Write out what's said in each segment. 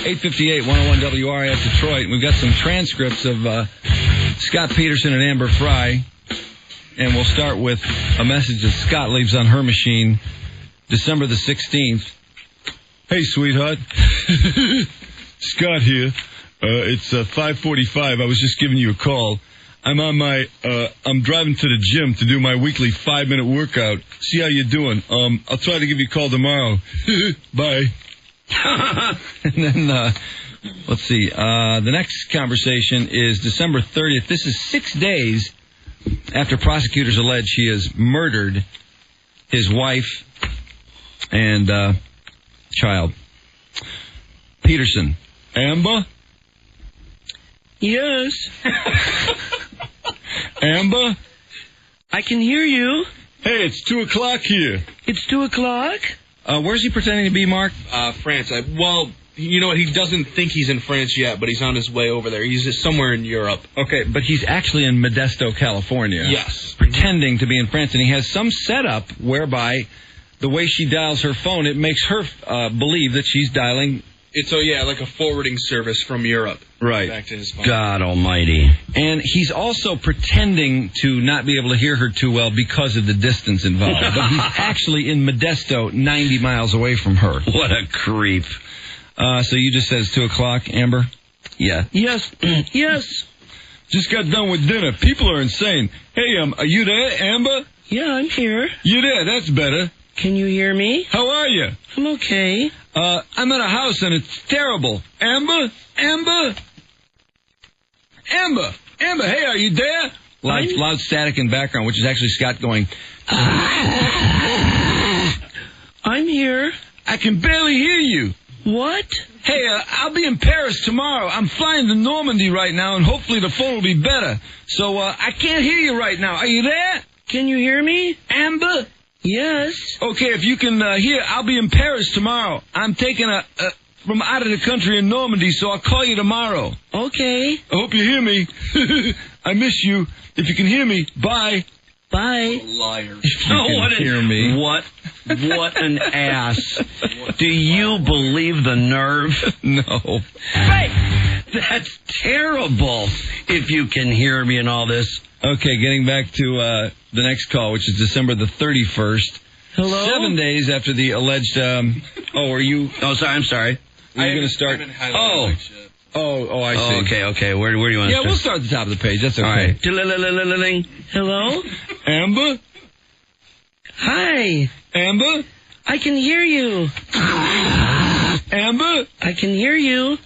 858 101 WRAF Detroit. We've got some transcripts of Scott Peterson and Amber Frey. And we'll start with a message that Scott leaves on her machine December the 16th. Hey, sweetheart. Scott here. It's 5:45. I was just giving you a call. I'm on my, I'm driving to the gym to do my weekly 5-minute workout. See how you're doing. I'll try to give you a call tomorrow. Bye. And then, let's see, the next conversation is December 30th. This is 6 days after prosecutors allege he has murdered his wife and, child. Peterson. Amber? Yes. Amber? I can hear you. Hey, it's 2 o'clock here. It's 2 o'clock? Where's he pretending to be, Mark? France. Well, you know what? He doesn't think he's in France yet, but he's on his way over there. He's just somewhere in Europe. Okay, but he's actually in Modesto, California. Yes. Pretending to be in France, and he has some setup whereby the way she dials her phone, it makes her believe that she's dialing... It's, like a forwarding service from Europe. Right. Back to his phone. God almighty. And he's also pretending to not be able to hear her too well because of the distance involved. But he's actually in Modesto, 90 miles away from her. What a creep. So you just said it's 2 o'clock, Amber? Yeah. Yes. Yes. Just got done with dinner. People are insane. Hey, are you there, Amber? Yeah, I'm here. You there? That's better. Can you hear me? How are you? I'm okay. I'm at a house and it's terrible. Amber? Amber? Amber? Amber, hey, are you there? Loud static in background, which is actually Scott going... I'm here. I can barely hear you. What? Hey, I'll be in Paris tomorrow. I'm flying to Normandy right now, and hopefully the phone will be better. So, I can't hear you right now. Are you there? Can you hear me? Amber? Yes. Okay, if you can hear, I'll be in Paris tomorrow. I'm taking from out of the country in Normandy, so I'll call you tomorrow. Okay. I hope you hear me. I miss you. If you can hear me, bye. Bye. Liar. If you can hear me. What an ass. Do you believe the nerve? No. Hey, that's terrible. If you can hear me and all this. Okay, getting back to the next call, which is December the 31st. Hello? 7 days after the alleged... I'm sorry. Are you going to start... I see. Okay. Where do you want to start? We'll start at the top of the page. That's okay. All right. Hello? Amber? Hi. Amber? I can hear you. Amber? I can hear you.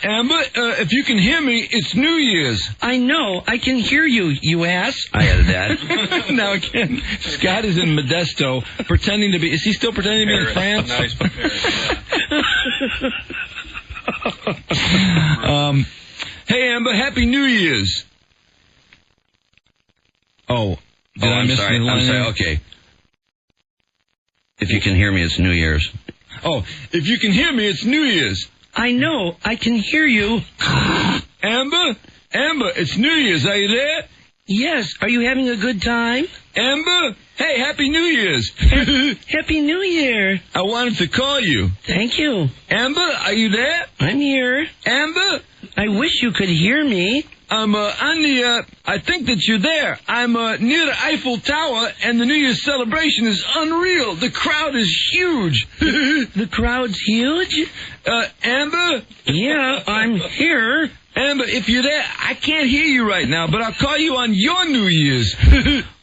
Amber, if you can hear me, it's New Year's. I know. I can hear you, you ass. I added that. Now, again, Scott is in Modesto pretending to be... Is he still pretending to be in France? No, he's from Paris, yeah. Hey, Amber, Happy New Year's. Did I miss the line? I'm sorry. Okay. If you can hear me, it's New Year's. If you can hear me, it's New Year's. I know. I can hear you. Amber, it's New Year's. Are you there? Yes. Are you having a good time? Amber, hey, Happy New Year's. Happy New Year. I wanted to call you. Thank you. Amber, are you there? I'm here. Amber? I wish you could hear me. I'm on the, I think that you're there. I'm near the Eiffel Tower, and the New Year's celebration is unreal. The crowd is huge. The crowd's huge? Amber? Yeah, I'm here. Amber, if you're there, I can't hear you right now, but I'll call you on your New Year's.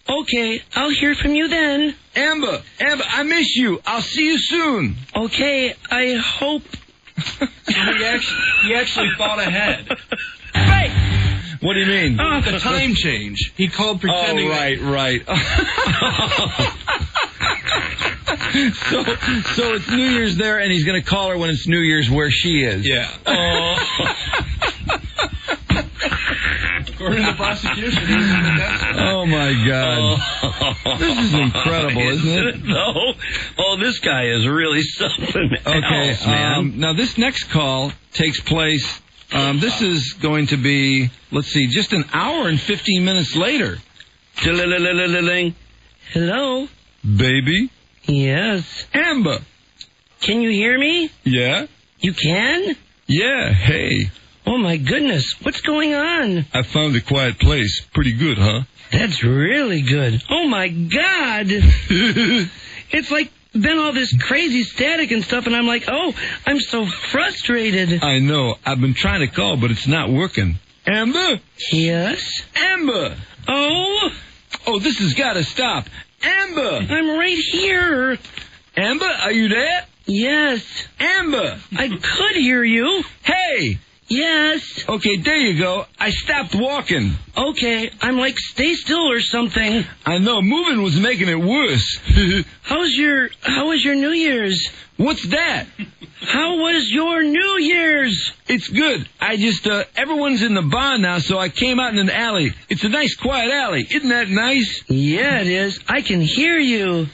Okay, I'll hear from you then. Amber, I miss you. I'll see you soon. Okay, I hope... He actually thought ahead. Hey! What do you mean? The time change. He called pretending. Right. So it's New Year's there, and he's going to call her when it's New Year's where she is. Yeah. According to the prosecution, he was in Modesto. Oh, my God. This is incredible, isn't it? No. Oh, this guy is really something else, man. Now, this next call takes place... this is going to be, let's see, just an hour and 15 minutes later. Hello? Baby? Yes. Amber? Can you hear me? Yeah? You can? Yeah, hey. Oh, my goodness. What's going on? I found a quiet place. Pretty good, huh? That's really good. Oh, my God. It's like been all this crazy static and stuff, and I'm like, oh, I'm so frustrated. I know. I've been trying to call, but it's not working. Amber? Yes? Amber! Oh? Oh, this has got to stop. Amber! I'm right here. Amber, are you there? Yes. Amber! I could hear you. Hey! Yes. Okay, there you go. I stopped walking. Okay, I'm like, stay still or something. I know, moving was making it worse. How was your New Year's? What's that? How was your New Year's? It's good. I just, everyone's in the barn now, so I came out in an alley. It's a nice, quiet alley. Isn't that nice? Yeah, it is. I can hear you.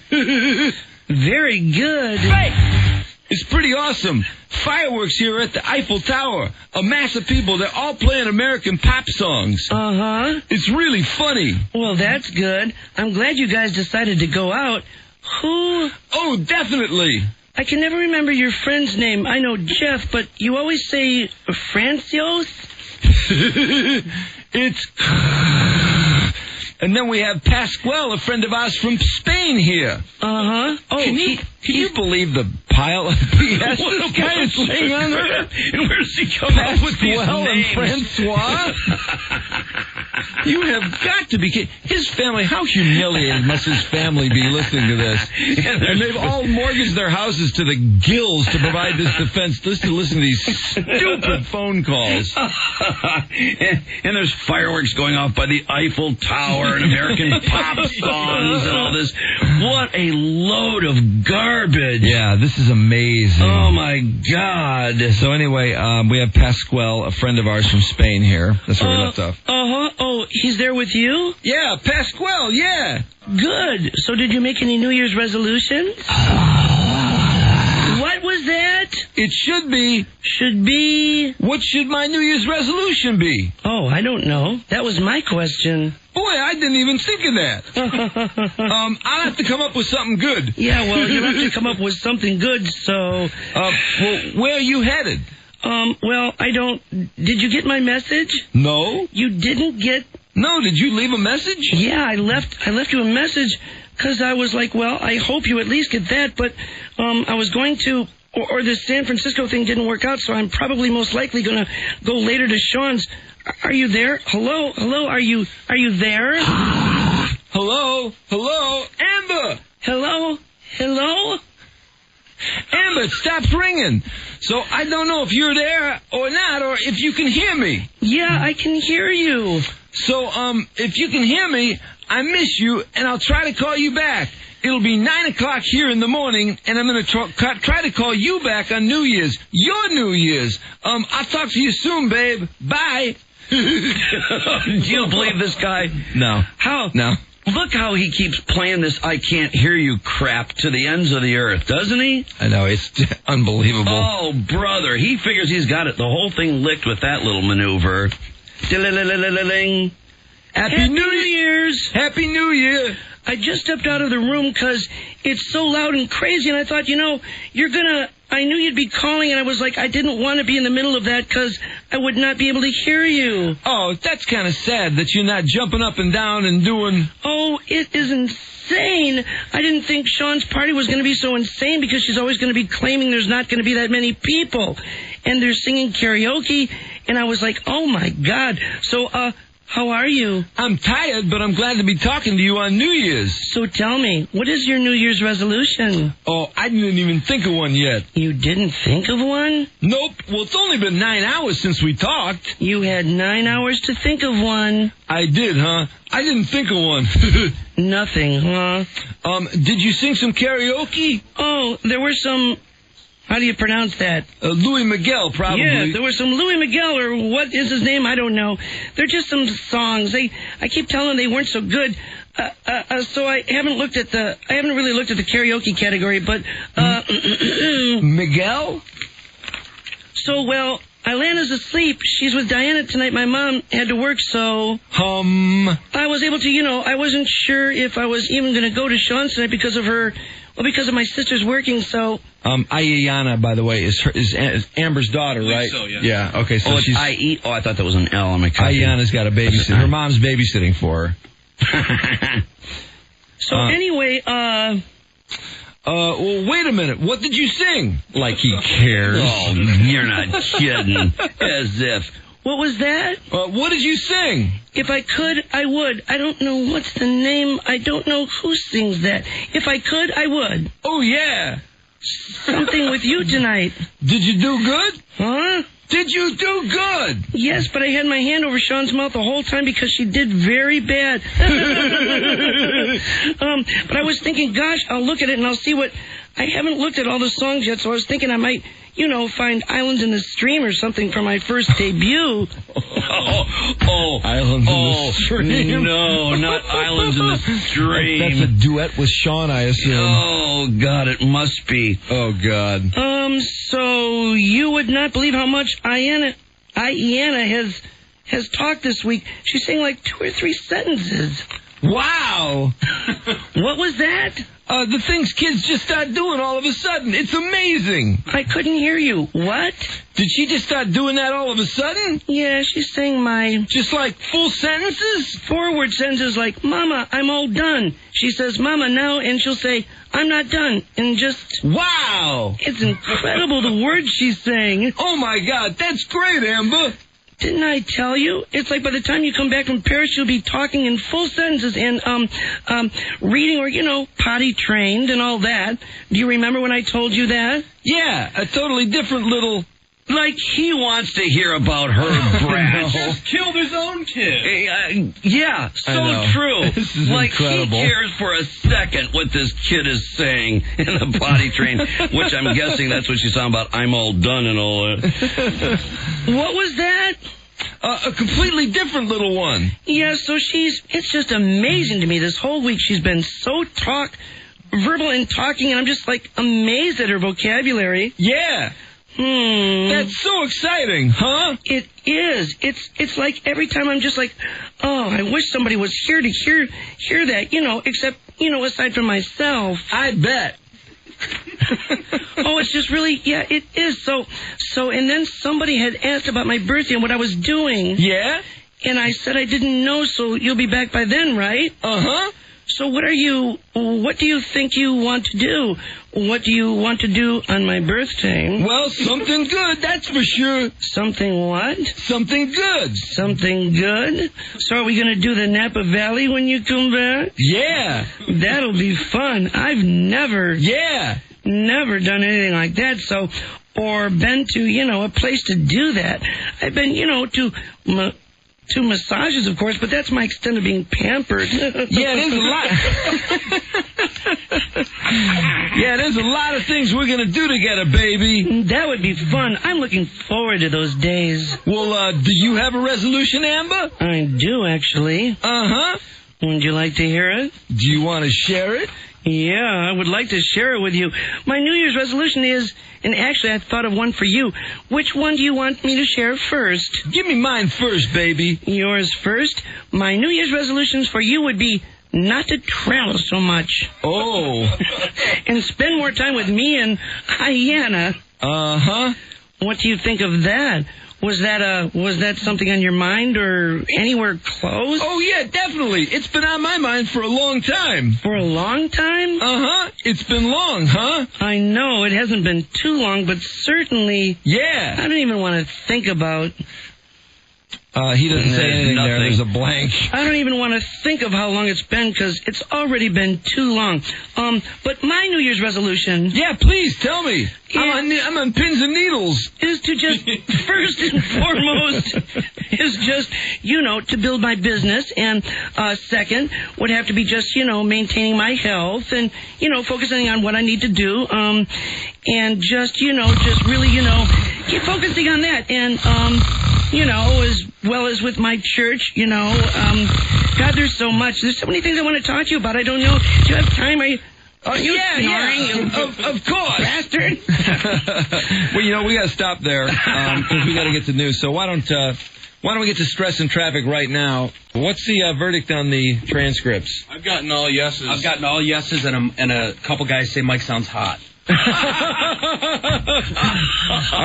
Very good. Hey! It's pretty awesome. Fireworks here at the Eiffel Tower. A mass of people. They're all playing American pop songs. Uh-huh. It's really funny. Well, that's good. I'm glad you guys decided to go out. Who? Oh, definitely. I can never remember your friend's name. I know Jeff, but you always say Francios? It's... And then we have Pasquale, a friend of ours from Spain here. Uh-huh. Oh, Can you believe the pile of BS this guy is laying on there? And where does he come up with these Pasquale and names? Francois? You have got to be kidding. His family, how humiliated must his family be listening to this? And they've all mortgaged their houses to the gills to provide this defense just to listen to these stupid phone calls. And there's fireworks going off by the Eiffel Tower and American pop songs and all this. What a load of garbage. Yeah, this is amazing. Oh, my God. So anyway, we have Pasquale, a friend of ours from Spain here. That's where we left off. Uh-huh. Oh, he's there with you? Yeah, Pasquale, yeah. Good. So did you make any New Year's resolutions? What was that? It should be. Should be... What should my New Year's resolution be? Oh, I don't know. That was my question. Boy, I didn't even think of that. I'll have to come up with something good. Yeah, well, you have to come up with something good, so... Well, where are you headed? Well, I don't... Did you get my message? No. You didn't get... No, did you leave a message? Yeah, I left you a message because I was like, well, I hope you at least get that, but I was going to... Or the San Francisco thing didn't work out, so I'm probably most likely going to go later to Sean's. Are you there? Hello? Are you there? Hello? Amber! Hello? Amber, it stopped ringing. So I don't know if you're there or not, or if you can hear me. Yeah, I can hear you. So, if you can hear me, I miss you, and I'll try to call you back. It'll be 9 o'clock here in the morning, and I'm going to try to call you back on New Year's. Your New Year's. I'll talk to you soon, babe. Bye. Do you believe this guy? No. How? No. Look how he keeps playing this I can't hear you crap to the ends of the earth, doesn't he? I know, it's unbelievable. Oh, brother, he figures he's got it, the whole thing licked with that little maneuver. Diddle-diddle-diddle-ding. Happy New Year's! Happy New Year! I just stepped out of the room because it's so loud and crazy, and I thought, I knew you'd be calling, and I was like, I didn't want to be in the middle of that because I would not be able to hear you. Oh, that's kind of sad that you're not jumping up and down and doing... Oh, it is insane. I didn't think Sean's party was going to be so insane because she's always going to be claiming there's not going to be that many people. And they're singing karaoke, and I was like, oh, my God. So, how are you? I'm tired, but I'm glad to be talking to you on New Year's. So tell me, what is your New Year's resolution? Oh, I didn't even think of one yet. You didn't think of one? Nope. Well, it's only been 9 hours since we talked. You had 9 hours to think of one. I did, huh? I didn't think of one. Nothing, huh? Did you sing some karaoke? Oh, there were some... How do you pronounce that? Louis Miguel, probably. Yeah, there was some Louis Miguel, or what is his name? I don't know. They're just some songs. I keep telling them they weren't so good. So I haven't really looked at the karaoke category, but Miguel? So, well, Ilana's asleep. She's with Diana tonight. My mom had to work, so... I was able to, I wasn't sure if I was even going to go to Sean's tonight because of her Well, because of my sister's working, so... Ayana, by the way, is Amber's daughter, right? So, yes. Yeah, okay, so she's... I thought that was an L on my copy. Ayana's got a babysitter. Her mom's babysitting for her. So anyway, well, wait a minute. What did you sing? Like he cares. Oh, you're not kidding. As if. what was that? What did you sing? If I could, I would. I don't know what's the name. I don't know who sings that. If I could, I would. Oh, yeah. Something with you tonight. Did you do good? Huh? Did you do good? Yes, but I had my hand over Sean's mouth the whole time because she did very bad. But I was thinking, gosh, I'll look at it and I'll see what... I haven't looked at all the songs yet, so I was thinking I might, find Islands in the Stream or something for my first debut. Islands in the Stream. No, not Islands in the Stream. That's a duet with Sean, I assume. Oh, God, it must be. Oh, God. So you would not believe how much Iana has talked this week. She sang like 2 or 3 sentences. Wow. What was that? The things kids just start doing all of a sudden. It's amazing. I couldn't hear you. What? Did she just start doing that all of a sudden? Yeah, she sang my... Just like full sentences? Forward sentences like, Mama, I'm all done. She says, Mama, now, and she'll say, I'm not done. And just... Wow. It's incredible the words she's saying. Oh, my God. That's great, Amber. Didn't I tell you? It's like by the time you come back from Paris, you'll be talking in full sentences and reading or, potty trained and all that. Do you remember when I told you that? Yeah, a totally different little... Like he wants to hear about her brat. Just killed his own kid. Yeah, so true. This is like incredible. he cares for a second what this kid is saying in the potty train, which I'm guessing that's what she's talking about. I'm all done and all that. What was that? A completely different little one. Yeah, so it's just amazing to me. This whole week she's been so verbal and talking, and I'm just like amazed at her vocabulary. Yeah. That's so exciting, huh? It is. It's like every time I'm just like, oh, I wish somebody was here to hear that, except, aside from myself. I bet. Oh, it's just really, yeah, it is. So, and then somebody had asked about my birthday and what I was doing. Yeah? And I said I didn't know, so you'll be back by then, right? Uh-huh. So what do you think you want to do? What do you want to do on my birthday? Well, something good, that's for sure. Something what? Something good. Something good? So are we going to do the Napa Valley when you come back? Yeah. That'll be fun. I've never done anything like that, or been to, a place to do that. I've been, to massages, of course, but that's my extent of being pampered. Yeah, there's a lot. Yeah, there's a lot of things we're going to do together, baby. That would be fun. I'm looking forward to those days. Well, do you have a resolution, Amber? I do, actually. Uh-huh. Would you like to hear it? Do you want to share it? Yeah, I would like to share it with you. My New Year's resolution is, and actually I thought of one for you. Which one do you want me to share first? Give me mine first, baby. Yours first? My New Year's resolutions for you would be not to travel so much. Oh. And spend more time with me and Ayana. Uh-huh. What do you think of that? Was that something on your mind or anywhere close? Oh, yeah, definitely. It's been on my mind for a long time. For a long time? Uh-huh. It's been long, huh? I know. It hasn't been too long, but certainly... Yeah. I don't even want to think about... He doesn't say anything nothing. there. There's a blank. I don't even want to think of how long it's been, because it's already been too long. But my New Year's resolution... Yeah, please, tell me. Yeah. I'm on pins and needles. Is to just, first and foremost, is just, to build my business. And second, would have to be just, maintaining my health and, focusing on what I need to do. And just, just really, keep focusing on that. And, as well as with my church, God, there's so much. There's so many things I want to talk to you about. I don't know. Do you have time? Are you snoring? Yeah. Of course. Bastard. Well, we got to stop there because we got to get to news. So why don't Why don't we get to stress and traffic right now? What's the verdict on the transcripts? I've gotten all yeses. I've gotten all yeses, and a couple guys say Mike sounds hot. All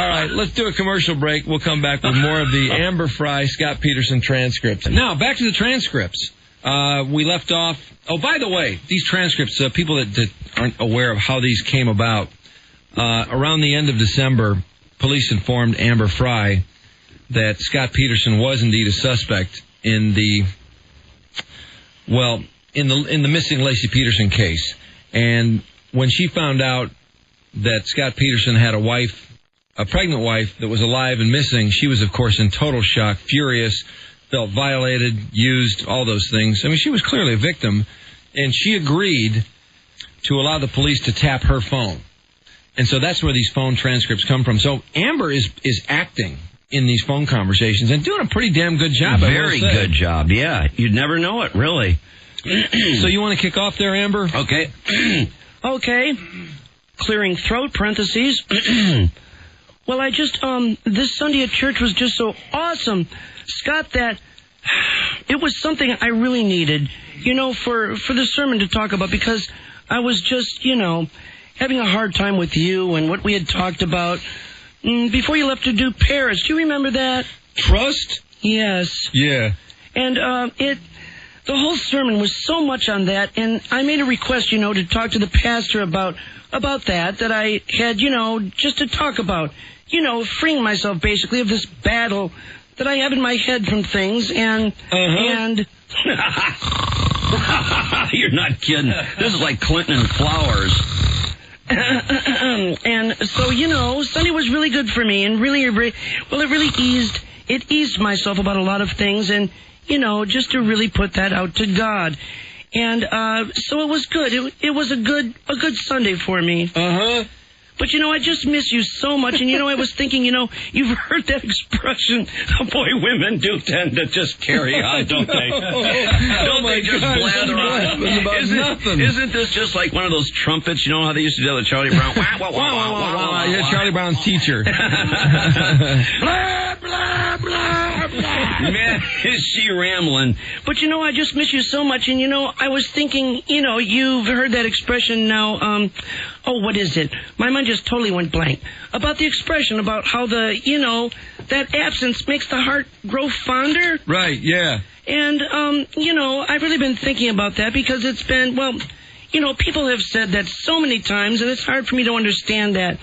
right, let's do a commercial break. We'll come back with more of the Amber Frey, Scott Peterson transcripts. Now, back to the transcripts. We left off... Oh, by the way, these transcripts, people that aren't aware of how these came about, around the end of December, police informed Amber Frey that Scott Peterson was indeed a suspect in the missing Lacey Peterson case. And when she found out that Scott Peterson had a pregnant wife that was alive and missing, she was, of course, in total shock, furious, felt violated, used, all those things. I mean, she was clearly a victim, and she agreed to allow the police to tap her phone. And so that's where these phone transcripts come from. So Amber is acting in these phone conversations and doing a pretty damn good job. Very good job, yeah. You'd never know it, really. So you want to kick off there, Amber? Okay. Okay. Clearing throat, parentheses. Well, I just, this Sunday at church was just so awesome, Scott, that it was something I really needed, for the sermon to talk about, because I was just, having a hard time with you and what we had talked about before you left to do Paris. Do you remember that? Trust? Yes. Yeah. And the whole sermon was so much on that, and I made a request, to talk to the pastor about that I had, just to talk about, freeing myself basically of this battle that I have in my head from things, and You're not kidding. This is like Clinton and Flowers. And so, Sunday was really good for me, and it eased myself about a lot of things, and, just to really put that out to God. And so it was good. It was a good Sunday for me. But, I just miss you so much. And, I was thinking, you've heard that expression, boy, women do tend to just carry on, don't they? Don't they just blather on? Isn't this just like one of those trumpets? You know how they used to do the Charlie Brown? Wah, wah, wah, wah, wah, wah, yeah, Charlie Brown's teacher. Blah, blah, blah, blah. Man, is she rambling. But, I just miss you so much. And, I was thinking, you've heard that expression now. What is it? My mind just totally went blank. About the expression, about how that absence makes the heart grow fonder. Right, yeah. And, I've really been thinking about that because it's been, people have said that so many times, and it's hard for me to understand that.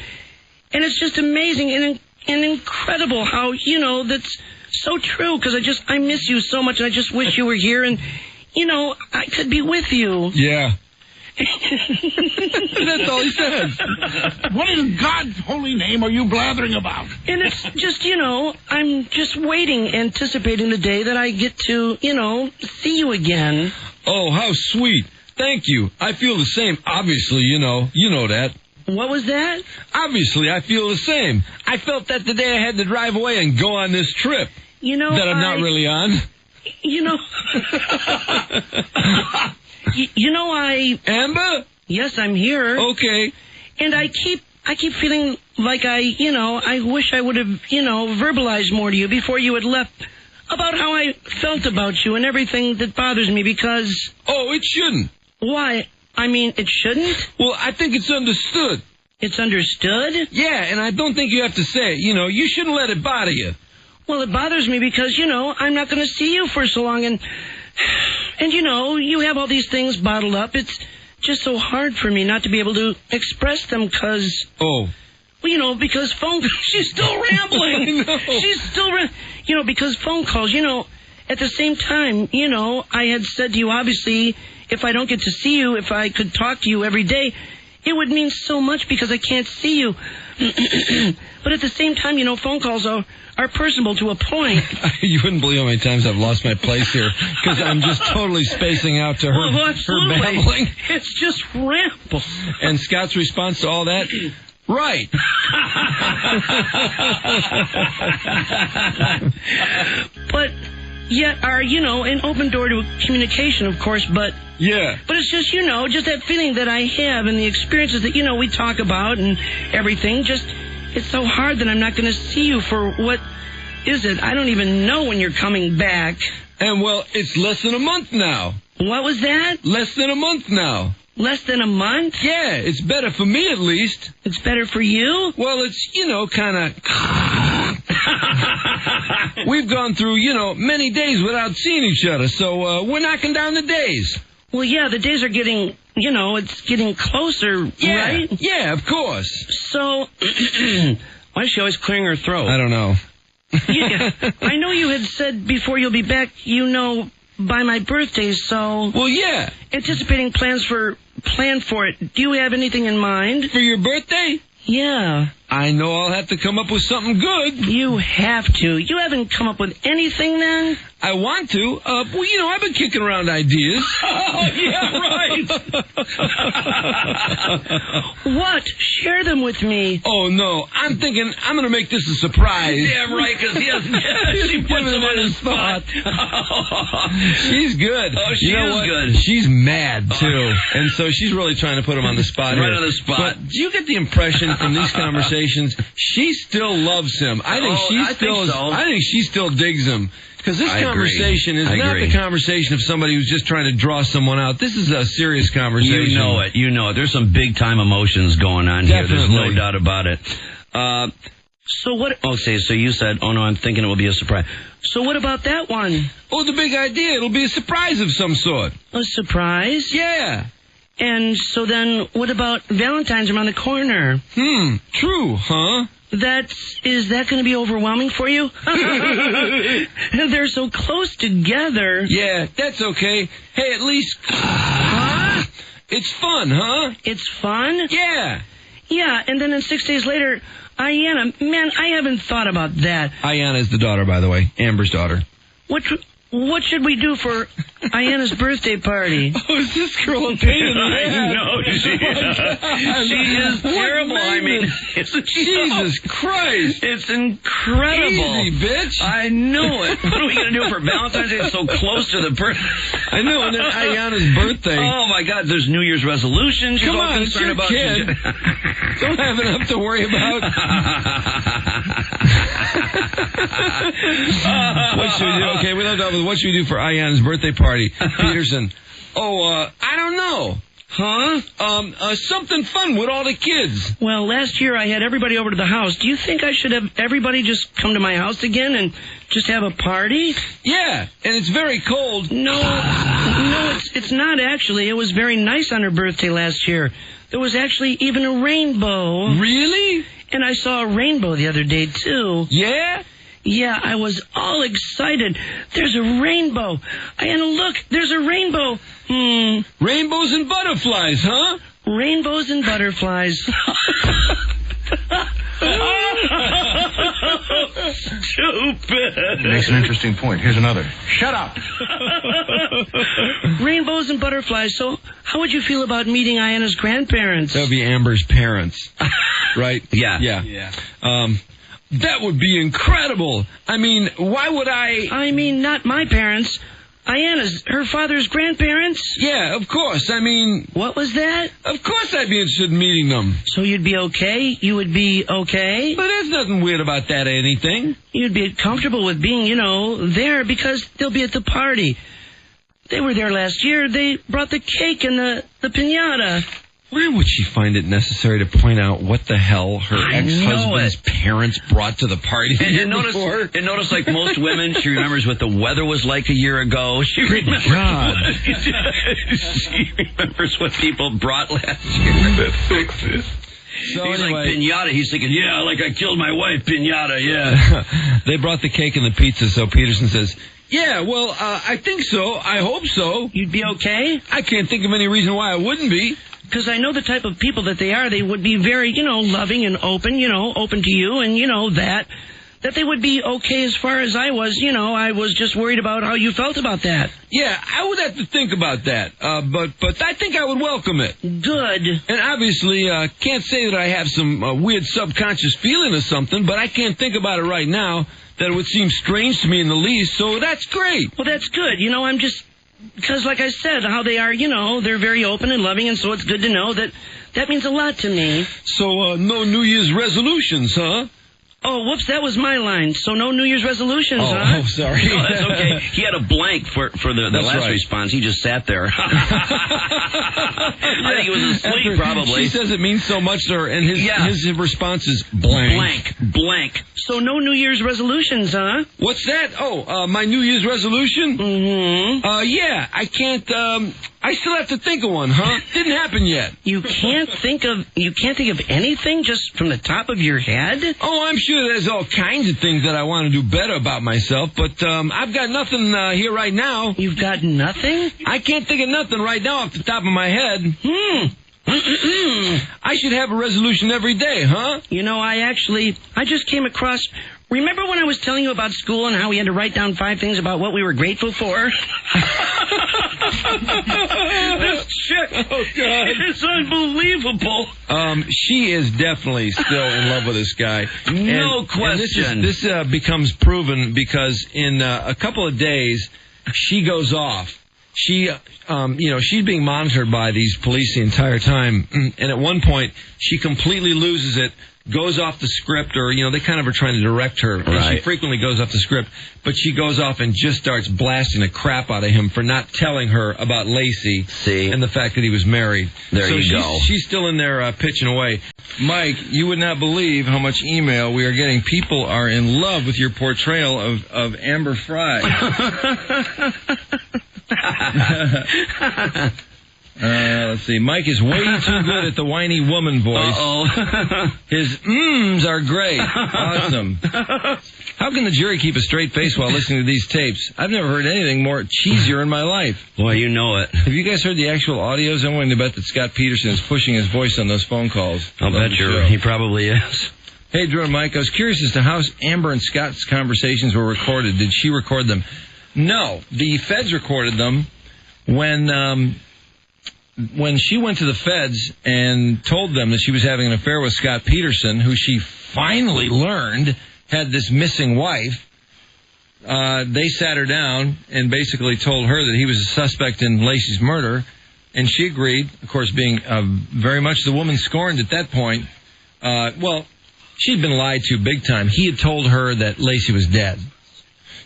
And it's just amazing and incredible how, that's so true, because I miss you so much, and I just wish you were here, and, I could be with you. Yeah. That's all he says. What in God's holy name are you blathering about? And it's just, I'm just waiting, anticipating the day that I get to, see you again. Oh, how sweet. Thank you. I feel the same. Obviously, you know that. What was that? Obviously, I feel the same. I felt that the day I had to drive away and go on this trip. That I'm not really on. Amber? Yes, I'm here. Okay. And I keep feeling like I wish I would have, verbalized more to you before you had left about how I felt about you and everything that bothers me, because... Oh, it shouldn't. Why? I mean, it shouldn't? Well, I think it's understood. It's understood? Yeah, and I don't think you have to say it. You shouldn't let it bother you. Well, it bothers me because, I'm not going to see you for so long, and you have all these things bottled up. It's just so hard for me not to be able to express them because... Oh. Well, because phone... She's still rambling. I know. She's still... because phone calls, at the same time, I had said to you, obviously, if I don't get to see you, if I could talk to you every day, it would mean so much because I can't see you. But at the same time, phone calls are personable to a point. You wouldn't believe how many times I've lost my place here because I'm just totally spacing out to her, her babbling. It's just ramble. And Scott's response to all that? Right. But yet are, an open door to communication, of course, but... Yeah. But it's just, just that feeling that I have and the experiences that, we talk about and everything, just... It's so hard that I'm not going to see you for what is it? I don't even know when you're coming back. And, well, it's less than a month now. What was that? Less than a month now. Less than a month? Yeah, it's better for me at least. It's better for you? Well, it's, kind of... We've gone through, many days without seeing each other, so we're knocking down the days. Well, yeah, the days are getting, it's getting closer, right? Yeah, of course. So, why is she always clearing her throat? I don't know. Yeah, I know you had said before you'll be back, by my birthday, so... Well, yeah. Anticipating plan for it. Do you have anything in mind? For your birthday? Yeah. I know I'll have to come up with something good. You have to. You haven't come up with anything, then? I want to. I've been kicking around ideas. Oh, yeah, right. What? Share them with me. Oh, no. I'm thinking I'm going to make this a surprise. Yeah, right, because she puts him on his spot. She's good. Oh, she is good. She's mad, too. And so she's really trying to put him on the spot Right here. on the spot. But do you get the impression from these conversations she still loves him? I think she still digs him. Because this conversation is not the conversation of somebody who's just trying to draw someone out. This is a serious conversation. You know it. There's some big-time emotions going on here. There's no doubt about it. So what... Oh, so you said, oh, no, I'm thinking it will be a surprise. So what about that one? Oh, the big idea. It'll be a surprise of some sort. A surprise? Yeah. And so then what about Valentine's around the corner? True, huh? Is that going to be overwhelming for you? They're so close together. Yeah, that's okay. Hey, at least... Huh? It's fun, huh? It's fun? Yeah. Yeah, and then 6 days later, Ayanna, man, I haven't thought about that. Ayanna is the daughter, by the way. Amber's daughter. What should we do for Ayanna's birthday party? Oh, is this girl a pain in the ass? I know. She is terrible. I mean, Jesus Christ. It's incredible. Easy, bitch. I know it. What are we going to do for Valentine's Day? It's so close to the birthday. I know, and then Ayanna's birthday. Oh, my God. There's New Year's resolutions. Come on, it's your kid. Don't have enough to worry about. What should we do? Okay, we left off with what should we do for Ayanna's birthday party? Peterson. I don't know. Huh? Something fun with all the kids. Well, last year I had everybody over to the house. Do you think I should have everybody just come to my house again and just have a party? Yeah, and it's very cold. No, it's not actually. It was very nice on her birthday last year. There was actually even a rainbow. Really? And I saw a rainbow the other day, too. Yeah? Yeah, I was all excited. There's a rainbow. Ayanna, look, there's a rainbow. Rainbows and butterflies, huh? Rainbows and butterflies. Stupid. Makes an interesting point. Here's another. Shut up. Rainbows and butterflies. So, how would you feel about meeting Ayanna's grandparents? That would be Amber's parents. Right? Yeah. That would be incredible. I mean, why would I... I mean, not my parents. Ayanna's, her father's grandparents? Yeah, of course. I mean... What was that? Of course I'd be interested in meeting them. So you'd be okay? You would be okay? But there's nothing weird about that or anything. You'd be comfortable with being, there because they'll be at the party. They were there last year. They brought the cake and the piñata. Why would she find it necessary to point out what the hell her ex-husband's parents brought to the party before? And notice, like most women, she remembers what the weather was like a year ago. She remembers she remembers what people brought last year. Let's fix this. So He's anyway, like, piñata. He's thinking, yeah, like I killed my wife, piñata, yeah. They brought the cake and the pizza, so Peterson says, yeah, well, I think so. I hope so. You'd be okay? I can't think of any reason why I wouldn't be. Because I know the type of people that they are. They would be very, loving and open, open to you, and that they would be okay as far as I was. I was just worried about how you felt about that. Yeah, I would have to think about that, but I think I would welcome it. Good. And obviously, can't say that I have some weird subconscious feeling or something, but I can't think about it right now that it would seem strange to me in the least, so that's great. Well, that's good. I'm just... Because, like I said, how they are, they're very open and loving, and so it's good to know that means a lot to me. So, no New Year's resolutions, huh? Oh, whoops, that was my line. So no New Year's resolutions, huh? Oh, sorry. No, that's okay. He had a blank for the last right. response. He just sat there. I think he was asleep, probably. She says it means so much to her, and his response is blank. Blank. So no New Year's resolutions, huh? What's that? Oh, my New Year's resolution? Mm-hmm. Yeah, I can't, I still have to think of one, huh? Didn't happen yet. You can't think of anything just from the top of your head? Oh, I'm sure there's all kinds of things that I want to do better about myself, but I've got nothing here right now. You've got nothing? I can't think of nothing right now off the top of my head. I should have a resolution every day, huh? You know, I just came across... Remember when I was telling you about school and how we had to write down 5 things about what we were grateful for? This chick, oh God, it's unbelievable. She is definitely still in love with this guy. No question. And this becomes proven because in a couple of days, she goes off. She, she's being monitored by these police the entire time. And at one point, she completely loses it, goes off the script, or, they kind of are trying to direct her. Right. And she frequently goes off the script, but she goes off and just starts blasting the crap out of him for not telling her about Lacey and the fact that he was married. There you go. She's still in there pitching away. Mike, you would not believe how much email we are getting. People are in love with your portrayal of Amber Frey. Let's see. Mike is way too good at the whiny woman voice. Uh-oh. His mms are great. Awesome. How can the jury keep a straight face while listening to these tapes? I've never heard anything more cheesier in my life. Boy, you know it. Have you guys heard the actual audios? I'm willing to bet that Scott Peterson is pushing his voice on those phone calls. I'll bet he probably is. Hey, Drew and Mike, I was curious as to how Amber and Scott's conversations were recorded. Did she record them? No. The feds recorded them when she went to the feds and told them that she was having an affair with Scott Peterson, who she finally learned had this missing wife. They sat her down and basically told her that he was a suspect in Lacey's murder, and she agreed, of course, being very much the woman scorned at that point. She'd been lied to big time. He had told her that Lacey was dead.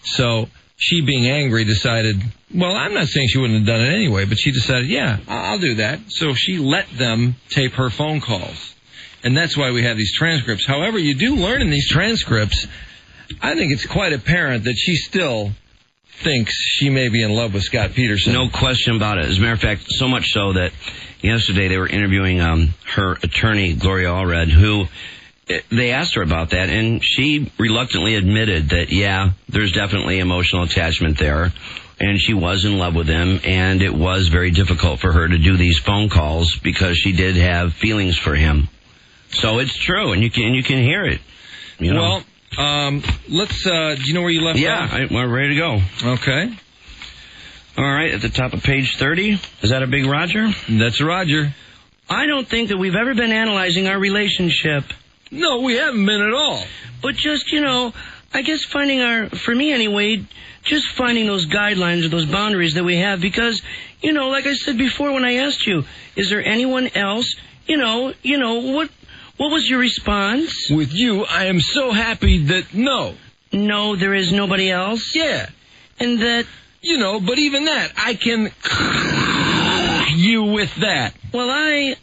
So she, being angry, decided, well, I'm not saying she wouldn't have done it anyway, but she decided, yeah, I'll do that. So she let them tape her phone calls. And that's why we have these transcripts. However, you do learn in these transcripts, I think it's quite apparent that she still thinks she may be in love with Scott Peterson. No question about it. As a matter of fact, so much so that yesterday they were interviewing her attorney, Gloria Allred, who... They asked her about that, and she reluctantly admitted that, yeah, there's definitely emotional attachment there, and she was in love with him, and it was very difficult for her to do these phone calls because she did have feelings for him. So it's true, and you can hear it. You know? Well, let's. Do you know where you left off? Yeah, we're ready to go. Okay. All right, at the top of page 30. Is that a big Roger? That's a Roger. I don't think that we've ever been analyzing our relationship. No, we haven't been at all. But just, I guess for me anyway, just finding those guidelines or those boundaries that we have because, like I said before when I asked you, is there anyone else, what was your response? With you, I am so happy that no. No, there is nobody else? Yeah. And that... but even that, I can... you with that. Well, I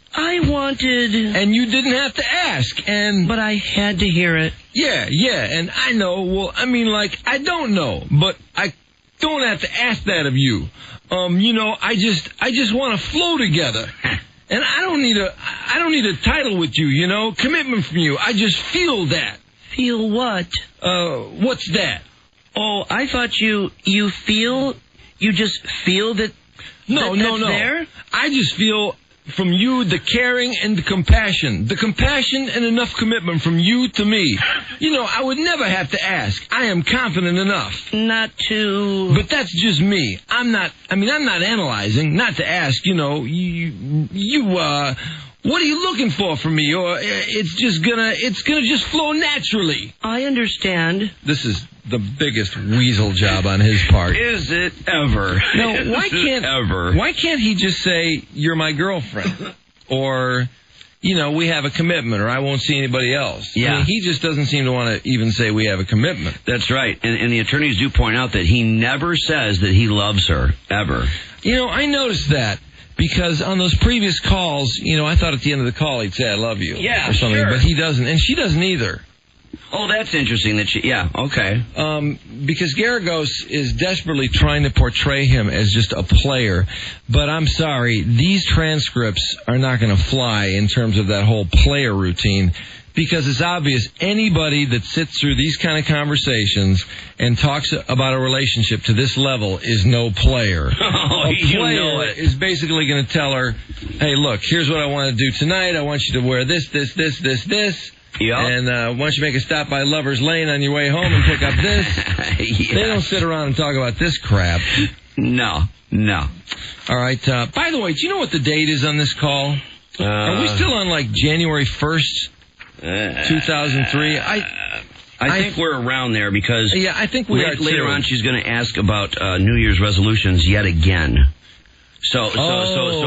wanted... And you didn't have to ask, and... But I had to hear it. Yeah, and I know, I don't know, but I don't have to ask that of you. I just want to flow together. And I don't need a title with you, commitment from you. I just feel that. Feel what? What's that? Oh, I thought you just feel that... No. There? I just feel from you the caring and the compassion. The compassion and enough commitment from you to me. I would never have to ask. I am confident enough. Not to... But that's just me. I'm not analyzing, not to ask, what are you looking for from me? Or it's gonna just flow naturally. I understand. This is the biggest weasel job on his part. Is it ever? No, why can't he just say, you're my girlfriend? Or, we have a commitment, or I won't see anybody else. Yeah. I mean, he just doesn't seem to want to even say we have a commitment. That's right. And the attorneys do point out that he never says that he loves her, ever. I noticed that. Because on those previous calls, I thought at the end of the call he'd say, I love you. Yeah, or something, sure. But he doesn't. And she doesn't either. Oh, that's interesting that okay. Because Garagos is desperately trying to portray him as just a player. But I'm sorry, these transcripts are not going to fly in terms of that whole player routine. Because it's obvious anybody that sits through these kind of conversations and talks about a relationship to this level is no player. Oh, a player you know it. is basically going to tell her, hey, look, here's what I want to do tonight. I want you to wear this. Yep. And why don't you make a stop by Lover's Lane on your way home and pick up this? Yes. They don't sit around and talk about this crap. No. All right. By the way, do you know what the date is on this call? Are we still on, January 1st? 2003. I think we're around there because I think we are later too. on she's going to ask about New Year's resolutions yet again. So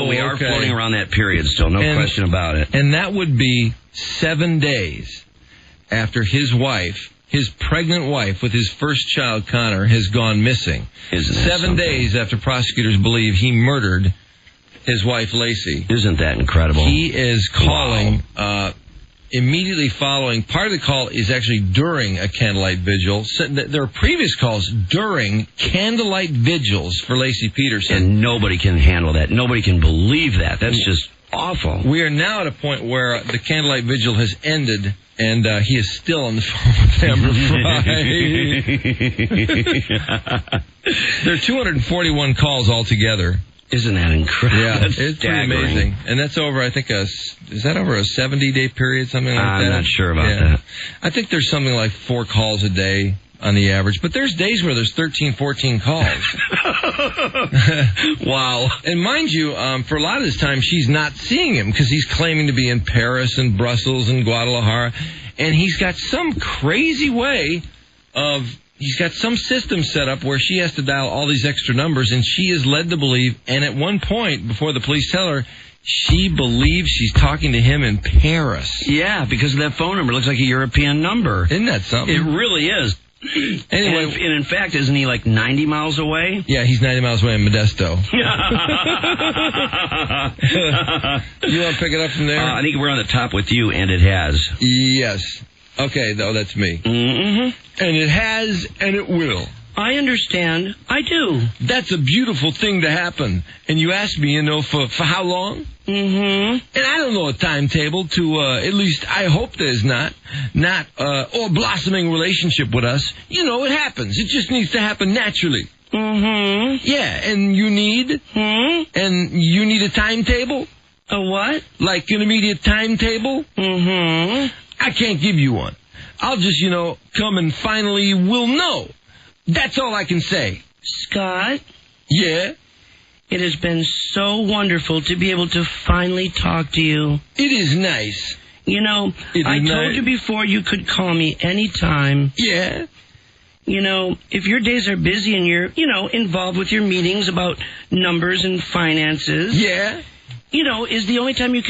we are floating around that period still, no question about it. And that would be 7 days after his wife, his pregnant wife with his first child, Connor, has gone missing. Isn't that 7 something? days after prosecutors believe he murdered his wife, Lacey. Isn't that incredible? He is calling... immediately following, part of the call is actually during a candlelight vigil. So there are previous calls during candlelight vigils for Lacey Peterson. And nobody can handle that. Nobody can believe that. That's just awful. We are now at a point where the candlelight vigil has ended, and he is still on the phone with Amber Frey. There are 241 calls altogether. Isn't that incredible? Yeah, That's it's pretty staggering. amazing. And that's over, I think, is that over a 70-day period, something like that? I'm not sure about that. I think there's something like 4 calls a day on the average, but there's days where there's 13, 14 calls. Wow. And mind you, for a lot of this time, she's not seeing him because he's claiming to be in Paris and Brussels and Guadalajara, and he's got some crazy way of... He's got some system set up where she has to dial all these extra numbers, and she is led to believe, and at one point, before the police tell her, she believes she's talking to him in Paris. Yeah, because of that phone number. It looks like a European number. Isn't that something? It really is. Anyway, and in fact, isn't he 90 miles away? Yeah, he's 90 miles away in Modesto. You want to pick it up from there? I think we're on the top with you, and it has. Yes. Okay, though, that's me. Mm-hmm. And it has, and it will. I understand. I do. That's a beautiful thing to happen. And you asked me, for how long? Mm-hmm. And I don't know a timetable to, at least I hope there's not or blossoming relationship with us. It happens. It just needs to happen naturally. Mm-hmm. Yeah, and you need? And you need a timetable? A what? Like an immediate timetable? Mm-hmm. I can't give you one. I'll just, come and finally will know. That's all I can say. Scott? Yeah? It has been so wonderful to be able to finally talk to you. It is nice. I told you before you could call me anytime. Yeah? If your days are busy and you're, involved with your meetings about numbers and finances. Yeah? Is the only time you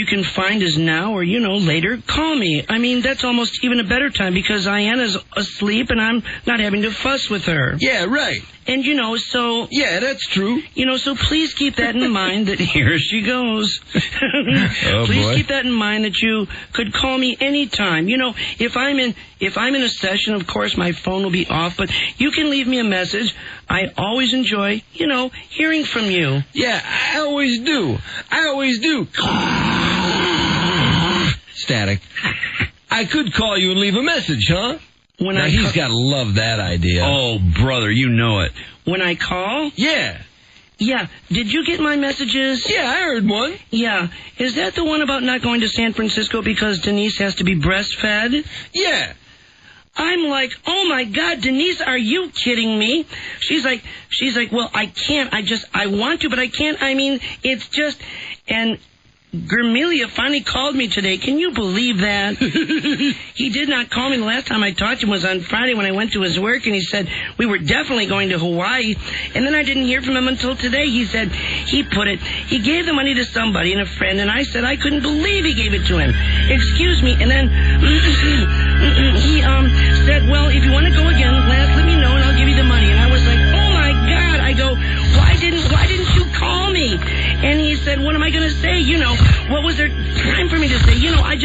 can find is now or, later, call me. I mean, that's almost even a better time because Ayanna's asleep and I'm not having to fuss with her. Yeah, right. And, so... Yeah, that's true. So please keep that in mind that... Here she goes. Please keep that in mind that you could call me anytime. If I'm in a session, of course, my phone will be off, but you can leave me a message. I always enjoy, hearing from you. Yeah, I always do. Static. I could call you and leave a message, huh? He's got to love that idea. Oh, brother, you know it. When I call? Yeah. Yeah. Did you get my messages? Yeah, I heard one. Yeah. Is that the one about not going to San Francisco because Denise has to be breastfed? Yeah. I'm like, oh my God, Denise, are you kidding me? She's like, well, I can't. I want to, but I can't. I mean, it's just, and Germelia finally called me today. Can you believe that? He did not call me. The last time I talked to him was on Friday when I went to his work, and he said we were definitely going to Hawaii. And then I didn't hear from him until today. He said he gave the money to somebody and a friend, and I said I couldn't believe he gave it to him. Excuse me. And then he said, well, if you want to go again, Lance, let me know, and I'll give you the money. And I was like, oh, my God. I go, why didn't you call me? And he said, what am I going to say? You know, what was there time for me to say? You know, I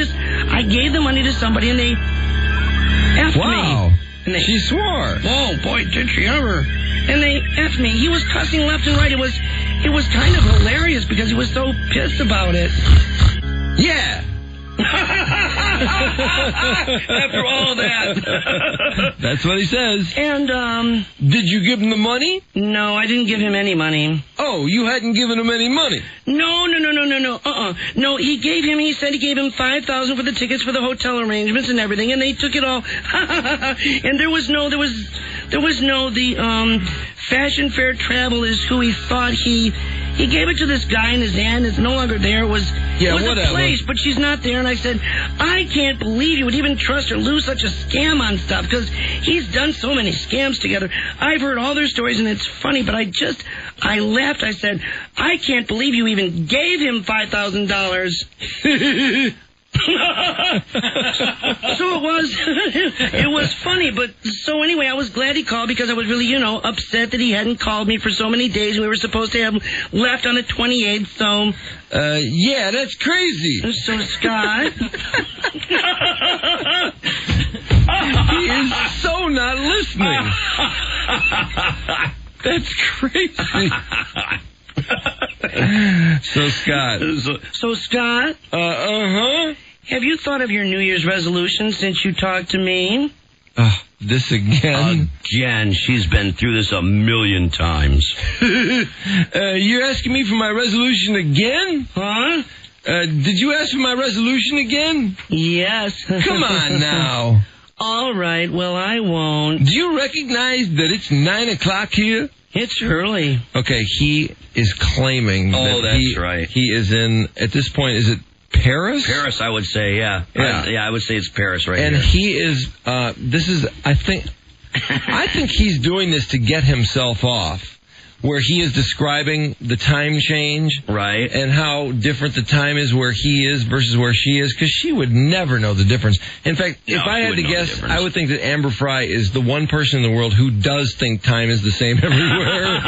gave the money to somebody, and they F'd Wow. me. She swore. Oh, boy, did she ever. And they F'd me. He was cussing left and right. It was kind of hilarious because he was so pissed about it. Yeah. After all that. That's what he says. And, Did you give him the money? no, I didn't give him any money. Oh, you hadn't given him any money. No. No, he said he gave him $5,000 for the tickets for the hotel arrangements and everything, and they took it all. And there was no, the Fashion Fair Travel is who he thought he gave it to this guy in his hand. It's no longer there. It was whatever. a place, but she's not there. And I said, I can't believe you would even trust or lose such a scam on stuff, because he's done so many scams together. I've heard all their stories, and it's funny, but I laughed. I said, I can't believe you even gave him $5,000. So it was funny, but so anyway, I was glad he called because I was really, upset that he hadn't called me for so many days. We were supposed to have left on the 28th, so... Yeah, that's crazy. So, Scott... He is so not listening. That's crazy. So, Scott. So, Scott... Uh-huh. Have you thought of your New Year's resolution since you talked to me? This again? Again. She's been through this a million times. You're asking me for my resolution again? Huh? Did you ask for my resolution again? Yes. Come on now. All right, well, I won't. Do you recognize that it's 9 o'clock here? It's early. Okay, he is claiming that that's right. He is in, at this point, is it Paris? Paris, I would say, yeah. I would say it's Paris right and here. He is, I think he's doing this to get himself off, where he is describing the time change. Right. And how different the time is where he is versus where she is, because she would never know the difference. In fact, if I had to guess, I would think that Amber Frey is the one person in the world who does think time is the same everywhere.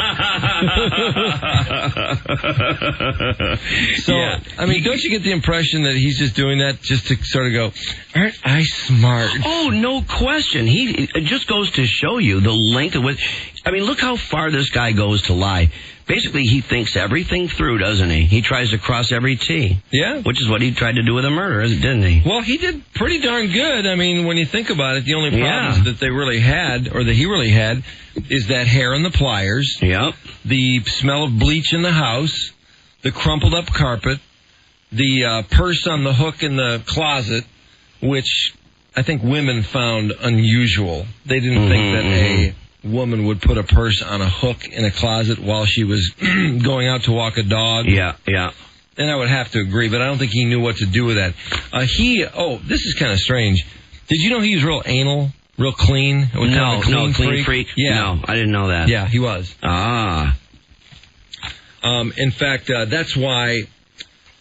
So, yeah. I mean, don't you get the impression that he's just doing that just to sort of go, aren't I smart? Oh, no question. It just goes to show you the length of it. I mean, look how far this guy goes to lie. Basically, he thinks everything through, doesn't he? He tries to cross every T. Yeah. Which is what he tried to do with a murder, didn't he? Well, he did pretty darn good. I mean, when you think about it, the only problems that they really had, or that he really had, is that hair and the pliers. Yep. The smell of bleach in the house. The crumpled up carpet. The purse on the hook in the closet, which I think women found unusual. They didn't think that a woman would put a purse on a hook in a closet while she was going out to walk a dog. Yeah. And I would have to agree, but I don't think he knew what to do with that. This is kind of strange. Did you know he was real anal, real clean? Clean freak? Yeah. No, I didn't know that. Yeah, he was. Ah. In fact, that's why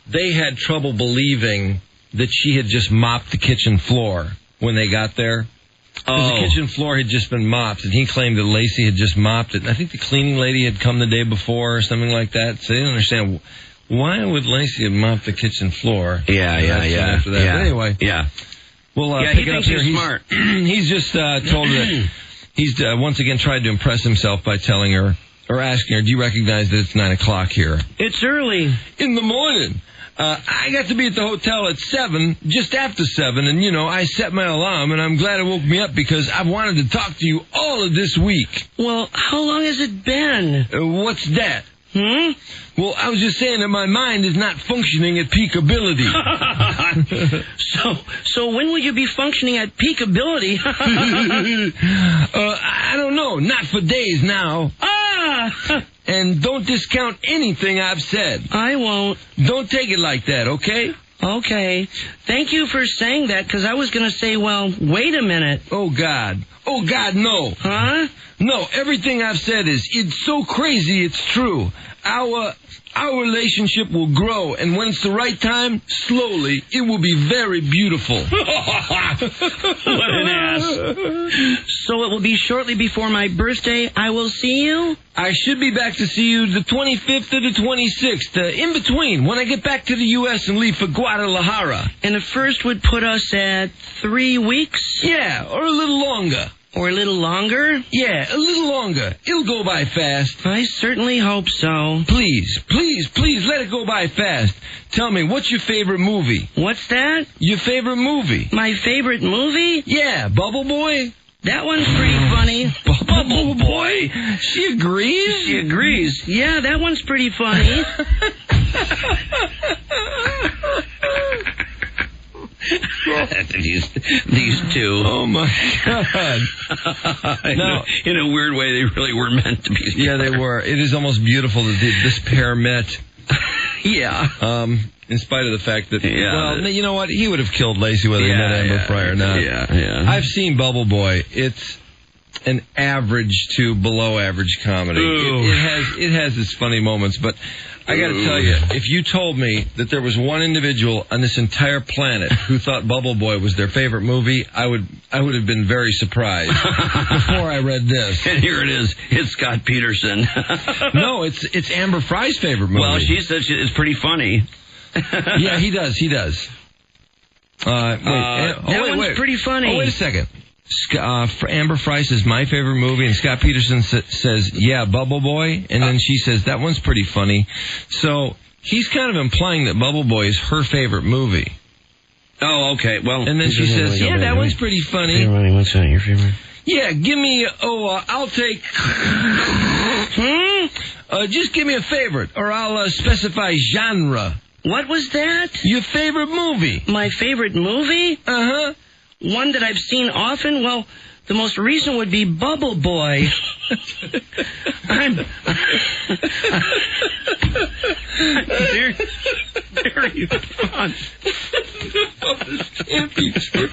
they had trouble believing that she had just mopped the kitchen floor when they got there. Because the kitchen floor had just been mopped, and he claimed that Lacey had just mopped it. And I think the cleaning lady had come the day before or something like that, so they didn't understand why would Lacey have mopped the kitchen floor. Yeah. After that. But anyway. Yeah. We'll he pick it up thinks here. He's smart. He's just told that he's once again tried to impress himself by telling her, or asking her, do you recognize that it's 9 o'clock here? It's early. In the morning. I got to be at the hotel at 7, just after 7, and, I set my alarm, and I'm glad it woke me up because I've wanted to talk to you all of this week. Well, how long has it been? What's that? Well, I was just saying that my mind is not functioning at peak ability. So when will you be functioning at peak ability? I don't know. Not for days now. And don't discount anything I've said. I won't. Don't take it like that, okay? Okay. Thank you for saying that, because I was going to say, well, wait a minute. Oh, God. Oh, God, no. Huh? No, everything I've said it's so crazy it's true. Our relationship will grow, and when it's the right time, slowly, it will be very beautiful. What an ass. So it will be shortly before my birthday. I will see you? I should be back to see you the 25th or the 26th, in between, when I get back to the U.S. and leave for Guadalajara. And the first would put us at 3 weeks? Yeah, or a little longer. Or a little longer? Yeah, a little longer. It'll go by fast. I certainly hope so. Please, please, please, let it go by fast. Tell me, what's your favorite movie? What's that? Your favorite movie? My favorite movie? Yeah, Bubble Boy. That one's pretty funny. Bubble Boy? She agrees? She agrees. Yeah, that one's pretty funny. These two. Oh, my God. In a weird way, they really were meant to be. Yeah, they were. It is almost beautiful that this pair met. Yeah. In spite of the fact that, well, you know what? He would have killed Lacey whether he met Amber Frey or not. Yeah. I've seen Bubble Boy. It's an average to below average comedy. It has its funny moments, but I got to tell you, if you told me that there was one individual on this entire planet who thought Bubble Boy was their favorite movie, I would have been very surprised before I read this. And here it is. It's Scott Peterson. No, it's Amber Frey's favorite movie. Well, she said it's pretty funny. Yeah, he does. That one's pretty funny. Oh, wait a second. Amber Frey says, my favorite movie, and Scott Peterson says, yeah, Bubble Boy, and then she says, that one's pretty funny. So he's kind of implying that Bubble Boy is her favorite movie. Oh, okay. Well, and then she says, yeah, that one's pretty funny. What's that, your favorite? Yeah, give me, I'll take, just give me a favorite, or I'll specify genre. What was that? Your favorite movie. My favorite movie? Uh-huh. One that I've seen often? Well, the most recent would be Bubble Boy. I'm very, very fun. This can't be true.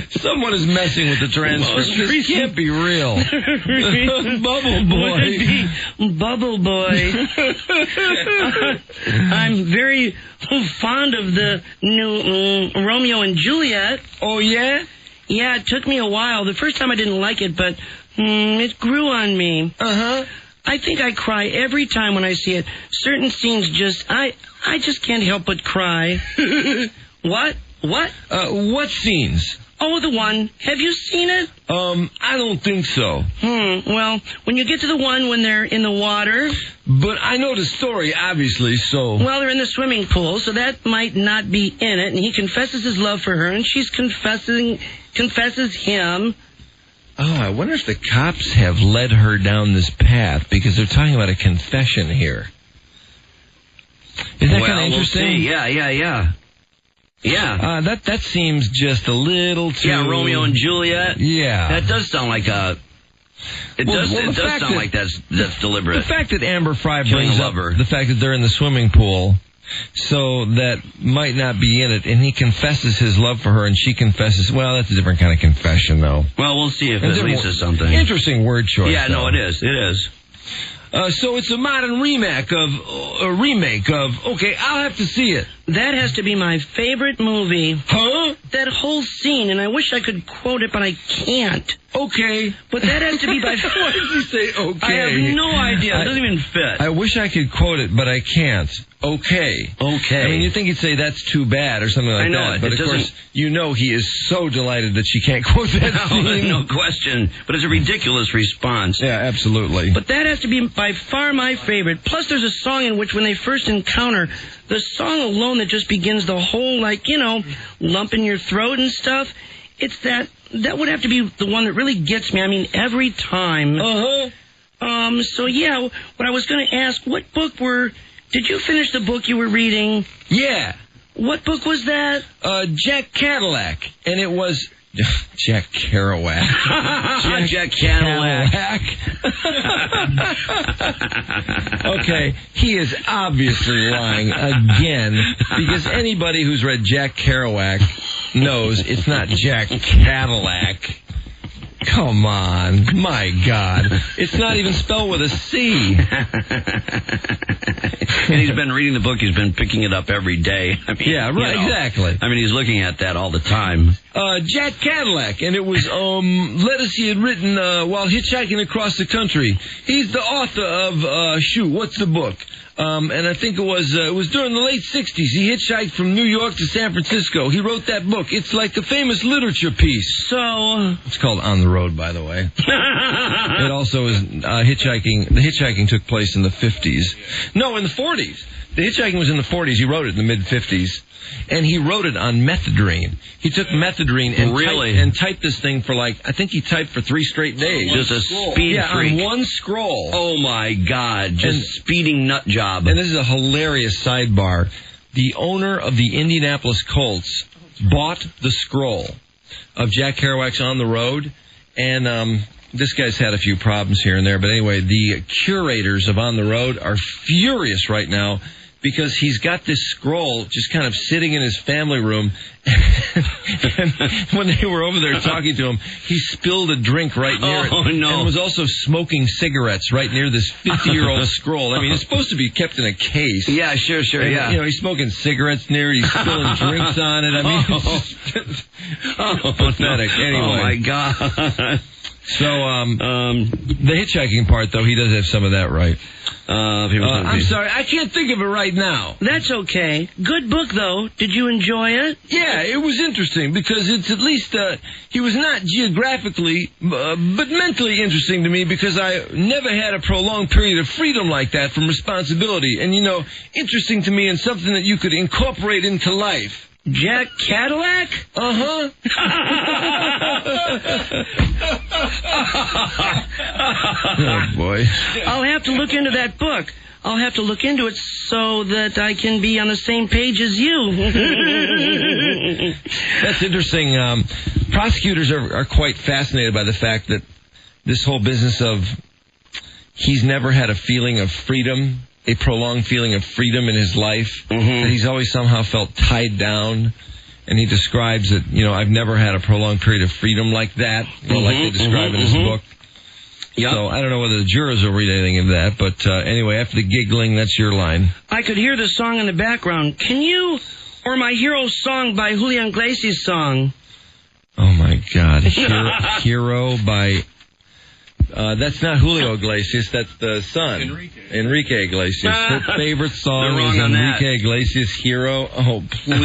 Someone is messing with the transcripts. This can't be real. Bubble Boy. Bubble Boy. I'm very fond of the new Romeo and Juliet. Oh, yeah? Yeah, it took me a while. The first time I didn't like it, but it grew on me. Uh-huh. I think I cry every time when I see it. Certain scenes I just can't help but cry. What? What scenes? Oh, the one. Have you seen it? I don't think so. Well, when you get to the one when they're in the water. But I know the story, obviously, so. Well, they're in the swimming pool, so that might not be in it. And he confesses his love for her, and she's confesses him. Oh, I wonder if the cops have led her down this path, because they're talking about a confession here. Isn't that kind of interesting? We'll see. Yeah. Yeah. That seems just a little too... Yeah, Romeo and Juliet. Yeah. That does sound like a... It does sound like that's deliberate. The fact that Amber Frey brings up the fact that they're in the swimming pool, so that might not be in it, and he confesses his love for her, and she confesses... Well, that's a different kind of confession, though. Well, we'll see if it leads to something. Interesting word choice. Yeah, though. no, it is. It is. So it's a modern remake of... Okay, I'll have to see it. That has to be my favorite movie. Huh? That whole scene, and I wish I could quote it, but I can't. Okay. But that has to be by... Why did you say okay? I have no idea. It doesn't even fit. I wish I could quote it, but I can't. Okay. Okay. I mean, you think he'd say that's too bad or something like that. But of course, you know he is so delighted that she can't quote that scene. No question. But it's a ridiculous response. Yeah, absolutely. But that has to be by far my favorite. Plus, there's a song in which when they first encounter, the song alone that just begins the whole, lump in your throat and stuff, it's that would have to be the one that really gets me. I mean, every time. Uh-huh. So, yeah, what I was going to ask, what book did you finish the book you were reading? Yeah. What book was that? Jack Cadillac. And it was Jack Kerouac. Jack Cadillac. Okay, he is obviously lying again, because anybody who's read Jack Kerouac knows it's not Jack Cadillac. Come on, my God. It's not even spelled with a C. And he's been reading the book. He's been picking it up every day. I mean, Yeah, right, exactly. I mean, he's looking at that all the time. Jack Cadillac, and it was letters he had written while hitchhiking across the country. He's the author of what's the book? And I think it was during the late 60s. He hitchhiked from New York to San Francisco. He wrote that book. It's like a famous literature piece. So, It's called On the Road, by the way. It also is hitchhiking. The hitchhiking took place in the 50s. No, in the 40s. The hitchhiking was in the 40s. He wrote it in the mid-50s. And he wrote it on methadone. He took methadone and typed this thing for I think he typed for 3 straight days. Just a speed freak. On one scroll. Oh, my God. Just speeding nut job. And this is a hilarious sidebar. The owner of the Indianapolis Colts bought the scroll of Jack Kerouac's On the Road, and this guy's had a few problems here and there, but anyway, the curators of On the Road are furious right now because he's got this scroll just kind of sitting in his family room. And when they were over there talking to him, he spilled a drink right near it. Oh, no. And was also smoking cigarettes right near this 50-year-old scroll. I mean, it's supposed to be kept in a case. Yeah, sure, And, yeah. he's smoking cigarettes near it. He's spilling drinks on it. I mean, it's just pathetic. No. Anyway. Oh, my God. So, the hitchhiking part, though, he does have some of that right. I'm sorry, I can't think of it right now. that's okay. Good book, though. Did you enjoy it? Yeah, it was interesting because it's at least, he was not geographically, but mentally interesting to me because I never had a prolonged period of freedom like that from responsibility. And, interesting to me and something that you could incorporate into life. Jack Cadillac? Uh-huh. Oh, boy. I'll have to look into that book. I'll have to look into it so that I can be on the same page as you. That's interesting. Prosecutors are quite fascinated by the fact that this whole business of he's never had a feeling of freedom, a prolonged feeling of freedom in his life, that he's always somehow felt tied down. And he describes that, I've never had a prolonged period of freedom like that, like they describe in his book. Yep. So I don't know whether the jurors will read anything of that, but anyway, after the giggling, that's your line. I could hear the song in the background. Can you, or my hero song by Julio Iglesias song? Oh, my God. Hero by... that's not Julio Iglesias, that's the son. Enrique Iglesias. Her favorite song is Enrique Iglesias' Hero. Oh, please.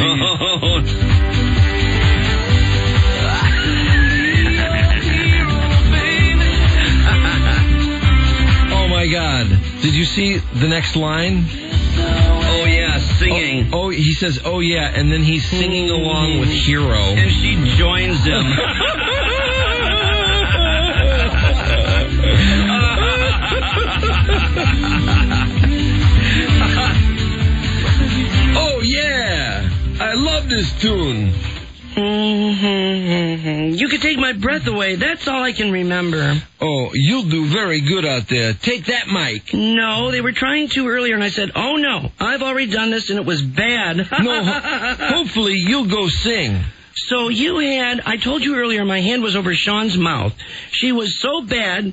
Oh, my God. Did you see the next line? Oh, yeah, singing. Oh, he says, oh, yeah, and then he's singing along with Hero. And she joins him. Oh, yeah! I love this tune. You could take my breath away. That's all I can remember. Oh, you'll do very good out there. Take that mic. No, they were trying to earlier, and I said, oh, no, I've already done this, and it was bad. No, hopefully you'll go sing. So I told you earlier my hand was over Sean's mouth. She was so bad.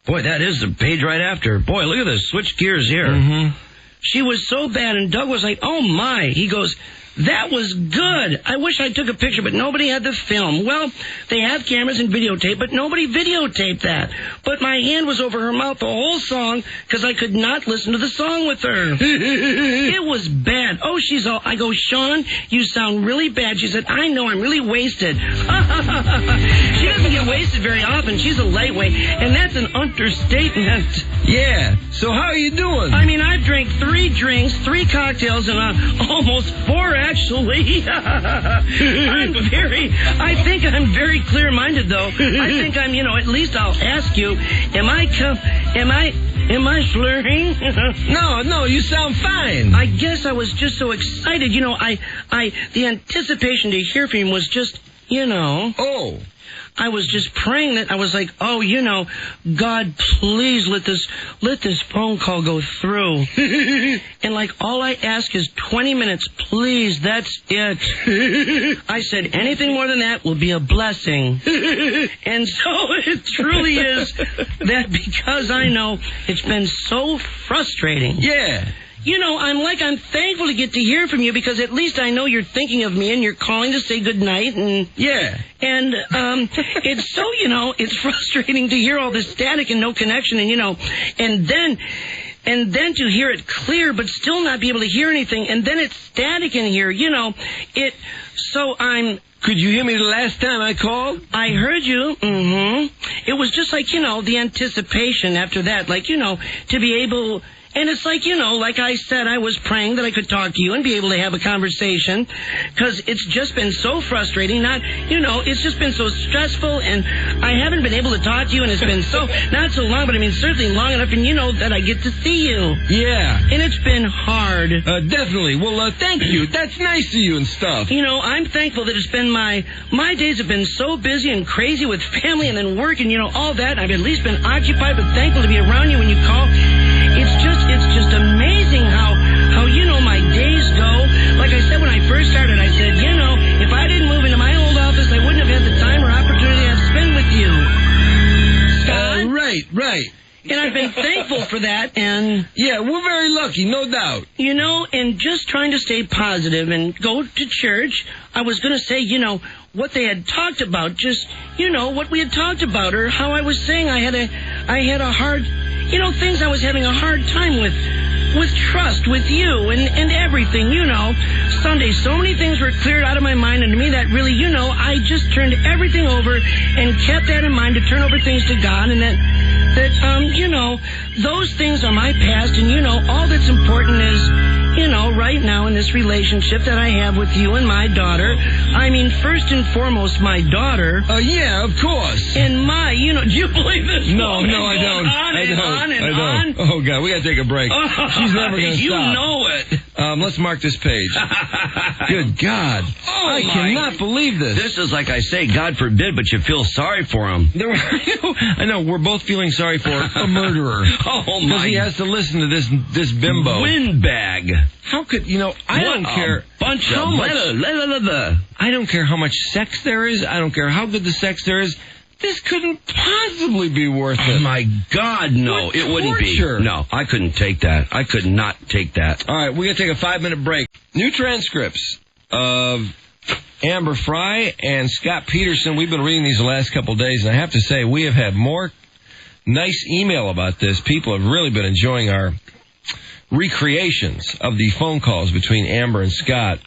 Boy, that is the page right after. Boy, look at this. Switch gears here. Mm-hmm. She was so bad, and Doug was like, oh, my. He goes, that was good. I wish I took a picture, but nobody had the film. Well, they have cameras and videotape, but nobody videotaped that. But my hand was over her mouth the whole song because I could not listen to the song with her. It was bad. Oh, I go, Sean, you sound really bad. She said, I know, I'm really wasted. She doesn't get wasted very often. She's a lightweight, and that's an understatement. Yeah, so how are you doing? I mean, I've drank 3 drinks, 3 cocktails, and almost 4, actually. I think I'm very clear-minded, though. I think I'm, at least I'll ask you, am I slurring? No, you sound fine. I guess I was just so excited. The anticipation to hear from him was just you know. Oh. I was just praying that I was like, oh, you know, God, please let this phone call go through. And like, all I ask is 20 minutes, please, that's it. I said, anything more than that will be a blessing. And so it truly is that, because I know it's been so frustrating. Yeah. You know, I'm thankful to get to hear from you, because at least I know you're thinking of me and you're calling to say goodnight. And yeah. And it's so, you know, it's frustrating to hear all this static and no connection, and, you know, and then to hear it clear but still not be able to hear anything, and then it's static in here, you know, Could you hear me the last time I called? I heard you. It was just like, you know, the anticipation after that, like, you know, to be able. And it's like, you know, like I said, I was praying that I could talk to you and be able to have a conversation, because it's just been so frustrating. It's just been so stressful, and I haven't been able to talk to you, and it's been not so long, but I mean, certainly long enough, and you know that I get to see you. Yeah. And it's been hard. Definitely. Well, thank you. That's nice of you and stuff. You know, I'm thankful that it's been my days have been so busy and crazy with family and then work and, you know, all that. I've at least been occupied, but thankful to be around you when you call. It's just amazing how, you know, my days go. Like I said when I first started, I said, you know, if I didn't move into my old office, I wouldn't have had the time or opportunity I've spent with you. Scott? Right. And I've been thankful for that, and... Yeah, we're very lucky, no doubt. You know, and just trying to stay positive and go to church, I was going to say, you know, what they had talked about, just, you know, what we had talked about, or how I was saying I had a hard, you know, things I was having a hard time with trust with you and everything, you know. Sunday, so many things were cleared out of my mind, and to me that really, you know, I just turned everything over and kept that in mind to turn over things to God, and that you know, those things are my past, and, you know, all that's important is, you know, right now in this relationship that I have with you and my daughter. I mean, first and foremost, my daughter. Yeah, of course. And you know, do you believe this? No, I don't. On. Oh, God, we got to take a break. She's never going to stop. You know it. Let's mark this page. Good God. I cannot believe this. This is, like I say, God forbid, but you feel sorry for him. I know, we're both feeling sorry for a murderer. Oh, my. Because he has to listen to this bimbo. Windbag. How could, you know, I don't care bunch how of much... I don't care how much sex there is. I don't care how good the sex there is. This couldn't possibly be worth it. Oh, my God, no. What it wouldn't torture. be. No, I couldn't take that. I could not take that. All right, we're going to take a 5-minute break. New transcripts of Amber Frey and Scott Peterson. We've been reading these the last couple of days, and I have to say, we have had more nice email about this. People have really been enjoying our recreations of the phone calls between Amber and Scott.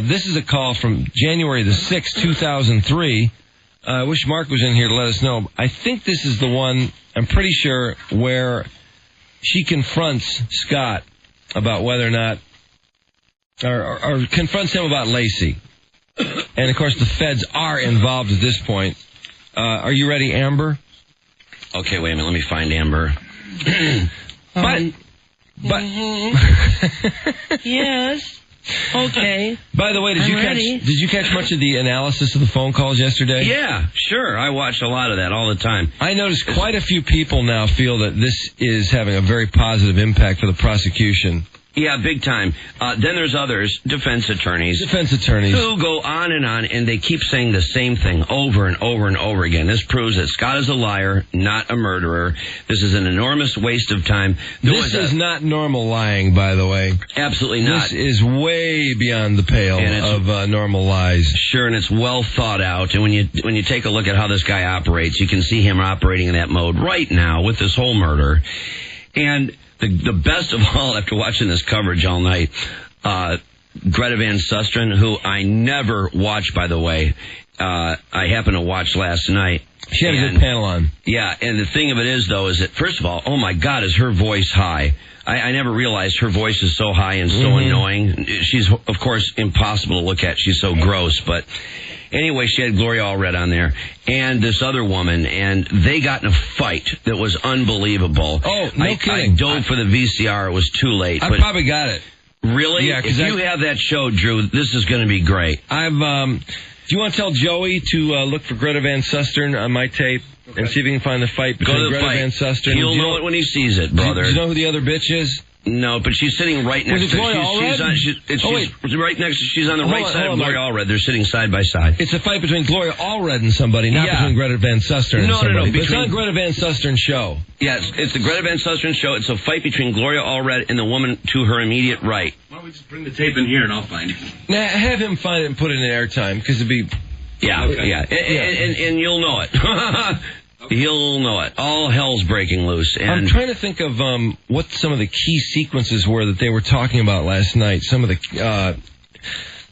This is a call from January the 6th, 2003. I wish Mark was in here to let us know. I think this is the one, I'm pretty sure, where she confronts Scott about whether or not, or confronts him about Lacey. And, of course, the feds are involved at this point. Are you ready, Amber? Okay, wait a minute. Let me find Amber. But Yes. Okay. By the way, did you catch much of the analysis of the phone calls yesterday? Yeah, sure. I watch a lot of that all the time. I noticed quite a few people now feel that this is having a very positive impact for the prosecution. Yeah, big time. Then there's others, defense attorneys, who go on, and they keep saying the same thing over and over and over again. This proves that Scott is a liar, not a murderer. This is an enormous waste of time. This is not normal lying, by the way. Absolutely not. This is way beyond the pale of normal lies. Sure, and it's well thought out. And when you take a look at how this guy operates, you can see him operating in that mode right now with this whole murder. And the best of all, after watching this coverage all night, Greta Van Susteren, who I never watch, by the way, I happened to watch last night. She had a good panel on. Yeah, and the thing of it is, though, is that, first of all, oh my God, is her voice high. I never realized her voice is so high and so annoying. She's, of course, impossible to look at. She's so gross, but... Anyway, she had Gloria Allred on there, and this other woman, and they got in a fight that was unbelievable. Oh, no kidding. I dove for the VCR. It was too late. I probably got it. Really? Yeah, if you have that show, Drew, this is going to be great. Do you want to tell Joey to look for Greta Van Susteren on my tape and see if he can find the fight between Greta Van Susteren? He'll know it when he sees it, brother. Do you know who the other bitch is? No, but she's sitting right next to her. She's right next to. She's on the right side of Gloria Allred. They're sitting side by side. It's a fight between Gloria Allred and somebody, not between Greta Van Susteren and somebody. No. But it's on Greta Van Susteren's show. Yes, it's the Greta Van Susteren show. It's a fight between Gloria Allred and the woman to her immediate right. Why don't we just bring the tape in here and I'll find it? Nah, have him find it and put it in airtime, because it'd be... Yeah. And you'll know it. He'll know it. All hell's breaking loose. And I'm trying to think of what some of the key sequences were that they were talking about last night. Some of the...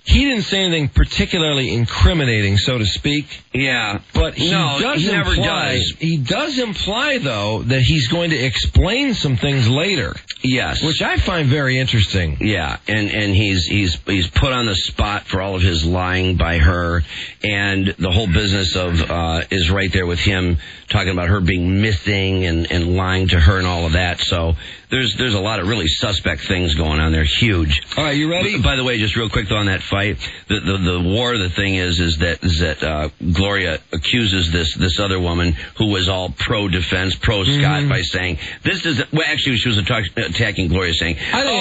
he didn't say anything particularly incriminating, so to speak. Yeah. But he never does. He does imply, though, that he's going to explain some things later. Yes. Which I find very interesting. Yeah, and he's put on the spot for all of his lying by her, and the whole business of is right there with him talking about her being missing and lying to her and all of that. So there's a lot of really suspect things going on there. Huge. All right, you ready? By the way, just real quick though on that fight, the war. The thing is that Gloria accuses this other woman who was all pro defense, pro Scott by saying this is actually she was attacking Gloria, saying,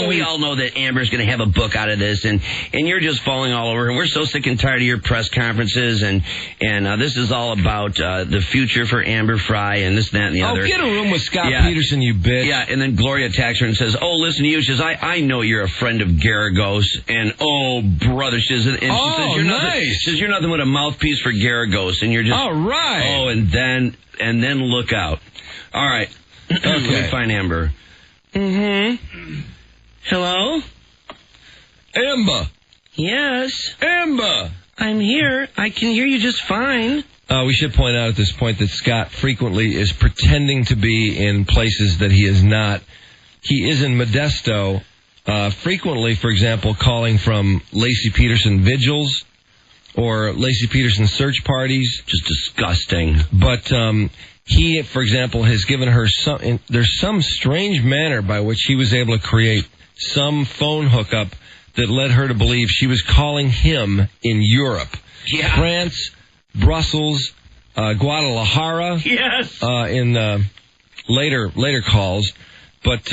we all know that Amber's going to have a book out of this, and you're just falling all over, and we're so sick and tired of your press conferences, and this is all about the future for Amber Frey, and this, that, and the other. Oh, get a room with Scott Peterson, you bitch. Yeah, and then Gloria attacks her and says, listen to you. She says, I know you're a friend of Garagos, and brother, she says, and she says, you're nothing but a mouthpiece for Garagos, and you're just... All right. and then look out. All right. Okay. Let me find Amber. Hello? Amber. Yes. Amber. I'm here. I can hear you just fine. We should point out at this point that Scott frequently is pretending to be in places that he is not. He is in Modesto, frequently, for example, calling from Lacey Peterson vigils or Lacey Peterson search parties. Just disgusting. But he, for example, has given her there's some strange manner by which he was able to create some phone hookup that led her to believe she was calling him in Europe. Yeah. France, Brussels, Guadalajara. Yes. In later calls. But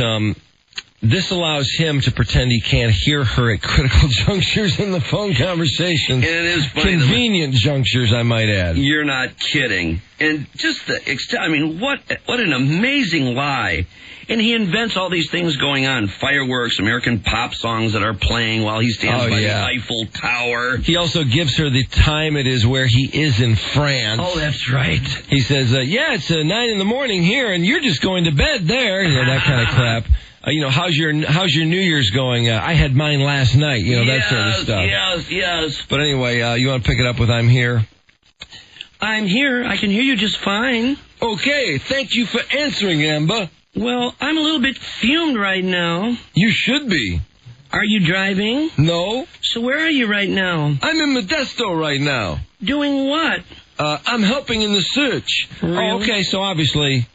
this allows him to pretend he can't hear her at critical junctures in the phone conversations. And it is funny. Convenient junctures, I might add. You're not kidding. And just what an amazing lie. And he invents all these things going on. Fireworks, American pop songs that are playing while he stands by the Eiffel Tower. He also gives her the time it is where he is in France. Oh, that's right. He says, it's 9 a.m. here, and you're just going to bed there. That kind of crap. How's your New Year's going? I had mine last night. That sort of stuff. Yes. But anyway, you want to pick it up with I'm here? I'm here. I can hear you just fine. Okay. Thank you for answering, Amber. Well, I'm a little bit fumed right now. You should be. Are you driving? No. So where are you right now? I'm in Modesto right now. Doing what? I'm helping in the search. Really? Oh, okay, so obviously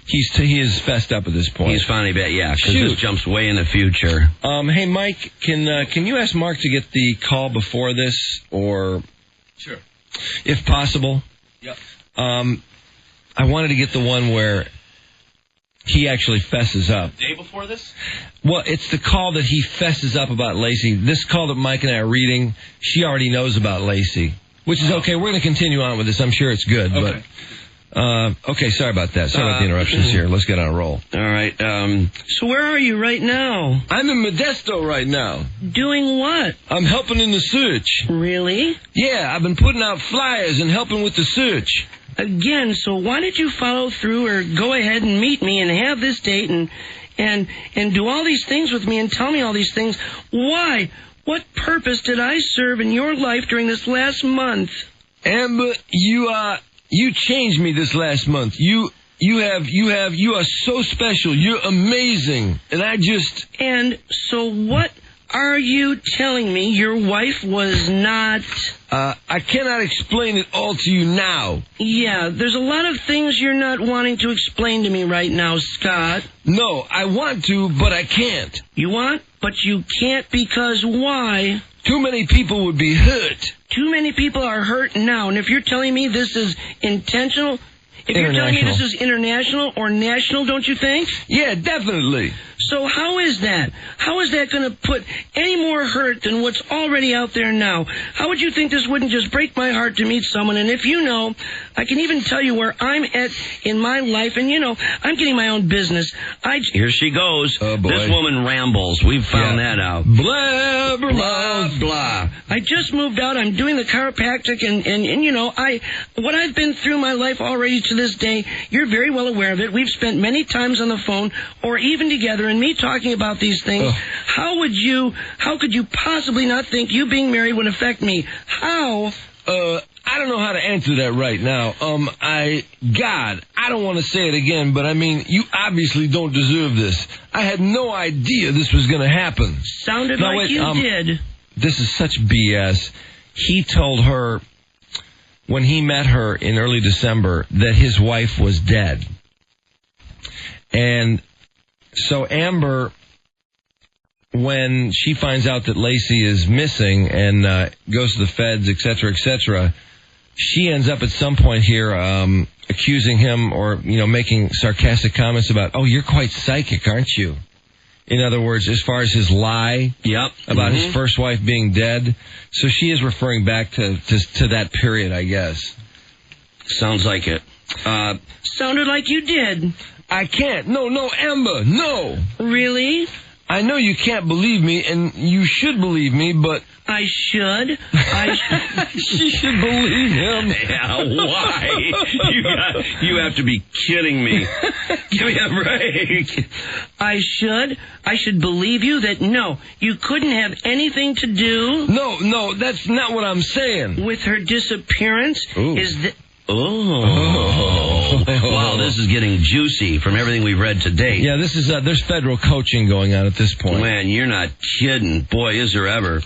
he is fessed up at this point. He's finally bet, because this jumps way in the future. Hey, Mike, can you ask Mark to get the call before this, or... Sure. If possible? Yep. I wanted to get the one where... he actually fesses up. The day before this? Well, it's the call that he fesses up about Lacey. This call that Mike and I are reading, she already knows about Lacey. Which is okay. We're going to continue on with this. I'm sure it's good. Okay. But, okay, sorry about that. Sorry about the interruptions here. Let's get on a roll. All right. So where are you right now? I'm in Modesto right now. Doing what? I'm helping in the search. Really? Yeah, I've been putting out flyers and helping with the search. Again, so why did you follow through or go ahead and meet me and have this date and do all these things with me and tell me all these things? Why? What purpose did I serve in your life during this last month? Amber, you changed me this last month. You are so special. You're amazing. And so what are you telling me your wife was not... I cannot explain it all to you now. Yeah, there's a lot of things you're not wanting to explain to me right now, Scott. No, I want to, but I can't. You want, but you can't because why? Too many people would be hurt. Too many people are hurt now, and if you're telling me this is intentional, if you're telling me this is international or national, don't you think? Yeah, definitely. So how is that? How is that going to put any more hurt than what's already out there now? How would you think this wouldn't just break my heart to meet someone? And if you know, I can even tell you where I'm at in my life. And, you know, I'm getting my own business. Here she goes. Oh, boy. This woman rambles. We've found that out. Blah, blah, Blah, blah. I just moved out. I'm doing the chiropractic, and you know, what I've been through my life already to this day, you're very well aware of it. We've spent many times on the phone or even together, and me talking about these things. How could you possibly not think you being married would affect me? How? I don't know how to answer that right now. I don't want to say it again, but I mean, you obviously don't deserve this. I had no idea this was going to happen. Sounded like you did. This is such BS. He told her when he met her in early December that his wife was dead. And so Amber, when she finds out that Lacey is missing and goes to the feds, etc., she ends up at some point here accusing him or, you know, making sarcastic comments about, oh, you're quite psychic, aren't you? In other words, as far as his lie about his first wife being dead. So she is referring back to that period, I guess. Sounds like it. Sounded like you did. I can't. No, Amber, no. Really? I know you can't believe me, and you should believe me, but... I should? She should believe him. Yeah, why? You have to be kidding me. Give me a break. I should believe you that, no, you couldn't have anything to do... No, that's not what I'm saying. ...with her disappearance? Ooh. Wow, this is getting juicy from everything we've read to date. Yeah, this is there's federal coaching going on at this point. Man, you're not kidding. Boy, is there ever.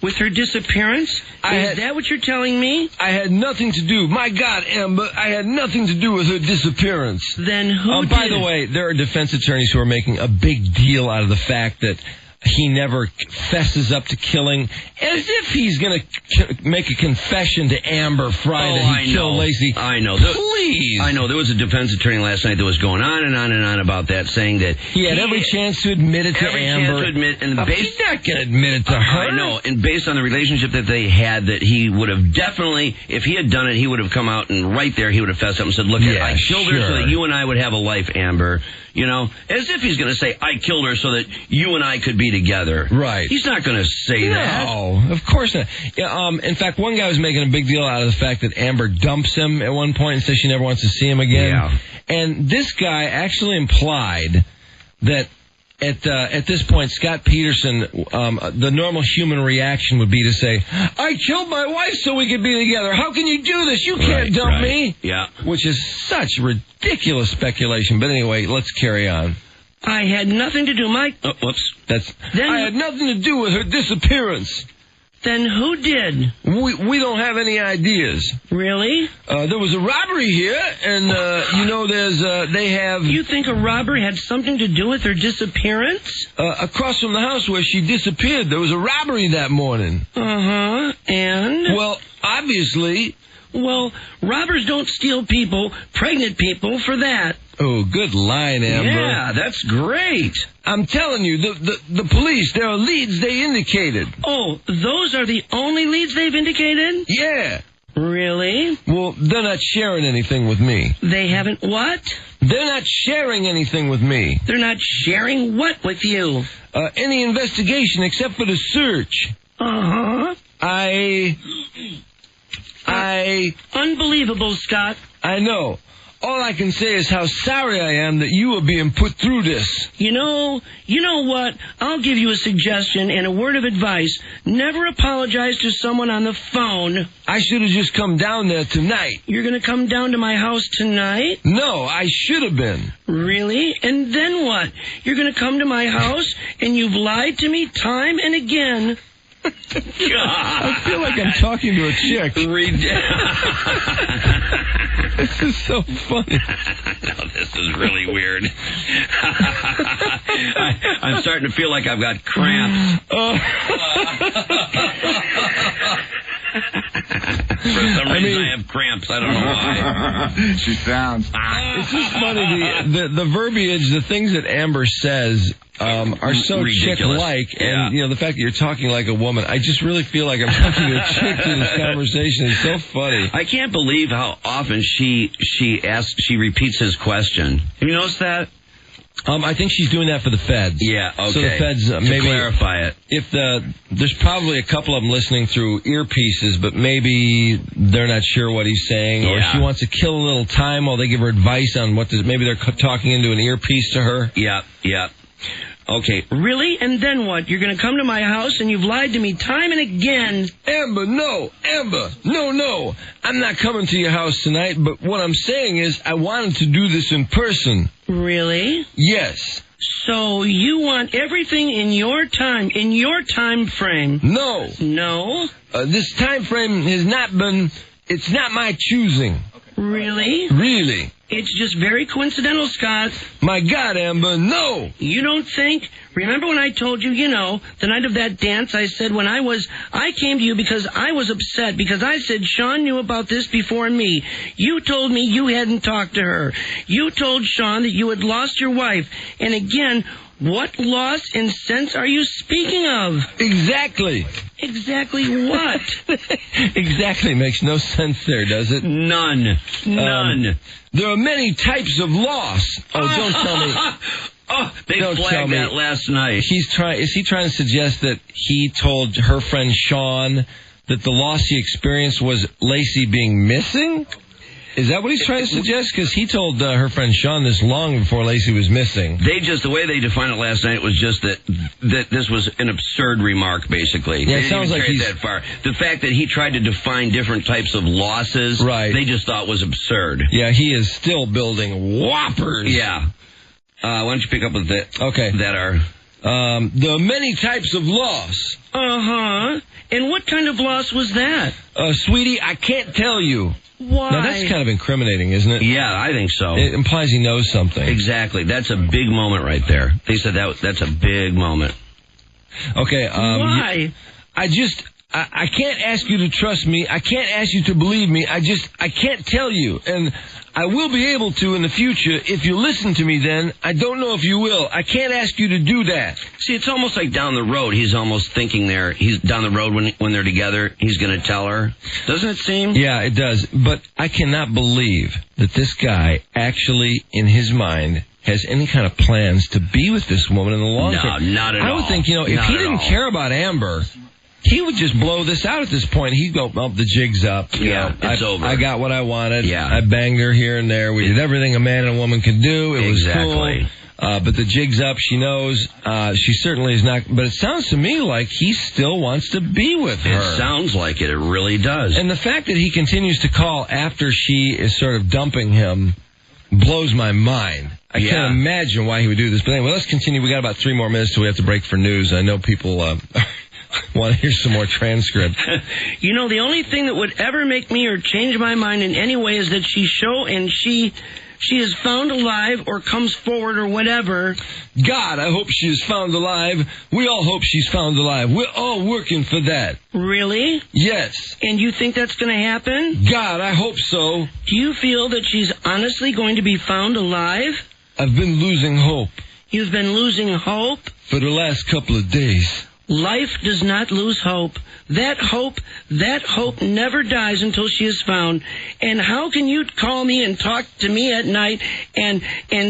With her disappearance? Is that what you're telling me? I had nothing to do. My God, Amber, I had nothing to do with her disappearance. Then who did? By the way, there are defense attorneys who are making a big deal out of the fact that he never fesses up to killing, as if he's going to make a confession to Amber Frey that he killed Lacey. I know. Please. I know. There was a defense attorney last night that was going on and on and on about that, saying that he had every chance to admit it to Amber. Every chance to admit, and he's not going to admit it to her. I know. And based on the relationship that they had, that he would have definitely, if he had done it, he would have come out and right there he would have fessed up and said, look, I killed her so that you and I would have a life, Amber. You know, as if he's going to say, I killed her so that you and I could be together. Right. He's not going to say that. No, of course not. Yeah, in fact, one guy was making a big deal out of the fact that Amber dumps him at one point and says she never wants to see him again. Yeah. And this guy actually implied that at this point, Scott Peterson, the normal human reaction would be to say, I killed my wife so we could be together. How can you do this? You can't dump me. Yeah. Which is such ridiculous speculation. But anyway, let's carry on. I had nothing to do, Mike. Whoops. I had nothing to do with her disappearance. Then who did? We don't have any ideas. Really? There was a robbery here, and you know, they have. You think a robbery had something to do with her disappearance? Across from the house where she disappeared, there was a robbery that morning. And? Well, obviously. Well, robbers don't steal people, pregnant people, for that. Oh, good line, Amber. Yeah, that's great. I'm telling you, the police, there are leads they indicated. Oh, those are the only leads they've indicated? Yeah. Really? Well, they're not sharing anything with me. They haven't what? They're not sharing anything with me. They're not sharing what with you? Any investigation except for the search. Unbelievable, Scott. I know. All I can say is how sorry I am that you are being put through this. You know what? I'll give you a suggestion and a word of advice. Never apologize to someone on the phone. I should have just come down there tonight. You're going to come down to my house tonight? No, I should have been. Really? And then what? You're going to come to my house and you've lied to me time and again. I feel like I'm talking to a chick. This is so funny. No, this is really weird. I'm starting to feel like I've got cramps. For some reason, I have cramps. I don't know why. She sounds. It's just funny. The verbiage, the things that Amber says are so Ridiculous. chick-like, and Yeah. the fact that you're talking like a woman, I just really feel like I'm talking to a chick through this conversation. It's so funny. I can't believe how often she repeats his question. Have you noticed that? I think she's doing that for the feds. Yeah, okay. So the feds to maybe clarify it. If there's probably a couple of them listening through earpieces, but maybe they're not sure what he's saying, or Yeah. she wants to kill a little time while they give her advice on maybe they're talking into an earpiece to her. Yeah. Okay. Really? And then what? You're going to come to my house and you've lied to me time and again. Amber, no. I'm not coming to your house tonight, but what I'm saying is I wanted to do this in person. Really? Yes. So you want everything in your time frame? No. No? This time frame has not been, it's not my choosing. Really? Really. It's just very coincidental, Scott. My God, Amber, no. You don't think? Remember when I told you, the night of that dance, I said I came to you because I was upset, because I said Sean knew about this before me. You told me you hadn't talked to her. You told Sean that you had lost your wife. And again, what loss and sense are you speaking of? Exactly. Exactly what? Exactly. Makes no sense there, does it? None. There are many types of loss. Oh, don't tell me. They Don't tell flagged me. that last night. Is he trying to suggest that he told her friend Sean that the loss he experienced was Lacey being missing? Is that what he's trying to suggest? Because he told her friend Sean this long before Lacey was missing. The way they defined it last night was just that this was an absurd remark, basically. Yeah, they it didn't sounds even like carry it he's... that far. The fact that he tried to define different types of losses, right, they just thought was absurd. Yeah, he is still building whoppers. Yeah. Why don't you pick up with that? Okay. That are... there are many types of loss. Uh-huh. And what kind of loss was that? Sweetie, I can't tell you. Why? Now, that's kind of incriminating, isn't it? Yeah, I think so. It implies he knows something. Exactly. That's a big moment right there. They said that's a big moment. Okay. Why? I can't ask you to trust me. I can't ask you to believe me. I can't tell you. And I will be able to in the future. If you listen to me then, I don't know if you will. I can't ask you to do that. See, it's almost like down the road. He's almost thinking there. He's down the road when they're together. He's going to tell her. Doesn't it seem? Yeah, it does. But I cannot believe that this guy actually, in his mind, has any kind of plans to be with this woman in the long term. No, not at all. I would think, if he didn't care about Amber, he would just blow this out at this point. He'd go, the jig's up. It's over. I got what I wanted. Yeah. I banged her here and there. We did everything a man and a woman can do. It was cool. But the jig's up. She knows. She certainly is not. But it sounds to me like he still wants to be with her. It sounds like it. It really does. And the fact that he continues to call after she is sort of dumping him blows my mind. I can't imagine why he would do this. But anyway, let's continue. We got about 3 more minutes till we have to break for news. I know people want to hear some more transcript. The only thing that would ever make me or change my mind in any way is that she is found alive or comes forward or whatever. God, I hope she is found alive. We all hope she's found alive. We're all working for that. Really? Yes. And you think that's going to happen? God, I hope so. Do you feel that she's honestly going to be found alive? I've been losing hope. You've been losing hope? For the last couple of days. Life does not lose hope. That hope never dies until she is found. And how can you call me and talk to me at night and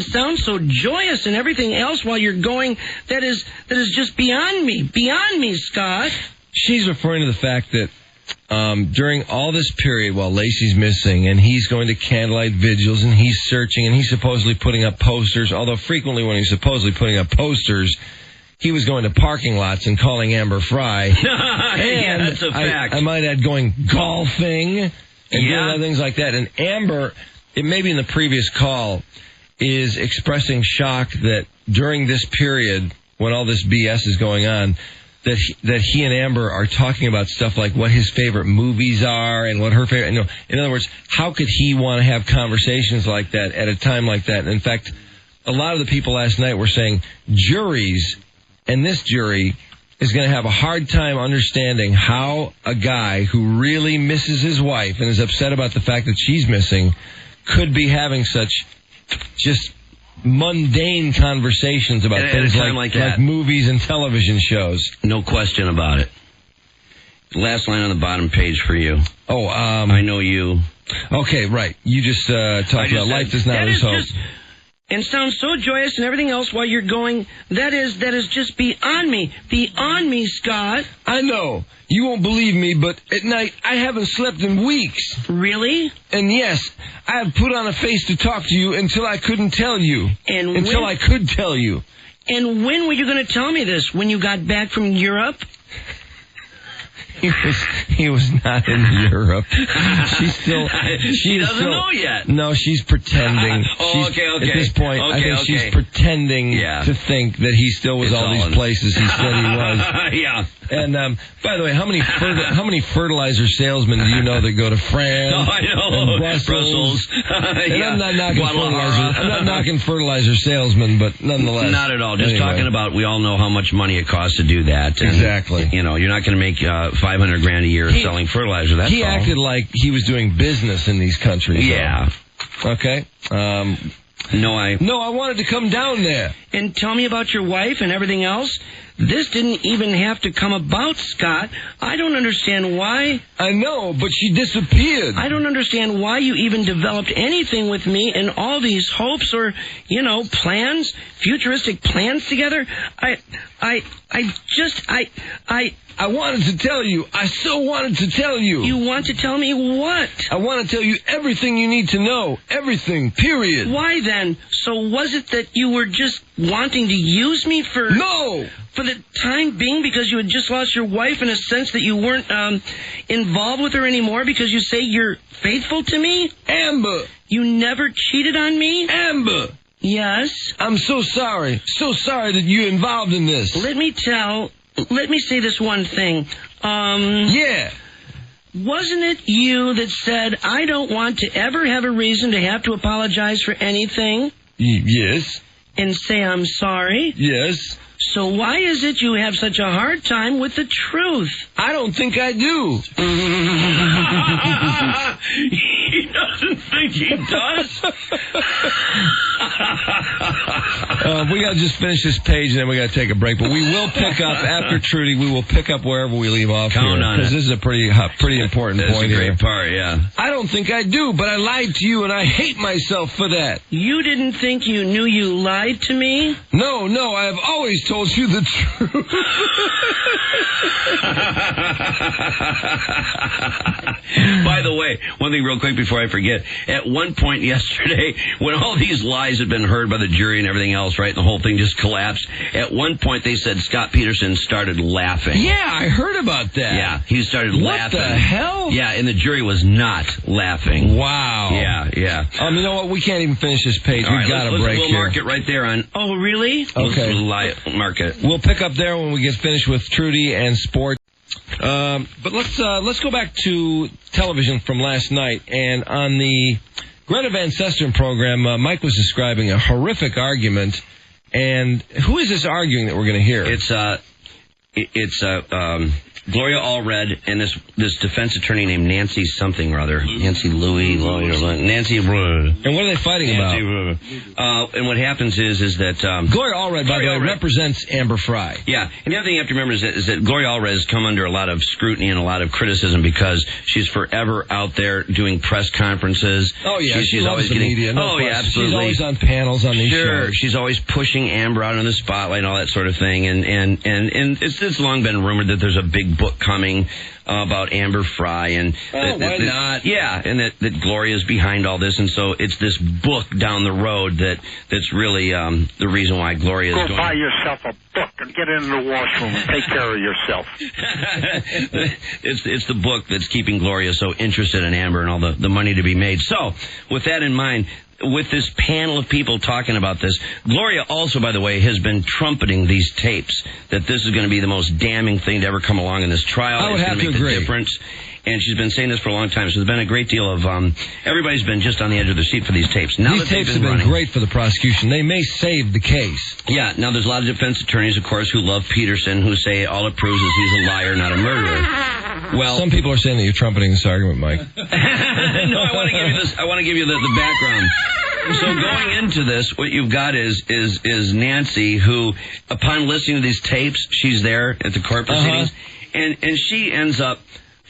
sound so joyous and everything else while you're going? That is just beyond me, Scott. She's referring to the fact that during all this period while Lacey's missing and he's going to candlelight vigils and he's searching and he's supposedly putting up posters, although frequently when he's supposedly putting up posters, he was going to parking lots and calling Amber Frey. Yeah, that's a fact. I might add going golfing and doing other things like that. And Amber, it may be in the previous call, is expressing shock that during this period when all this BS is going on, that he and Amber are talking about stuff like what his favorite movies are and what her favorite... in other words, how could he want to have conversations like that at a time like that? And in fact, a lot of the people last night were saying juries... And this jury is going to have a hard time understanding how a guy who really misses his wife and is upset about the fact that she's missing could be having such just mundane conversations about things like movies and television shows. No question about it. Last line on the bottom page for you. Oh, I know you. Okay, right. You just talked about life does not lose hope. And sounds so joyous and everything else while you're going, that is just beyond me. Beyond me, Scott. I know. You won't believe me, but at night I haven't slept in weeks. Really? And yes, I have put on a face to talk to you until I couldn't tell you. Until I could tell you. And when were you going to tell me this? When you got back from Europe? He was not in Europe. She doesn't know yet. No, she's pretending. Okay. At this point, I think she's pretending to think that he still was all these places he said he was. Yeah. And by the way, how many fertilizer salesmen do you know that go to France? No, I know. And Brussels. And Yeah. I'm not knocking fertilizer. I'm not knocking fertilizer salesmen, but nonetheless. Not at all. Just talking about, we all know how much money it costs to do that. And, exactly. You know, you're not going to make $500,000 a year selling fertilizer. That's he acted like he was doing business in these countries. Yeah. Though. Okay. No, I wanted to come down there. And tell me about your wife and everything else. This didn't even have to come about, Scott. I don't understand why. I know, but she disappeared. I don't understand why you even developed anything with me and all these hopes or, plans, futuristic plans together. I wanted to tell you. I so wanted to tell you. You want to tell me what? I want to tell you everything you need to know. Everything, period. Why then? So was it that you were just wanting to use me for... No! For the time being, because you had just lost your wife, in a sense that you weren't involved with her anymore, because you say you're faithful to me? Amber! You never cheated on me? Amber! Yes? I'm so sorry. So sorry that you're involved in this. Let me say this one thing. Yeah. Wasn't it you that said, I don't want to ever have a reason to have to apologize for anything? Yes. And say I'm sorry? Yes. So why is it you have such a hard time with the truth? I don't think I do. He doesn't think he does. We got to just finish this page and then we got to take a break. But we will pick up after Trudy. We will pick up wherever we leave off. Count on it, because this is a pretty important That's point. A great here. part, yeah. I don't think I do, but I lied to you and I hate myself for that. You didn't think you knew you lied to me? No, I have always told you the truth. By the way, one thing real quick before I forget. At one point yesterday, when all these lies had been heard by the jury and everything else, right, and the whole thing just collapsed, at one point they said Scott Peterson started laughing. Yeah, I heard about that. Yeah, he started laughing. What the hell? Yeah, and the jury was not laughing. Wow. Yeah. You know what? We can't even finish this page. All right, We've got to break We'll here. mark it right there on... Oh, really? Okay. Mark it. We'll pick up there when we get finished with Trudy and sports. But let's go back to television from last night. And on the Greta Van Susteren program, Mike was describing a horrific argument. And who is this arguing that we're going to hear? It's Gloria Allred and this defense attorney named Nancy something or other. Nancy Nancy. And what are they fighting about? And what happens is that Gloria Allred, by the way, represents Amber Frey. Yeah, and the other thing you have to remember is that Gloria Allred has come under a lot of scrutiny and a lot of criticism because she's forever out there doing press conferences. Oh yeah, she's always getting media. No yeah, absolutely. She's always on panels on these shows. She's always pushing Amber out in the spotlight and all that sort of thing. And it's long been rumored that there's a big book coming about Amber Frey and why not? Yeah, and that Gloria's behind all this, and so it's this book down the road that's really the reason why Gloria is Go buy yourself a book and get in the washroom and take care of yourself. It's the book that's keeping Gloria so interested in Amber and all the money to be made. So, with that in mind, with this panel of people talking about this, Gloria also, by the way, has been trumpeting these tapes that this is going to be the most damning thing to ever come along in this trial. I would have to agree. The difference. and she's been saying this for a long time. So there's been a great deal of everybody's been just on the edge of their seat for these tapes. Now these tapes have been great for the prosecution. They may save the case. Yeah. Now there's a lot of defense attorneys, of course, who love Peterson, who say all it proves is he's a liar, not a murderer. Well, some people are saying that you're trumpeting this argument, Mike. No, I want to give you this. I want to give you the background. So going into this, what you've got is Nancy, who, upon listening to these tapes, she's there at the court proceedings, and she ends up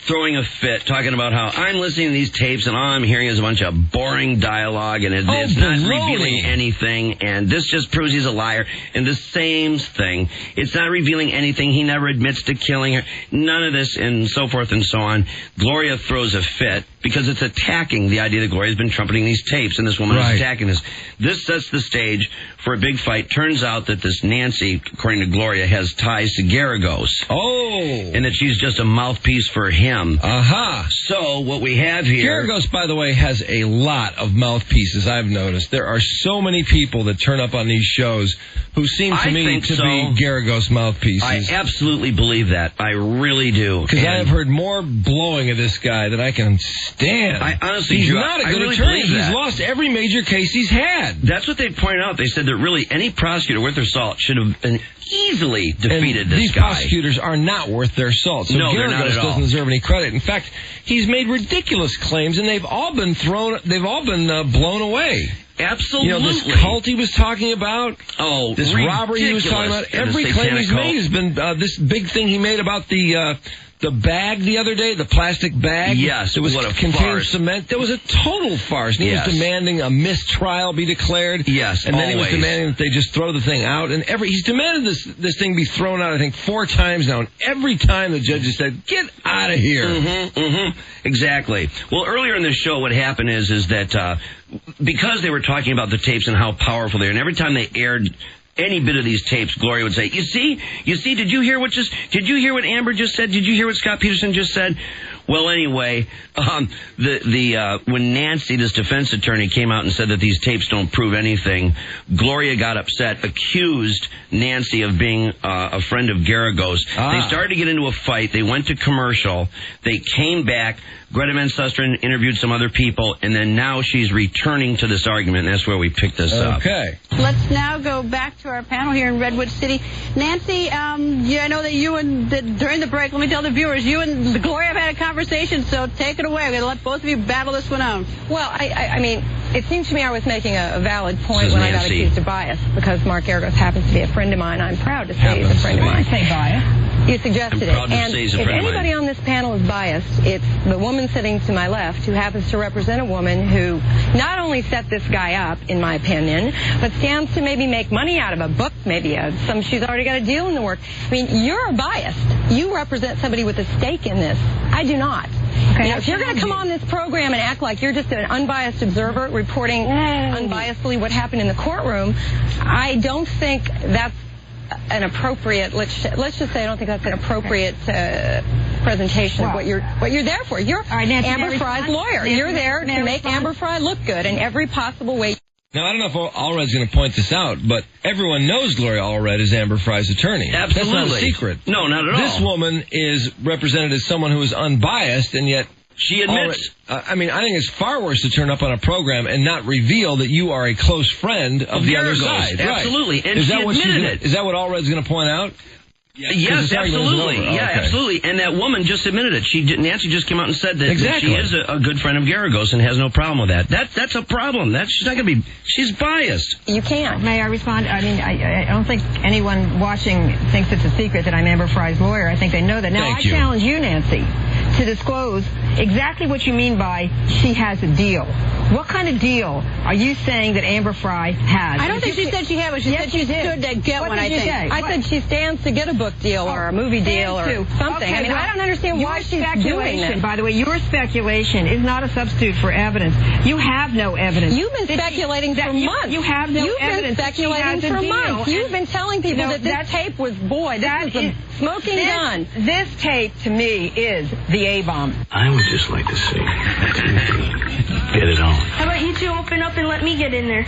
throwing a fit, talking about how I'm listening to these tapes and all I'm hearing is a bunch of boring dialogue and it's not revealing anything, and this just proves he's a liar. And the same thing, it's not revealing anything. He never admits to killing her. None of this, and so forth and so on. Gloria throws a fit because it's attacking the idea that Gloria's been trumpeting these tapes, and this woman is attacking this. This sets the stage for a big fight. Turns out that this Nancy, according to Gloria, has ties to Garagos. Oh! And that she's just a mouthpiece for him. So what we have here... Garagos, by the way, has a lot of mouthpieces, I've noticed. There are so many people that turn up on these shows who seem to me to be Garagos mouthpieces. I absolutely believe that. I really do. Because I have heard more blowing of this guy than I can stand. I honestly He's not a good attorney. He's lost every major case he's had. That's what they pointed out. They said that really any prosecutor worth their salt should have been easily defeated this these guy. These prosecutors are not worth their salt. So no, they're not at all. Doesn't deserve any credit. In fact, he's made ridiculous claims, and they've all been blown away. Absolutely. You know, this cult he was talking about. Oh, this robbery he was talking about. Every claim he's made has been this big thing he made about the bag the other day, the plastic bag. Yes, it was what a contained farce. Cement. That was a total farce. And he was demanding a mistrial be declared. Yes, and then he was demanding that they just throw the thing out. And he's demanded this thing be thrown out, I think, 4 times now. And every time the judge has said, "Get out of here." Exactly. Well, earlier in the show, what happened is that because they were talking about the tapes and how powerful they are, and every time they aired any bit of these tapes, Gloria would say, you see, did you hear what Amber just said? Did you hear what Scott Peterson just said? Well, anyway, when Nancy, this defense attorney, came out and said that these tapes don't prove anything, Gloria got upset, accused Nancy of being a friend of Garagos. They started to get into a fight. They went to commercial. They came back. Greta Van Susteren interviewed some other people, and then now she's returning to this argument, and that's where we picked this up. Okay. Let's now go back to our panel here in Redwood City. Nancy, I know that during the break, let me tell the viewers, you and Gloria have had a conversation, so take it away. I'm going to let both of you battle this one out. Well, I mean, it seems to me I was making a valid point when I got accused of bias, because Mark Garagos happens to be a friend of mine. I'm proud to say he's a friend of mine. Say bias. You suggested it. And if anybody on this panel is biased, it's the woman sitting to my left who happens to represent a woman who not only set this guy up, in my opinion, but stands to maybe make money out of a book, maybe she's already got a deal in the works. I mean, you're biased. You represent somebody with a stake in this. I do not. Okay, now, if you're going to come on this program and act like you're just an unbiased observer reporting unbiasedly what happened in the courtroom, I don't think that's an appropriate, let's just say I don't think that's an appropriate presentation of what you're there for. You're Amber Frey's lawyer. You're there to make Amber Frey look good in every possible way. Now, I don't know if Allred's going to point this out, but everyone knows Gloria Allred is Amber Frey's attorney. Absolutely. That's not a secret. No, not at all. This woman is represented as someone who is unbiased, and yet she admits. I think it's far worse to turn up on a program and not reveal that you are a close friend of the other side. Absolutely. Right. And she admitted it. Is that what Allred's going to point out? Yes, absolutely. Absolutely. And that woman just admitted it. Nancy just came out and said that she is a good friend of Garagos and has no problem with that. That's a problem. She's not going to be. She's biased. You can't. May I respond? I mean, I don't think anyone watching thinks it's a secret that I'm Amber Frey's lawyer. I think they know that. Now, I challenge you, Nancy, to disclose exactly what you mean by she has a deal. What kind of deal are you saying that Amber Frey has? I don't think she said she had one. She said she stood to get one, I think. I said she stands to get a book deal or a movie deal or something. Okay, I mean, I don't understand why she's doing this. By the way, your speculation is not a substitute for evidence. You have no evidence. You've been speculating for months. You have no evidence. You've been speculating for months. You've been telling people that this tape was, this was a smoking gun. This tape, to me, is the A-bomb. I would just like to see get it on. How about you two open up and let me get in there?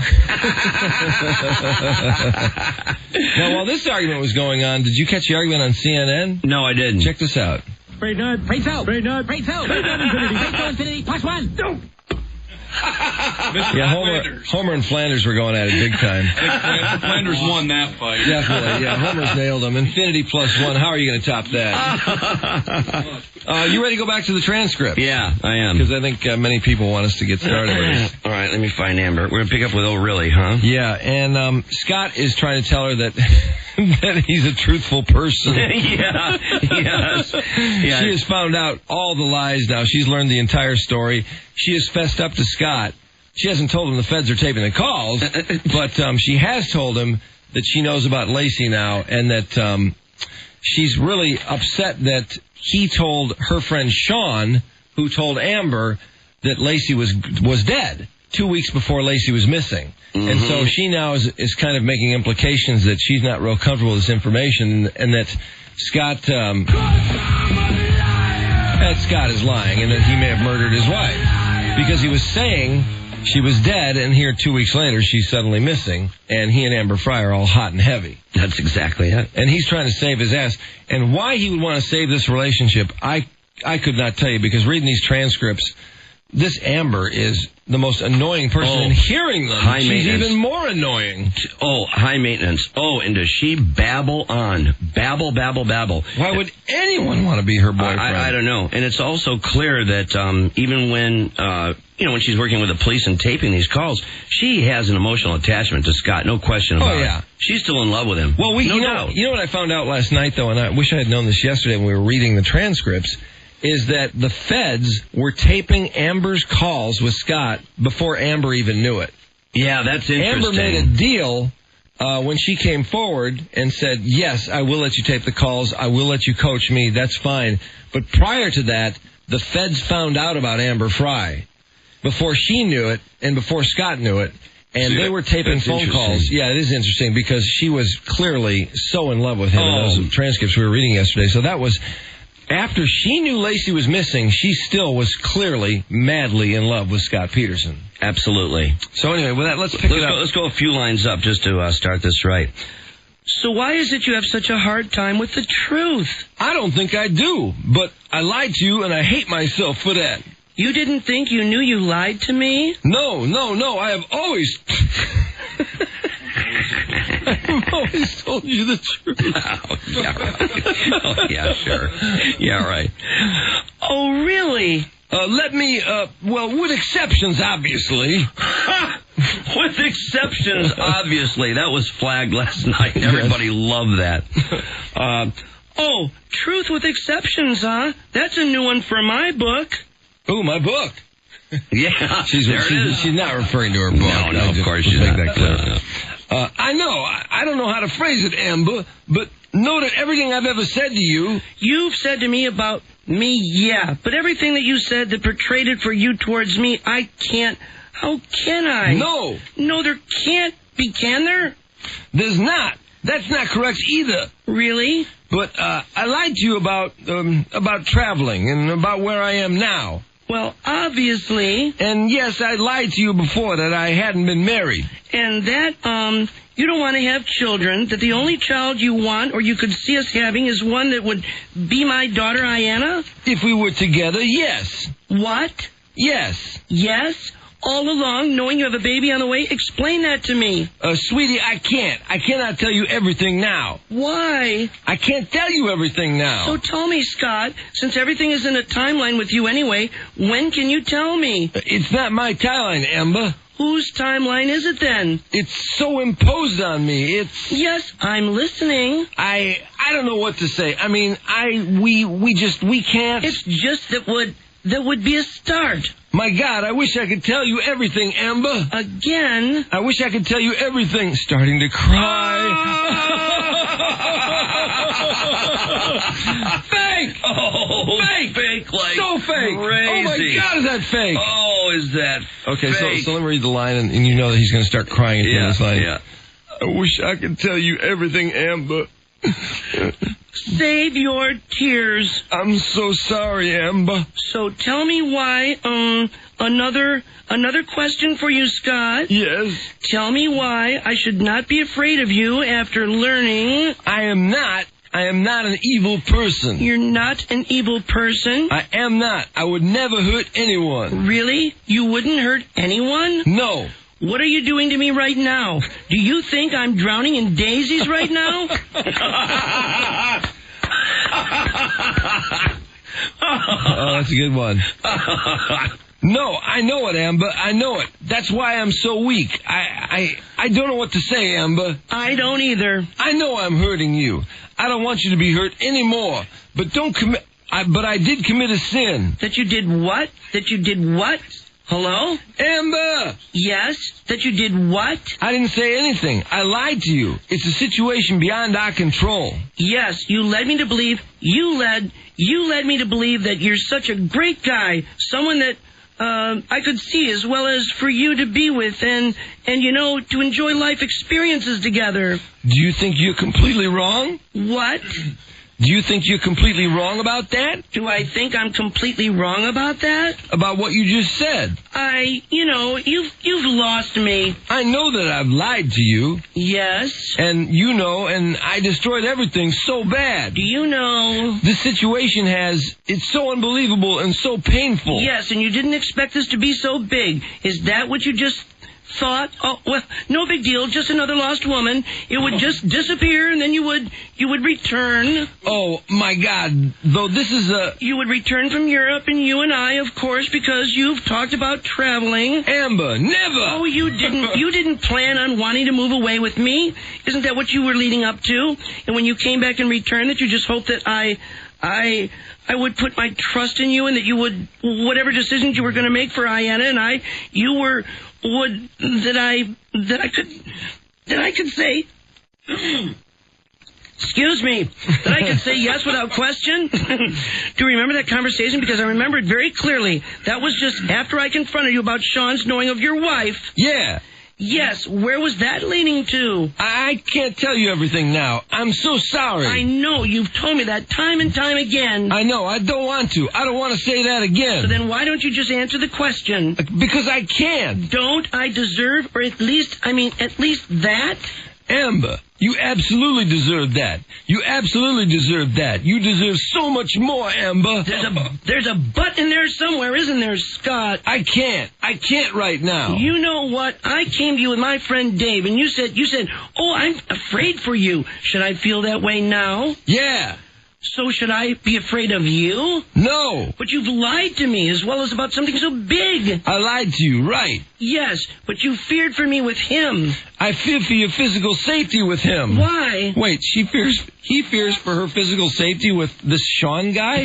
Now, while this argument was going on, did you catch the argument on CNN? No, I didn't. Check this out. Frey nerd. Frey so. Frey nerd. Frey so. Frey nerd infinity. Frey so infinity. +1. Don't. Yeah, Homer and Flanders were going at it big time. Flanders won that fight. Definitely, yeah. Homer's nailed him. Infinity +1. How are you going to top that? You ready to go back to the transcript? Yeah, I am. Because I think many people want us to get started with this. All right, let me find Amber. We're going to pick up with Oh Really, huh? Yeah, and Scott is trying to tell her that that he's a truthful person. Yeah, yes. Yeah. She has found out all the lies now. She's learned the entire story. She has fessed up to Scott. She hasn't told him the feds are taping the calls, but she has told him that she knows about Lacey now, and that she's really upset that he told her friend Sean, who told Amber that Lacey was dead 2 weeks before Lacey was missing. Mm-hmm. And so she now is kind of making implications that she's not real comfortable with this information, and that Scott is lying, and that he may have murdered his wife. Because he was saying she was dead, and here 2 weeks later she's suddenly missing, and he and Amber Frey are all hot and heavy. That's exactly it. And he's trying to save his ass. And why he would want to save this relationship, I could not tell you, because reading these transcripts, this Amber is the most annoying person, and hearing them, she's even more annoying. Oh, high maintenance. Oh, and does she babble on? Babble, babble, babble. Why would anyone want to be her boyfriend? I don't know. And it's also clear that even when, when she's working with the police and taping these calls, she has an emotional attachment to Scott, no question about it. She's still in love with him. Well, you know what I found out last night, though, and I wish I had known this yesterday when we were reading the transcripts, is that the feds were taping Amber's calls with Scott before Amber even knew it. Yeah, that's interesting. Amber made a deal when she came forward and said, yes, I will let you tape the calls, I will let you coach me, that's fine. But prior to that, the feds found out about Amber Frey before she knew it and before Scott knew it. And they were taping phone calls. Yeah, it is interesting because she was clearly so in love with him in those transcripts we were reading yesterday. So that was... After she knew Lacey was missing, she still was clearly madly in love with Scott Peterson. Absolutely. So anyway, with that, let's pick it up. Let's go a few lines up just to start this right. So why is it you have such a hard time with the truth? I don't think I do, but I lied to you, and I hate myself for that. You didn't think you knew you lied to me? No. I have always... I've always told you the truth. Oh, yeah, right. Oh, yeah, sure. Yeah, right. Oh, really? With exceptions, obviously. With exceptions, obviously. That was flagged last night. Everybody loved that. Truth with exceptions, huh? That's a new one for my book. Ooh, my book. Yeah, she's not referring to her book. No, of course she's not. Make that clear. I know. I don't know how to phrase it, Amber, but know that everything I've ever said to you... You've said to me about me, yeah. But everything that you said that portrayed it for you towards me, I can't... How can I? No. No, there can't be, can there? There's not. That's not correct either. Really? But I lied to you about traveling and about where I am now. Well, obviously. And yes, I lied to you before that I hadn't been married. And that, you don't want to have children, that the only child you want or you could see us having is one that would be my daughter, Ayanna? If we were together, yes. What? Yes. Yes? All along, knowing you have a baby on the way? Explain that to me. Sweetie, I can't. I cannot tell you everything now. Why? I can't tell you everything now. So tell me, Scott, since everything is in a timeline with you anyway, when can you tell me? It's not my timeline, Amber. Whose timeline is it then? It's so imposed on me. It's... Yes, I'm listening. I don't know what to say. I mean, we can't... It's just that would be a start. My God, I wish I could tell you everything, Amber. Again? I wish I could tell you everything. Starting to cry. Fake! Oh, fake! Fake like so fake! Crazy. Oh, my God, is that fake? Oh, is that okay, fake? So let me read the line, and you know that he's going to start crying at the end of this line. Yeah. I wish I could tell you everything, Amber. Save your tears. I'm so sorry, Amber. So tell me why, another question for you, Scott. Yes? Tell me why I should not be afraid of you after learning... I am not I am not an evil person. You're not an evil person? I am not. I would never hurt anyone. Really? You wouldn't hurt anyone? No. What are you doing to me right now? Do you think I'm drowning in daisies right now? Oh, that's a good one. No, I know it, Amber. I know it. That's why I'm so weak. I don't know what to say, Amber. I don't either. I know I'm hurting you. I don't want you to be hurt anymore. But don't commit. But I did commit a sin. That you did what? That you did what? Hello? Amber! Yes? That you did what? I didn't say anything. I lied to you. It's a situation beyond our control. Yes, you led me to believe. You led me to believe that you're such a great guy, someone that I could see as well as for you to be with and to enjoy life experiences together. Do you think you're completely wrong? What? Do you think you're completely wrong about that? Do I think I'm completely wrong about that? About what you just said? You've lost me. I know that I've lied to you. Yes. And and I destroyed everything so bad. Do you know? The situation it's so unbelievable and so painful. Yes, and you didn't expect this to be so big. Is that what you just thought? Oh, well, no big deal, just another lost woman. It would just disappear, and then you would return. Oh, my God. Though this is You would return from Europe, and you and I, of course, because you've talked about traveling. Amber, never! Oh, you didn't plan on wanting to move away with me? Isn't that what you were leading up to? And when you came back and returned, that you just hoped that I would put my trust in you, and that you would, whatever decisions you were going to make for Ayanna and I, that I could say, excuse me, that I could say yes without question? Do you remember that conversation? Because I remember it very clearly. That was just after I confronted you about Sean's knowing of your wife. Yeah. Yes, where was that leading to? I can't tell you everything now. I'm so sorry. I know, you've told me that time and time again. I know, I don't want to. I don't want to say that again. So then why don't you just answer the question? Because I can't. Don't I deserve, or at least that? Amber, you absolutely deserve that. You absolutely deserve that. You deserve so much more, Amber. There's a but in there somewhere, isn't there, Scott? I can't right now. You know what? I came to you with my friend Dave, and you said, oh, I'm afraid for you. Should I feel that way now? Yeah. So should I be afraid of you? No. But you've lied to me as well as about something so big. I lied to you, right. Yes, but you feared for me with him. I fear for your physical safety with him. Why? Wait, he fears for her physical safety with this Sean guy?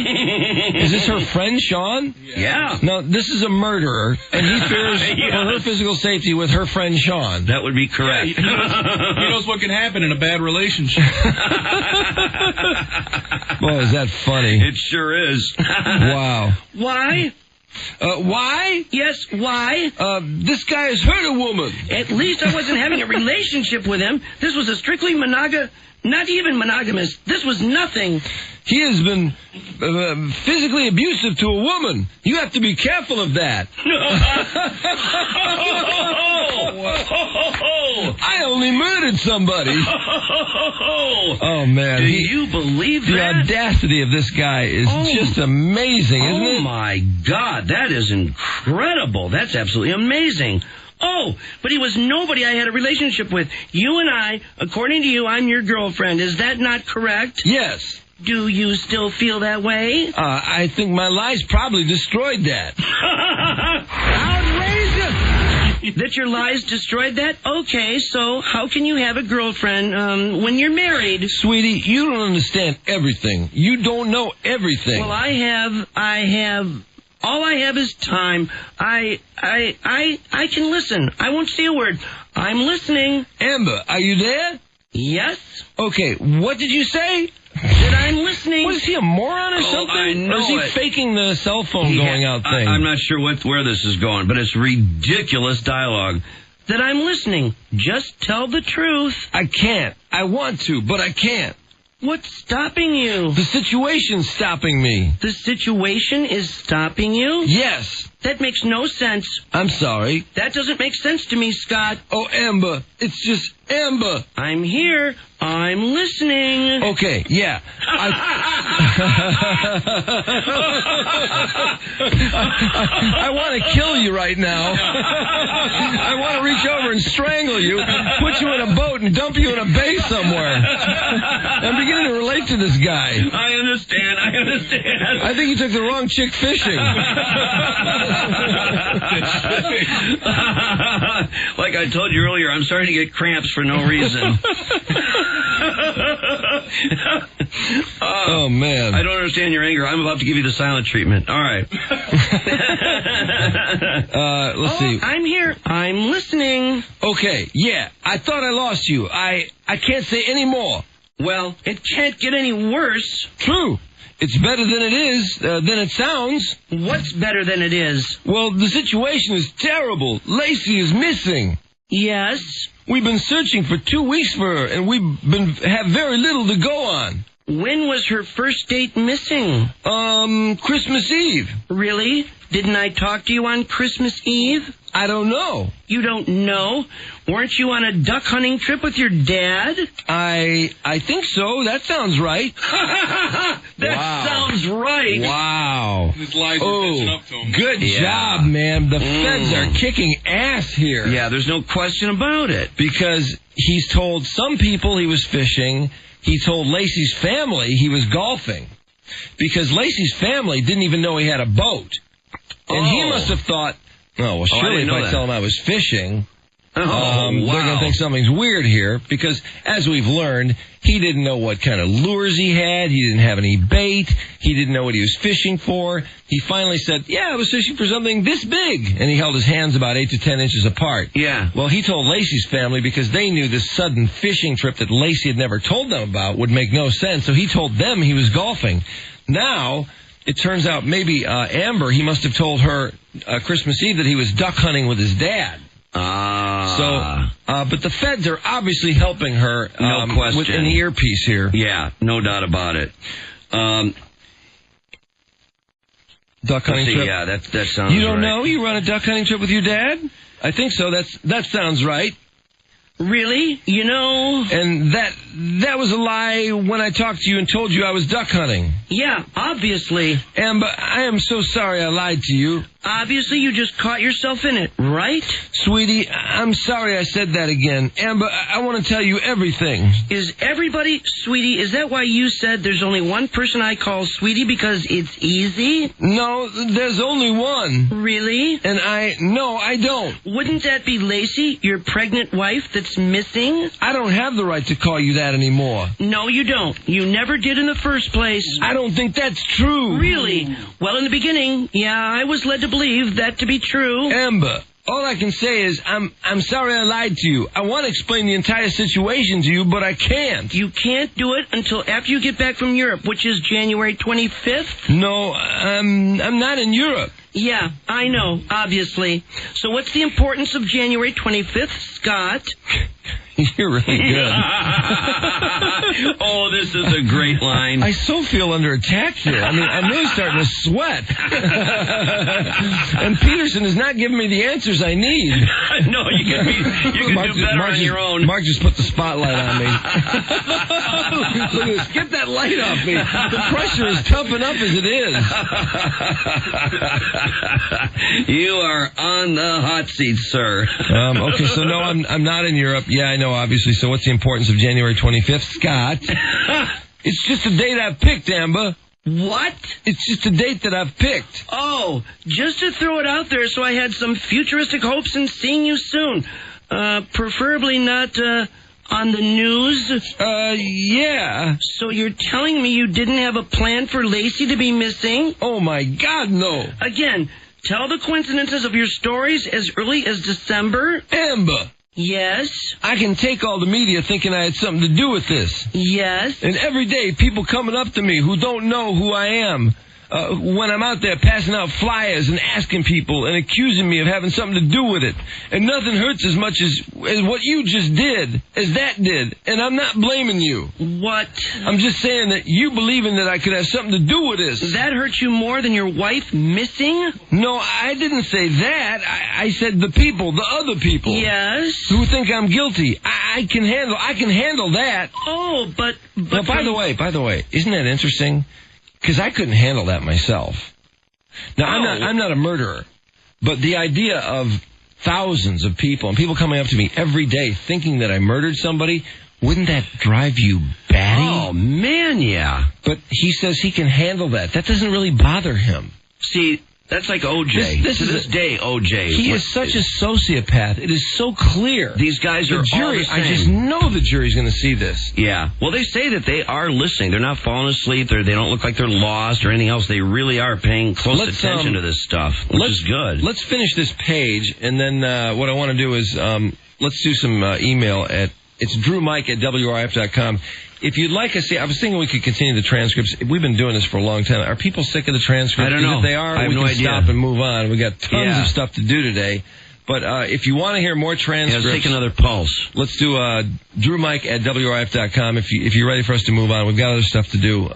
Is this her friend, Sean? Yeah. No, this is a murderer, and he fears for her physical safety with her friend, Sean. That would be correct. Yeah, he knows what can happen in a bad relationship. Boy, is that funny. It sure is. Wow. Why? Why? Yes, why? This guy has hurt a woman. At least I wasn't having a relationship with him. This was a strictly not even monogamous. This was nothing. He has been physically abusive to a woman. You have to be careful of that. I only murdered somebody. Oh, man. Do you believe that? The audacity of this guy is just amazing, isn't it? Oh, my God. That is incredible. That's absolutely amazing. Oh, but he was nobody I had a relationship with. You and I, according to you, I'm your girlfriend. Is that not correct? Yes. Do you still feel that way? I think my lies probably destroyed that. Outrageous! That your lies destroyed that? Okay, so how can you have a girlfriend when you're married? Sweetie, you don't understand everything. You don't know everything. Well, I have... All I have is time. I can listen. I won't say a word. I'm listening. Amber, are you there? Yes. Okay, what did you say? That I'm listening. What, is he a moron or something? I know or is he faking the cell phone going out thing? I'm not sure where this is going, but it's ridiculous dialogue. That I'm listening. Just tell the truth. I can't. I want to, but I can't. What's stopping you? The situation's stopping me. The situation is stopping you? Yes. That makes no sense. I'm sorry. That doesn't make sense to me, Scott. Oh, Amber, it's just... Amber. I'm here. I'm listening. Okay, yeah. I want to kill you right now. I want to reach over and strangle you, put you in a boat, and dump you in a bay somewhere. I'm beginning to relate to this guy. I understand. I think you took the wrong chick fishing. Like I told you earlier, I'm starting to get cramps for no reason. Oh, man. I don't understand your anger. I'm about to give you the silent treatment. All right. Let's see. I'm here. I'm listening. Okay, yeah. I thought I lost you. I can't say any more. Well, it can't get any worse. True. It's better than it is, than it sounds. What's better than it is? Well, the situation is terrible. Lacey is missing. Yes? We've been searching for 2 weeks for her, and have very little to go on. When was her first date missing? Christmas Eve. Really? Didn't I talk to you on Christmas Eve? I don't know. You don't know? Weren't you on a duck hunting trip with your dad? I think so. That sounds right. That sounds right. Wow. His lies are catching up to him. Good job, man. The feds are kicking ass here. Yeah, there's no question about it. Because he's told some people he was fishing. He told Lacey's family he was golfing. Because Lacey's family didn't even know he had a boat. And he must have thought, surely if I tell him I was fishing, they're going to think something's weird here. Because, as we've learned, he didn't know what kind of lures he had. He didn't have any bait. He didn't know what he was fishing for. He finally said, I was fishing for something this big. And he held his hands about 8 to 10 inches apart. Yeah. Well, he told Lacey's family because they knew this sudden fishing trip that Lacey had never told them about would make no sense. So he told them he was golfing. Now, it turns out maybe Amber, he must have told her Christmas Eve that he was duck hunting with his dad. But the feds are obviously helping her no question. with an earpiece here. Yeah, no doubt about it. Duck hunting trip? Yeah, that sounds You don't right. know? You were on a duck hunting trip with your dad? I think so. That sounds right. Really? You know... And that was a lie when I talked to you and told you I was duck hunting. Yeah, obviously. Amber, I am so sorry I lied to you. Obviously, you just caught yourself in it, right? Sweetie, I'm sorry I said that again. Amber, I want to tell you everything. Is everybody, Sweetie, is that why you said there's only one person I call Sweetie because it's easy? No, there's only one. Really? And no, I don't. Wouldn't that be Lacey, your pregnant wife that's missing? I don't have the right to call you that anymore. No, you don't. You never did in the first place. I don't think that's true. Really? Well, in the beginning, I was led to believe that to be true. Amber, all I can say is I'm sorry I lied to you. I want to explain the entire situation to you, but I can't. You can't do it until after you get back from Europe, which is January 25th? No, I'm not in Europe. Yeah, I know, obviously. So what's the importance of January 25th, Scott? You're really good. Oh, this is a great line. I so feel under attack here. I mean, I'm really starting to sweat. And Peterson is not giving me the answers I need. No, you can do better on your own. Mark just put the spotlight on me. Look at this. Get that light off me. The pressure is tough enough as it is. You are on the hot seat, sir. Okay, so no, I'm not in Europe. Yeah, I know, obviously. So what's the importance of January 25th, Scott? It's just a date I've picked, Amber. What? It's just a date that I've picked. Oh, just to throw it out there so I had some futuristic hopes in seeing you soon. Preferably not, on the news? Yeah. So you're telling me you didn't have a plan for Lacey to be missing? Oh, my God, no. Again, tell the coincidences of your stories as early as December. Amber. Yes? I can take all the media thinking I had something to do with this. Yes? And every day, people coming up to me who don't know who I am. When I'm out there passing out flyers and asking people and accusing me of having something to do with it. And nothing hurts as much as what you just did, as that did. And I'm not blaming you. What? I'm just saying that you believing that I could have something to do with this. That hurt you more than your wife missing? No, I didn't say that. I said the people, the other people. Yes? Who think I'm guilty. I I can handle that. Oh, but Well, by the way, isn't that interesting? Because I couldn't handle that myself. Now, I'm not a murderer, but the idea of thousands of people and people coming up to me every day thinking that I murdered somebody, wouldn't that drive you batty? Oh, man, yeah. But he says he can handle that. That doesn't really bother him. See, that's like O.J. This day, O.J. He is such a sociopath. It is so clear. These guys are all the same. I just know the jury's going to see this. Yeah. Well, they say that they are listening. They're not falling asleep. They don't look like they're lost or anything else. They really are paying close attention to this stuff, which is good. Let's finish this page, and then what I want to do is let's do some email at... It's drewmike@WRIF.com. If you'd like us, I was thinking we could continue the transcripts. We've been doing this for a long time. Are people sick of the transcripts? I don't know. If they are, we can stop and move on. We got tons of stuff to do today. But if you want to hear more transcripts... let's take another pulse. Let's do drewmike@WRIF.com. If you're ready for us to move on, we've got other stuff to do.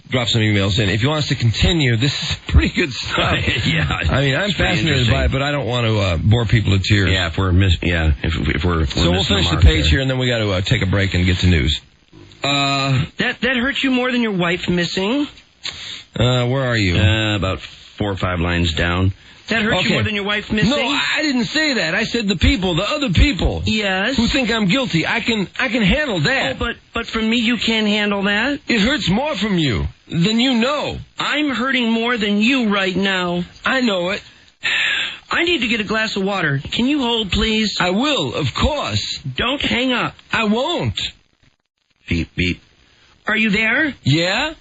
Drop some emails in. If you want us to continue, this is pretty good stuff. Yeah. I mean, I'm fascinated by it, but I don't want to bore people to tears. Yeah, if we're So we'll finish the page here, and then we got to take a break and get to news. That hurt you more than your wife missing? Where are you? About 4 or 5 lines down. That hurt you more than your wife missing? No, I didn't say that. I said the other people. Yes. Who think I'm guilty. I can handle that. Oh, but from me you can't handle that? It hurts more from you than you know. I'm hurting more than you right now. I know it. I need to get a glass of water. Can you hold, please? I will, of course. Don't hang up. I won't. Beep, beep. Are you there? Yeah?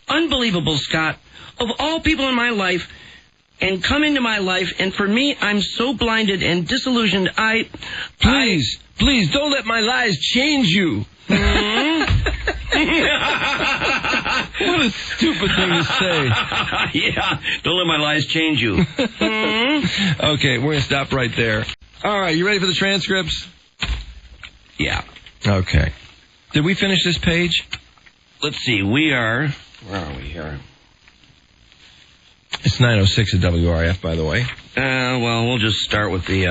Unbelievable, Scott. Of all people in my life... and come into my life, and for me, I'm so blinded and disillusioned, Please, don't let my lies change you. What a stupid thing to say. Yeah, don't let my lies change you. Okay, we're going to stop right there. All right, you ready for the transcripts? Yeah. Okay. Did we finish this page? Let's see, where are we here? It's 9:06 at WRIF, by the way. Well, we'll just start with the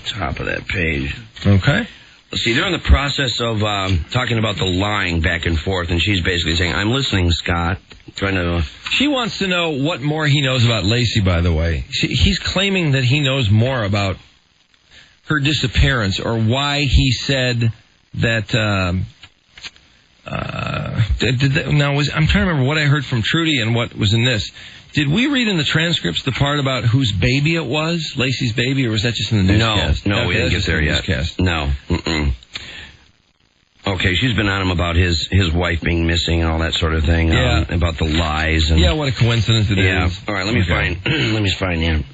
top of that page. Okay. Let's see, they're in the process of talking about the lying back and forth, and she's basically saying, I'm listening, Scott. She wants to know what more he knows about Lacey, by the way. He's claiming that he knows more about her disappearance, or why he said that... I'm trying to remember what I heard from Trudy and what was in this. Did we read in the transcripts the part about whose baby it was, Lacey's baby, or was that just in the newscast? No, we didn't get there yet. Newscast. No. Mm-mm. Okay, she's been on him about his wife being missing and all that sort of thing. Yeah. About the lies. And, yeah, what a coincidence it is. Yeah. All right, let me find him.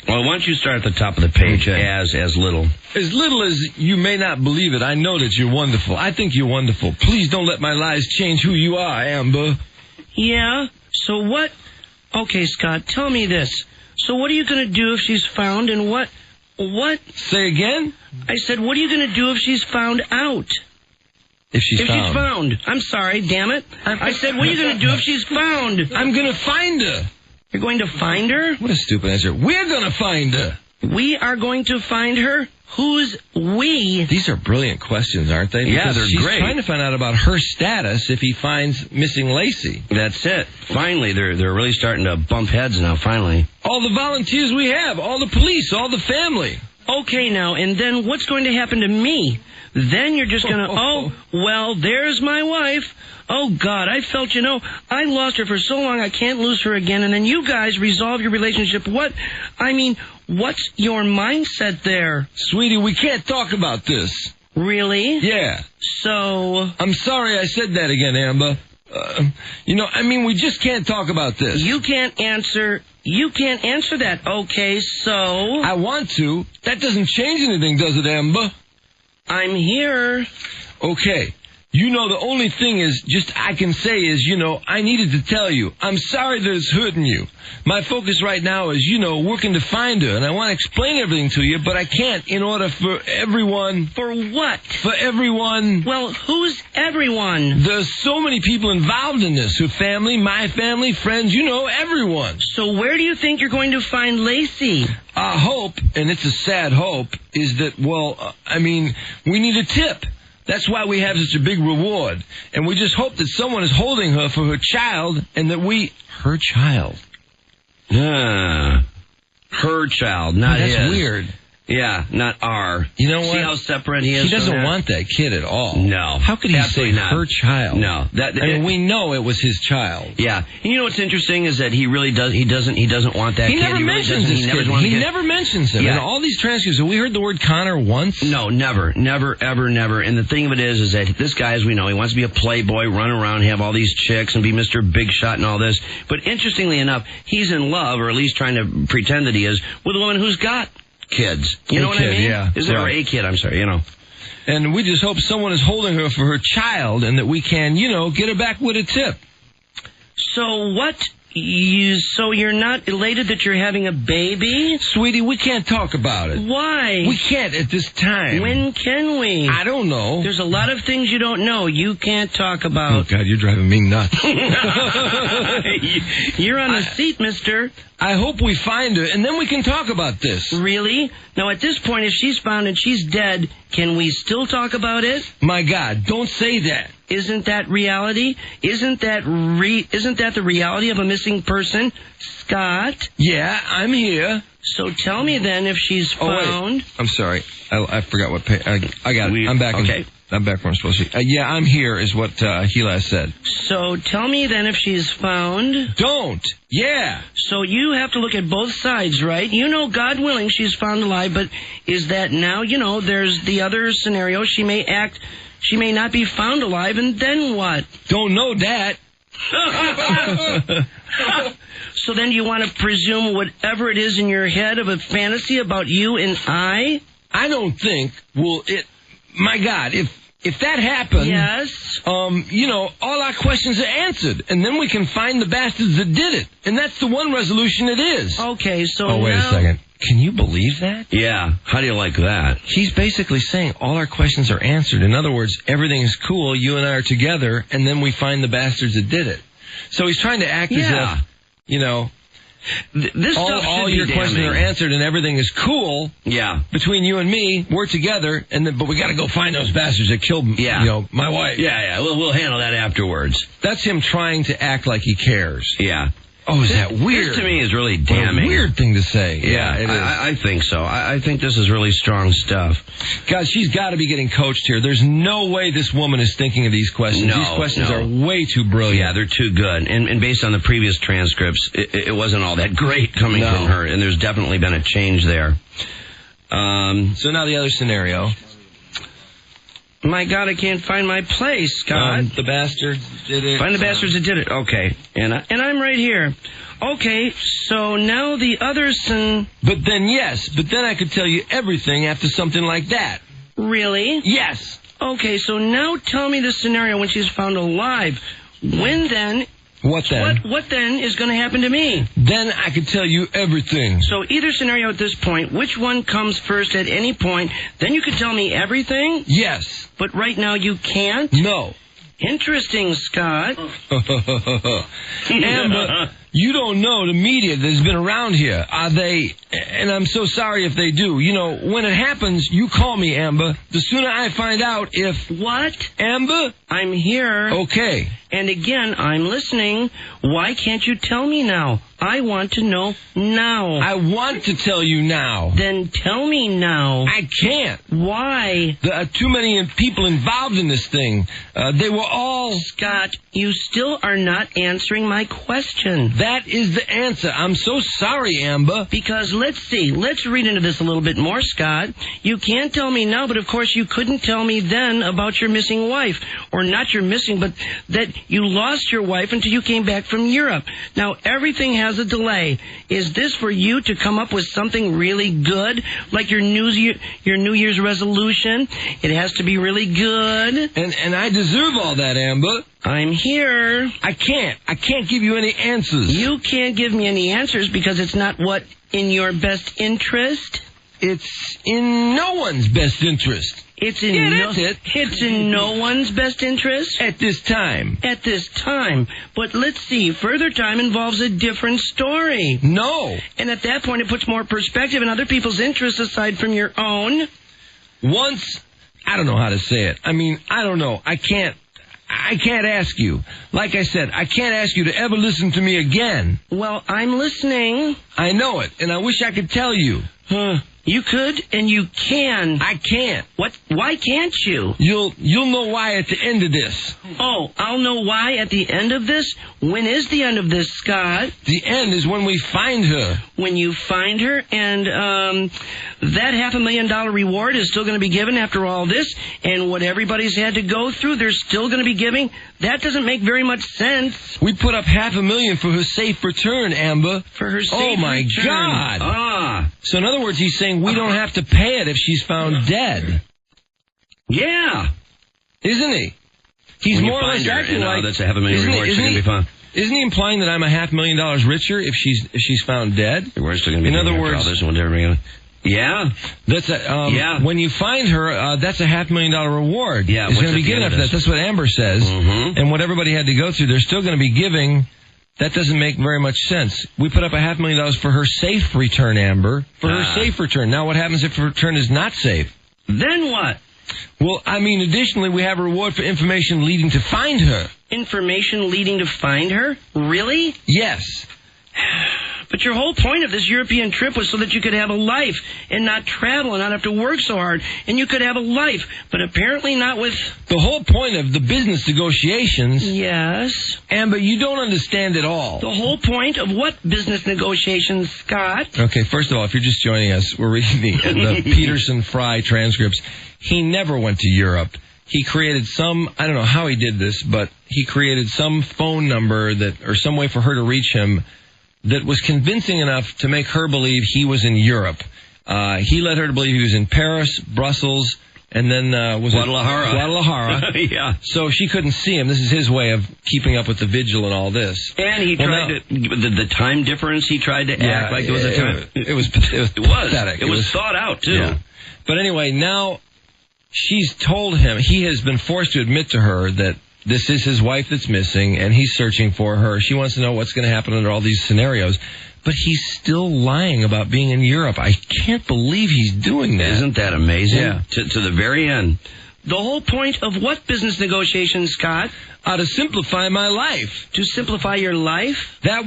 Well, why don't you start at the top of the page as little? As little as you may not believe it, I know that you're wonderful. I think you're wonderful. Please don't let my lies change who you are, Amber. Yeah? So what... Okay, Scott, tell me this. So what are you going to do if she's found, and what... Say again? I said, what are you going to do if she's found out? If she's found. I'm sorry, damn it. I said, what are you going to do if she's found? I'm going to find her. You're going to find her? What a stupid answer. We're going to find her. We are going to find her? Who's we? These are brilliant questions, aren't they? Yeah, they're she's great. She's trying to find out about her status if he finds missing Lacey. That's it. Finally, they're really starting to bump heads now, finally. All the volunteers we have, all the police, all the family. Okay, now, and then what's going to happen to me? Then you're just going to, well, there's my wife. Oh, God, I felt, I lost her for so long I can't lose her again. And then you guys resolve your relationship. What's your mindset there? Sweetie, we can't talk about this. Really? Yeah. So... I'm sorry I said that again, Amber. We just can't talk about this. You can't answer that. Okay, so... I want to. That doesn't change anything, does it, Amber? I'm here. Okay. You know, the only thing I can say is, I needed to tell you. I'm sorry that it's hurting you. My focus right now is, working to find her, and I want to explain everything to you, but I can't in order for everyone. For what? For everyone. Well, who's everyone? There's so many people involved in this. Her family, my family, friends, everyone. So where do you think you're going to find Lacey? Our hope, and it's a sad hope, is that, we need a tip. That's why we have such a big reward. And we just hope that someone is holding her for her child and that Her child? Her child, not his. That's weird. Yeah, not our. You know what? See how separate he is? He doesn't want that kid at all. No. How could he say her child? No. We know it was his child. Yeah. And you know what's interesting is that he really doesn't want that kid. He never mentions this kid. He never mentions him. Yeah. In all these transcripts, have we heard the word Connor once? No, never, ever. And the thing of it is that this guy, as we know, he wants to be a playboy, run around, have all these chicks, and be Mr. Big Shot and all this. But interestingly enough, he's in love, or at least trying to pretend that he is, with a woman who's got kids. You know what I mean? Yeah. Is there a kid? I'm sorry, And we just hope someone is holding her for her child and that we can, get her back with a tip. So what? So you're not elated that you're having a baby? Sweetie, we can't talk about it. Why? We can't at this time. When can we? I don't know. There's a lot of things you don't know. You can't talk about. Oh, God, you're driving me nuts. You're on a seat, mister. I hope we find her, and then we can talk about this. Really? Now, at this point, if she's found and she's dead, can we still talk about it? My God, don't say that. Isn't that reality? Isn't that the reality of a missing person? Scott? Yeah, I'm here. So tell me then if she's found. Wait. I'm sorry. I forgot what page. I got it. I'm back. Okay. I'm back where I'm supposed to be. Yeah, I'm here is what he last said. So tell me then if she's found. Don't. Yeah. So you have to look at both sides, right? God willing, she's found alive, but is that now, there's the other scenario. She may not be found alive, and then what? Don't know that. So then you want to presume whatever it is in your head of a fantasy about you and I? I don't think, my God, if that happens, yes, all our questions are answered, and then we can find the bastards that did it, and that's the one resolution it is. Okay, so Oh, wait a second. Can you believe that? Yeah. How do you like that? He's basically saying all our questions are answered. In other words, everything is cool, you and I are together, and then we find the bastards that did it. So he's trying to act as if, this all your questions are answered and everything is cool. Yeah. Between you and me, we're together, but we got to go find those bastards that killed, my wife. Yeah. We'll handle that afterwards. That's him trying to act like he cares. Yeah. Oh, is that weird? This to me is really damning. What a weird thing to say. Yeah, it is. I think so. I think this is really strong stuff. God, she's got to be getting coached here. There's no way this woman is thinking of these questions. No, these questions are way too brilliant. Yeah, they're too good. And based on the previous transcripts, it wasn't all that great coming from her, and there's definitely been a change there. So now the other scenario. My God, I can't find my place, Scott. The bastards did it. Find the bastards that did it. Okay. And I'm right here. Okay, so now the other But then I could tell you everything after something like that. Really? Yes. Okay, so now tell me the scenario when she's found alive. When then... What then? What then is going to happen to me? Then I could tell you everything. So either scenario at this point, which one comes first at any point, then you could tell me everything? Yes. But right now you can't? No. Interesting, Scott. Amber, you don't know the media that's been around here. Are they... And I'm so sorry if they do. When it happens, you call me, Amber. The sooner I find out if... What? Amber? I'm here. Okay. And again, I'm listening. Why can't you tell me now? I want to know now. I want to tell you now. Then tell me now. I can't. Why? There are too many people involved in this thing. They were all... Scott, you still are not answering my question. That is the answer. I'm so sorry, Amber. Because let's see. Let's read into this a little bit more, Scott. You can't tell me now, but of course you couldn't tell me then about your missing wife. Or not your missing, but that you lost your wife until you came back from Europe. Now, everything has cause a delay. Is this for you to come up with something really good, like your New Year's resolution? It has to be really good. And I deserve all that, Amber. I'm here. I can't give you any answers. You can't give me any answers because it's not what in your best interest. It's in no one's best interest. It's in It's in no one's best interest? At this time. At this time. But let's see, further time involves a different story. No. And at that point, it puts more perspective in other people's interests aside from your own. I don't know how to say it. I mean, I don't know. I can't ask you. Like I said, I can't ask you to ever listen to me again. Well, I'm listening. I know it, and I wish I could tell you. You could, and you can. I can't. What? Why can't you? You'll know why at the end of this. Oh, I'll know why at the end of this? When is the end of this, Scott? The end is when we find her. When you find her, and that $500,000 reward is still going to be given after all this, and what everybody's had to go through, they're still going to be giving? That doesn't make very much sense. We put up $500,000 for her safe return, Amber. For her safe return. Oh, my God. So in other words, he's saying we don't have to pay it if she's found dead. Yeah. Isn't he? He's more or less acting like... that's a $500,000 reward. It's going to be fun. Isn't he implying that I'm $500,000 richer if she's found dead? We're still going to be in other words... Yeah. That's when you find her, that's a $500,000 reward. Yeah. It's going to be given after that. That's what Amber says. Mm-hmm. And what everybody had to go through, they're still going to be giving. That doesn't make very much sense. We put up $500,000 for her safe return, Amber. For her safe return. Now what happens if her return is not safe? Then what? Well, I mean, additionally, we have a reward for information leading to find her. Information leading to find her? Really? Yes. But your whole point of this European trip was so that you could have a life and not travel and not have to work so hard. And you could have a life, but apparently not with... The whole point of the business negotiations... Yes? Amber, you don't understand at all. The whole point of what business negotiations, Scott? Okay, first of all, if you're just joining us, we're reading the Peterson Frey transcripts. He never went to Europe. He created I don't know how he did this, but he created some phone number or some way for her to reach him that was convincing enough to make her believe he was in Europe. He led her to believe he was in Paris, Brussels, and then Guadalajara. Yeah. So she couldn't see him. This is his way of keeping up with the vigil and all this. And he tried the time difference, he tried to act like it was a time. It was pathetic. It was thought out, too. Yeah. But anyway, now she's told him, he has been forced to admit to her that this is his wife that's missing, and he's searching for her. She wants to know what's going to happen under all these scenarios. But he's still lying about being in Europe. I can't believe he's doing that. Isn't that amazing? Yeah. To the very end. The whole point of what business negotiations, Scott? To simplify my life. To simplify your life? That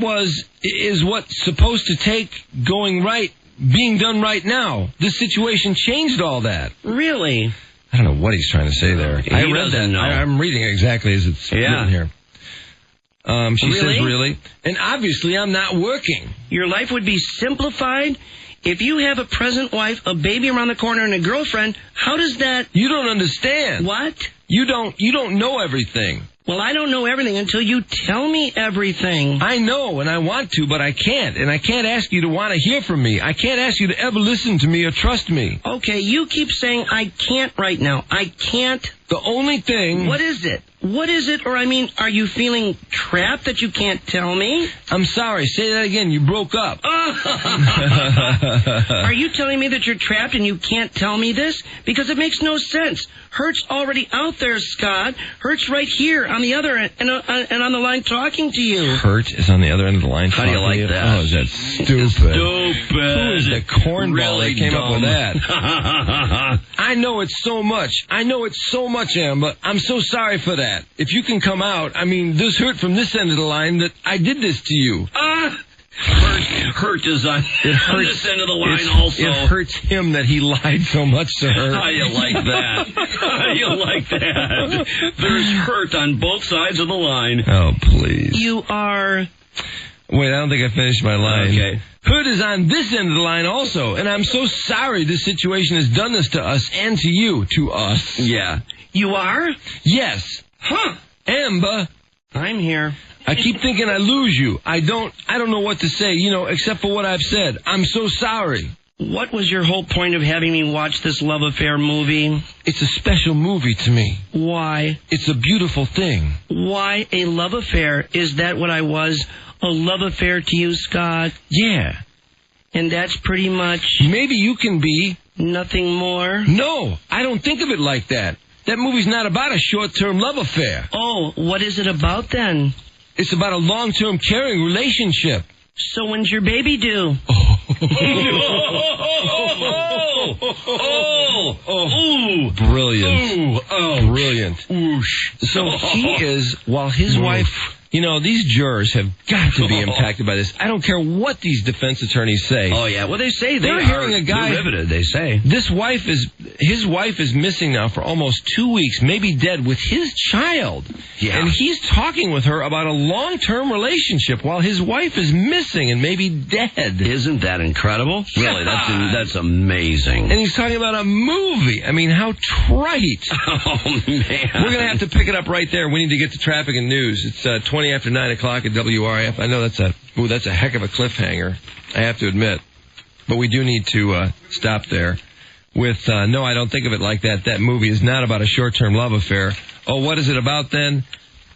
is what's supposed to take going right, being done right now. This situation changed all that. Really? I don't know what he's trying to say there. I read that. I'm reading it exactly as it's written here. She says, really? And obviously I'm not working. Your life would be simplified if you have a present wife, a baby around the corner, and a girlfriend. How does that... You don't understand. What? You don't know everything. Well, I don't know everything until you tell me everything. I know, and I want to, but I can't. And I can't ask you to want to hear from me. I can't ask you to ever listen to me or trust me. Okay, you keep saying I can't right now. I can't. The only thing... What is it? What is it? Or, I mean, are you feeling trapped that you can't tell me? I'm sorry. Say that again. You broke up. Are you telling me that you're trapped and you can't tell me this? Because it makes no sense. Hurt's already out there, Scott. Hurt's right here on the other end and on the line talking to you. Hurt is on the other end of the line. How do you like that? Oh, is that stupid? Who is the cornball that came up with that? I know it's so much. Amber. I'm so sorry for that. If you can come out, I mean, this hurt from this end of the line that I did this to you. Hurt is on this end of the line also. It hurts him that he lied so much to her. How you like that? How you like that? There's hurt on both sides of the line. Oh, please. You are... Wait, I don't think I finished my line. Okay. Hurt is on this end of the line also, and I'm so sorry this situation has done this to us and to you. To us. Yeah. You are? Yes. Huh. Amber. I'm here. I keep thinking I lose you. I don't know what to say, except for what I've said. I'm so sorry. What was your whole point of having me watch this love affair movie? It's a special movie to me. Why? It's a beautiful thing. Why a love affair? Is that what I was? A love affair to you, Scott? Yeah. And that's pretty much... Maybe you can be... Nothing more? No, I don't think of it like that. That movie's not about a short-term love affair. Oh, what is it about then? It's about a long-term caring relationship. So when's your baby due? Brilliant. Brilliant. So he is, while his wife... these jurors have got to be impacted by this. I don't care what these defense attorneys say. Oh, yeah. Well, they say they're hearing a guy... They're riveted, they say. His wife is missing now for almost 2 weeks, maybe dead, with his child. Yeah. And he's talking with her about a long-term relationship while his wife is missing and maybe dead. Isn't that incredible? Really, that's amazing. And he's talking about a movie. I mean, how trite. Oh, man. We're going to have to pick it up right there. We need to get to traffic and news. It's 20 after 9 o'clock at WRIF. I know that's a heck of a cliffhanger, I have to admit. But we do need to stop there with, no, I don't think of it like that. That movie is not about a short-term love affair. Oh, what is it about then?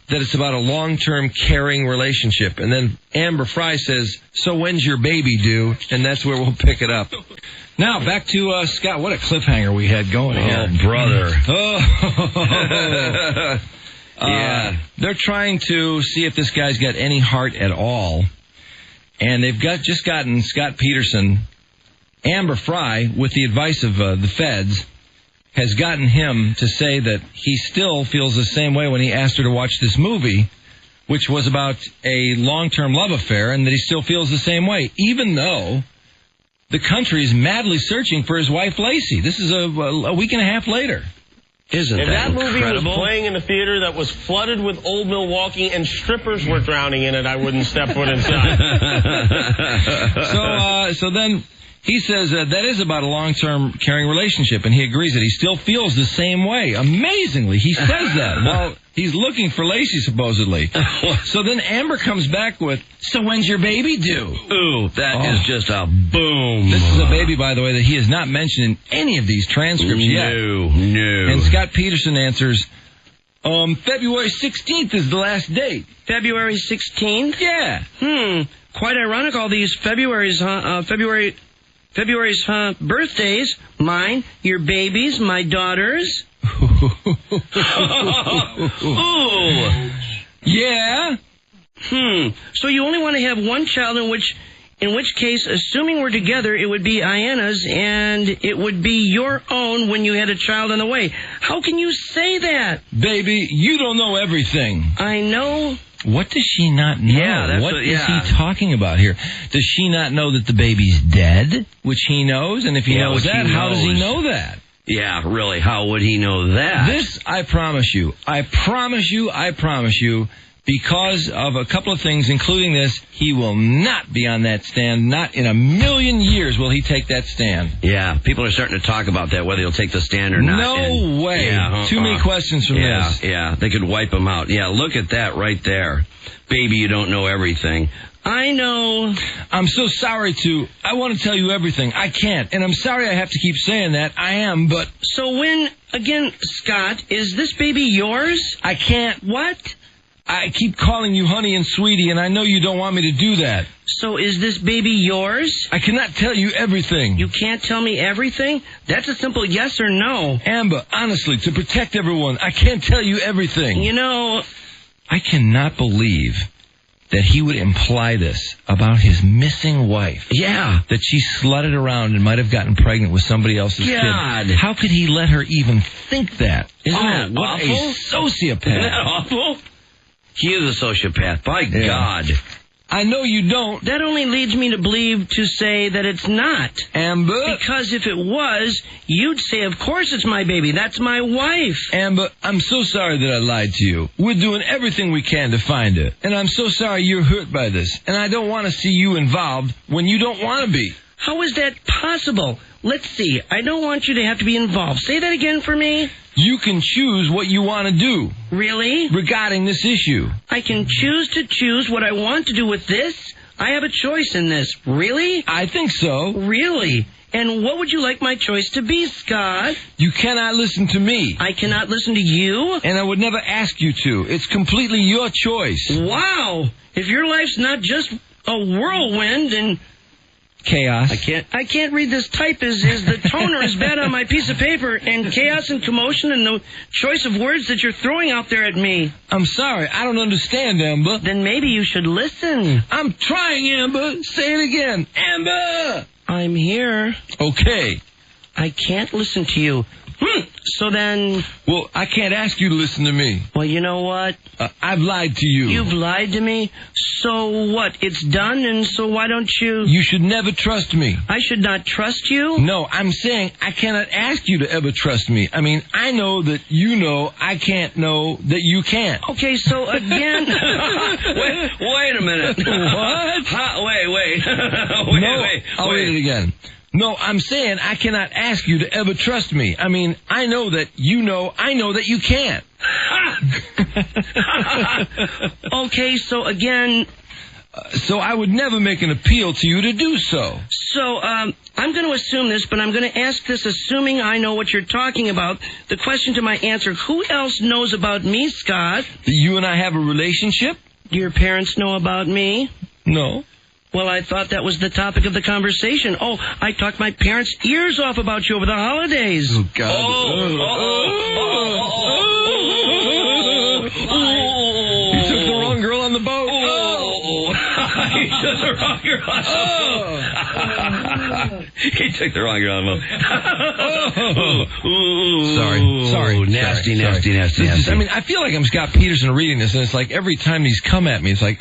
That it's about a long-term caring relationship. And then Amber Frey says, so when's your baby due? And that's where we'll pick it up. Now, back to Scott. What a cliffhanger we had going here. Oh, brother. Yeah. They're trying to see if this guy's got any heart at all. And they've just gotten Scott Peterson. Amber Frey, with the advice of the feds, has gotten him to say that he still feels the same way when he asked her to watch this movie, which was about a long-term love affair, and that he still feels the same way, even though the country is madly searching for his wife, Lacey. This is a week and a half later. Isn't if that movie incredible? was playing in a theater that was flooded with old Milwaukee and strippers were drowning in it, I wouldn't step foot inside. So then he says that is about a long-term caring relationship, and he agrees that he still feels the same way. Amazingly, he says that. Well, he's looking for Lacey, supposedly. So then Amber comes back with, so when's your baby due? Ooh, that is just a boom. This is a baby, by the way, that he has not mentioned in any of these transcripts yet. No. And Scott Peterson answers, February 16th is the last date. February 16th? Yeah. Quite ironic, all these February's birthdays. Mine, your baby's, my daughter's. Ooh. Yeah. So you only want to have one child, in which case, assuming we're together, it would be Ayanna's, and it would be your own when you had a child on the way. How can you say that? Baby, you don't know everything. I know. What does she not know? Yeah, what is he talking about here? Does she not know that the baby's dead, which he knows? And if he knows that, how does he know that? Yeah, really, how would he know that? This, I promise you, because of a couple of things, including this, he will not be on that stand. Not in a million years will he take that stand. Yeah, people are starting to talk about that, whether he'll take the stand or not. No way. Yeah, Too many questions from this. Yeah, they could wipe him out. Yeah, look at that right there. Baby, you don't know everything. I know. I'm so sorry I want to tell you everything. I can't. And I'm sorry I have to keep saying that. I am, but... So when, again, Scott, is this baby yours? I can't. What? I keep calling you honey and sweetie, and I know you don't want me to do that. So is this baby yours? I cannot tell you everything. You can't tell me everything? That's a simple yes or no. Amber, honestly, to protect everyone, I can't tell you everything. You know... I cannot believe that he would imply this about his missing wife. Yeah. That she slutted around and might have gotten pregnant with somebody else's kid. How could he let her even think that? Isn't that what awful? a sociopath. Isn't that awful? He is a sociopath. By God. I know you don't. That only leads me to believe to say that it's not. Amber? Because if it was, you'd say, of course it's my baby. That's my wife. Amber, I'm so sorry that I lied to you. We're doing everything we can to find her. And I'm so sorry you're hurt by this. And I don't want to see you involved when you don't want to be. How is that possible? let's see. I don't want you to have to be involved. Say that again for me. You can choose what you want to do. Really? Regarding this issue. I can choose what I want to do with this? I have a choice in this. Really? I think so. Really? And what would you like my choice to be, Scott? You cannot listen to me. I cannot listen to you? And I would never ask you to. It's completely your choice. Wow. If your life's not just a whirlwind and... Chaos. I can't read this type as the toner is bad on my piece of paper, and chaos and commotion and the choice of words that you're throwing out there at me. I'm sorry, I don't understand, Amber. Then maybe you should listen. I'm trying, Amber. Say it again. Amber! I'm here. Okay. I can't listen to you. So then... Well, I can't ask you to listen to me. Well, you know what? I've lied to you. You've lied to me? So what? It's done, and so why don't you... You should never trust me. I should not trust you? No, I'm saying I cannot ask you to ever trust me. I mean, I know that you know I can't know that you can't. Okay, so again... wait a minute. What? Wait. I'll read it again. No, I'm saying I cannot ask you to ever trust me. I mean, I know that you know I know that you can't. Okay, so again... So I would never make an appeal to you to do so. So, I'm going to assume this, but I'm going to ask this assuming I know what you're talking about. The question to my answer, who else knows about me, Scott? That you and I have a relationship? Do your parents know about me? No. Well, I thought that was the topic of the conversation. Oh, I talked my parents' ears off about you over the holidays. Oh, God. You took the wrong girl on the boat. He took the wrong girl on the boat. He took the wrong girl on the boat. Sorry. Nasty. I mean, I feel like I'm Scott Peterson reading this, and it's like every time these come at me, it's like,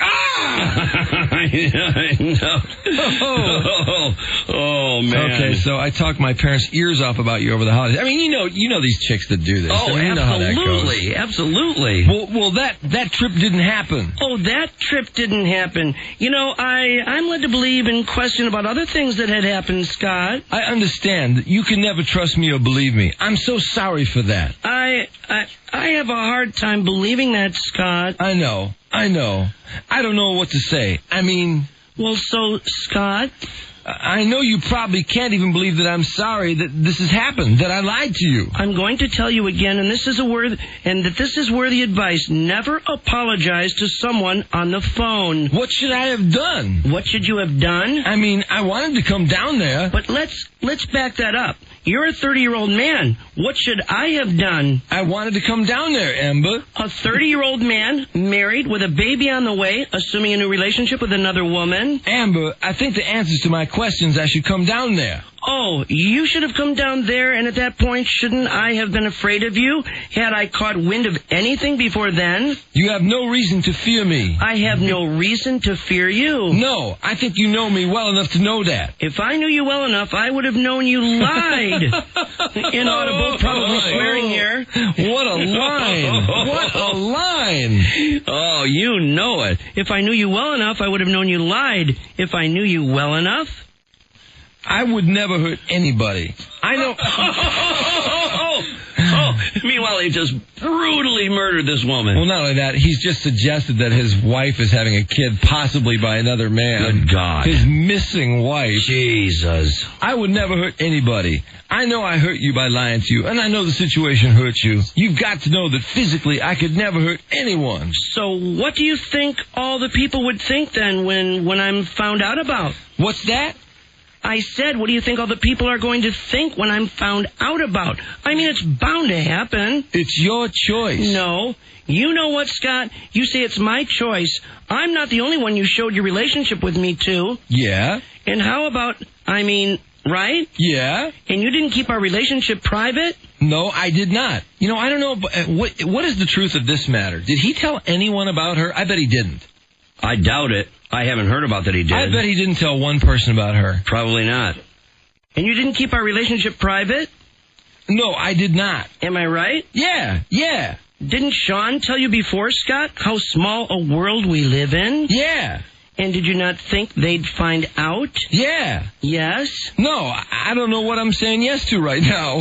Oh, man. Okay, so I talked my parents' ears off about you over the holidays. I mean, you know these chicks that do this. Oh, I mean, you know how that goes. Absolutely. Well, that trip didn't happen. Oh, that trip didn't happen. You know, I'm led to believe and question about other things that had happened, Scott. I understand that you can never trust me or believe me. I'm so sorry for that. I have a hard time believing that, Scott. I know. I don't know what to say. I mean... Well, so, Scott... I know you probably can't even believe that I'm sorry that this has happened, that I lied to you. I'm going to tell you again, and this is worthy advice. Never apologize to someone on the phone. What should I have done? What should you have done? I mean, I wanted to come down there. But let's back that up. You're a 30-year-old man. What should I have done? I wanted to come down there, Amber. A 30-year-old man, married, with a baby on the way, assuming a new relationship with another woman. Amber, I think the answers to my questions, I should come down there. Oh, you should have come down there, and at that point, shouldn't I have been afraid of you? Had I caught wind of anything before then? You have no reason to fear me. I have no reason to fear you. No, I think you know me well enough to know that. If I knew you well enough, I would have known you lied. Inaudible, probably swearing here. What a line. What a line. Oh, you know it. If I knew you well enough, I would have known you lied. If I knew you well enough... I would never hurt anybody. I know... Meanwhile, he just brutally murdered this woman. Well, not only that, he's just suggested that his wife is having a kid, possibly by another man. Good God. His missing wife. Jesus. I would never hurt anybody. I know I hurt you by lying to you, and I know the situation hurts you. You've got to know that physically I could never hurt anyone. So what do you think all the people would think then when I'm found out about? What's that? I said, what do you think all the people are going to think when I'm found out about? I mean, it's bound to happen. It's your choice. No. You know what, Scott? You say it's my choice. I'm not the only one you showed your relationship with me to. Yeah? And how about, right? Yeah? And you didn't keep our relationship private? No, I did not. You know, I don't know, but what is the truth of this matter? Did he tell anyone about her? I bet he didn't. I doubt it. I haven't heard about that he did. I bet he didn't tell one person about her. Probably not. And you didn't keep our relationship private? No, I did not. Am I right? Yeah. Didn't Sean tell you before, Scott, how small a world we live in? Yeah. And did you not think they'd find out? Yeah. Yes? No, I don't know what I'm saying yes to right now.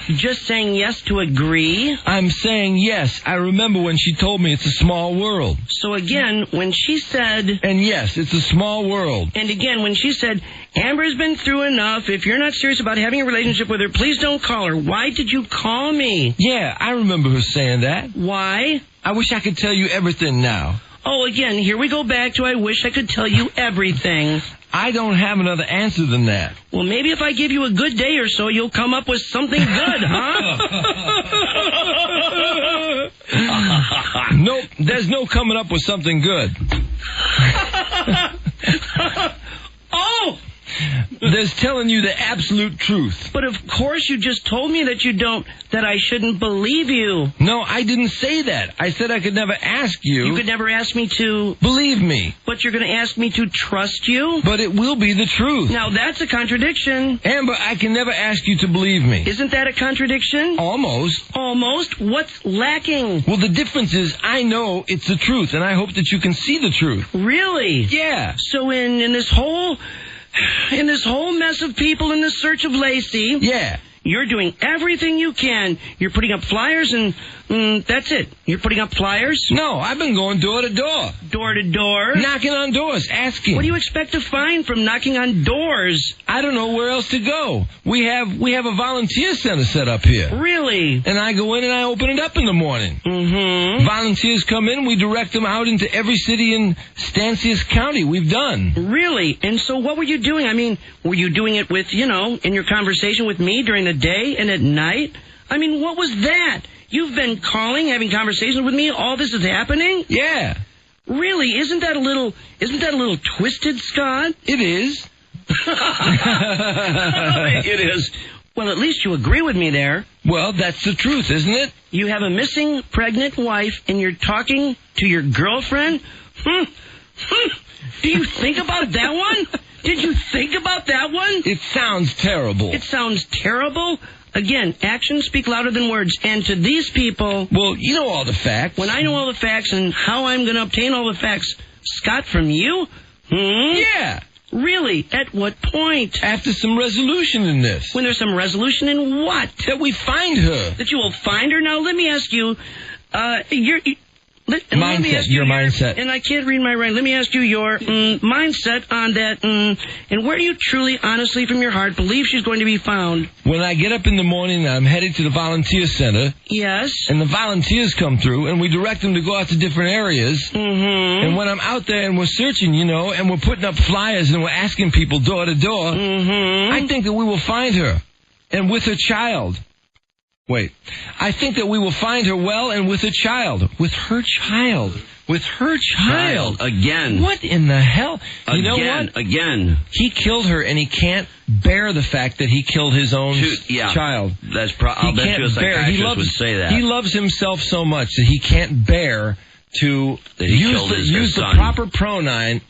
Just saying yes to agree? I'm saying yes. I remember when she told me it's a small world. So again, when she said... And yes, it's a small world. And again, when she said, Amber's been through enough. If you're not serious about having a relationship with her, please don't call her. Why did you call me? Yeah, I remember her saying that. Why? I wish I could tell you everything now. Oh, again, here we go back to I wish I could tell you everything. I don't have another answer than that. Well, maybe if I give you a good day or so, you'll come up with something good, huh? Nope, there's no coming up with something good. Oh! There's telling you the absolute truth. But of course you just told me that I shouldn't believe you. No, I didn't say that. I said I could never ask you. You could never ask me to... Believe me. But you're going to ask me to trust you? But it will be the truth. Now that's a contradiction. Amber, I can never ask you to believe me. Isn't that a contradiction? Almost. Almost? What's lacking? Well, the difference is I know it's the truth, and I hope that you can see the truth. Really? Yeah. So in this whole mess of people in the search of Lacey... Yeah. You're doing everything you can. You're putting up flyers and that's it. You're putting up flyers? No, I've been going door to door. Door to door? Knocking on doors, asking. What do you expect to find from knocking on doors? I don't know where else to go. We have a volunteer center set up here. Really? And I go in and I open it up in the morning. Mm-hmm. Volunteers come in, we direct them out into every city in Stancius County. We've done. Really? And so what were you doing? I mean, were you doing it with, in your conversation with me during the day and at night? I mean, what was that? You've been calling, having conversations with me. All this is happening? Yeah. Really? Isn't that a little twisted, Scott? It is. It is. Well, at least you agree with me there. Well, that's the truth, isn't it? You have a missing pregnant wife and you're talking to your girlfriend? Do you think about that one? Did you think about that one? It sounds terrible. It sounds terrible? Again, actions speak louder than words. And to these people... Well, you know all the facts. When I know all the facts and how I'm going to obtain all the facts, Scott, from you? Yeah. Really? At what point? After some resolution in this. When there's some resolution in what? That we find her. That you will find her? Now, let me ask you... Mindset, your mindset. And I can't read my writing. Let me ask you your mindset on that. And where do you truly, honestly, from your heart, believe she's going to be found? When I get up in the morning, I'm headed to the volunteer center. Yes. And the volunteers come through, and we direct them to go out to different areas. Mm-hmm. And when I'm out there and we're searching, and we're putting up flyers and we're asking people door to door, I think that we will find her. And with her child. Wait. I think that we will find her well and with her child. With her child. With her child. Again. What in the hell? You know what? Again. He killed her and he can't bear the fact that he killed his own child. That's I'll bet you a psychiatrist would say that. He loves himself so much that he can't bear to use the proper pronoun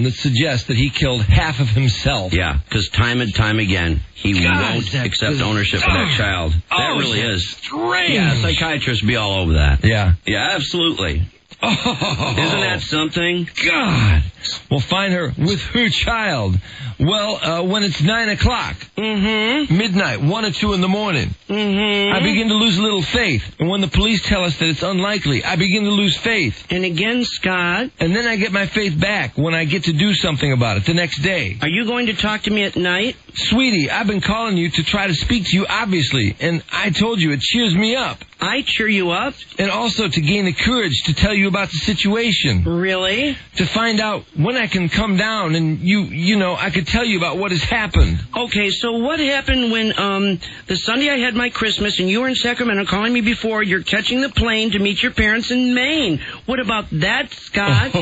that suggests that he killed half of himself. Yeah, because time and time again, he won't accept ownership of that child. That really is strange. Yeah, psychiatrists would be all over that. Yeah. Yeah, absolutely. Oh. Isn't that something? God. We'll find her with her child. Well, when it's 9 o'clock, midnight, 1 or 2 in the morning, I begin to lose a little faith. And when the police tell us that it's unlikely, I begin to lose faith. And again, Scott. And then I get my faith back when I get to do something about it the next day. Are you going to talk to me at night? Sweetie, I've been calling you to try to speak to you, obviously. And I told you it cheers me up. I cheer you up? And also to gain the courage to tell you about the situation. Really? To find out when I can come down and I could tell you about what has happened. Okay, so what happened when the Sunday I had my Christmas and you were in Sacramento calling me before you're catching the plane to meet your parents in Maine? What about that, Scott?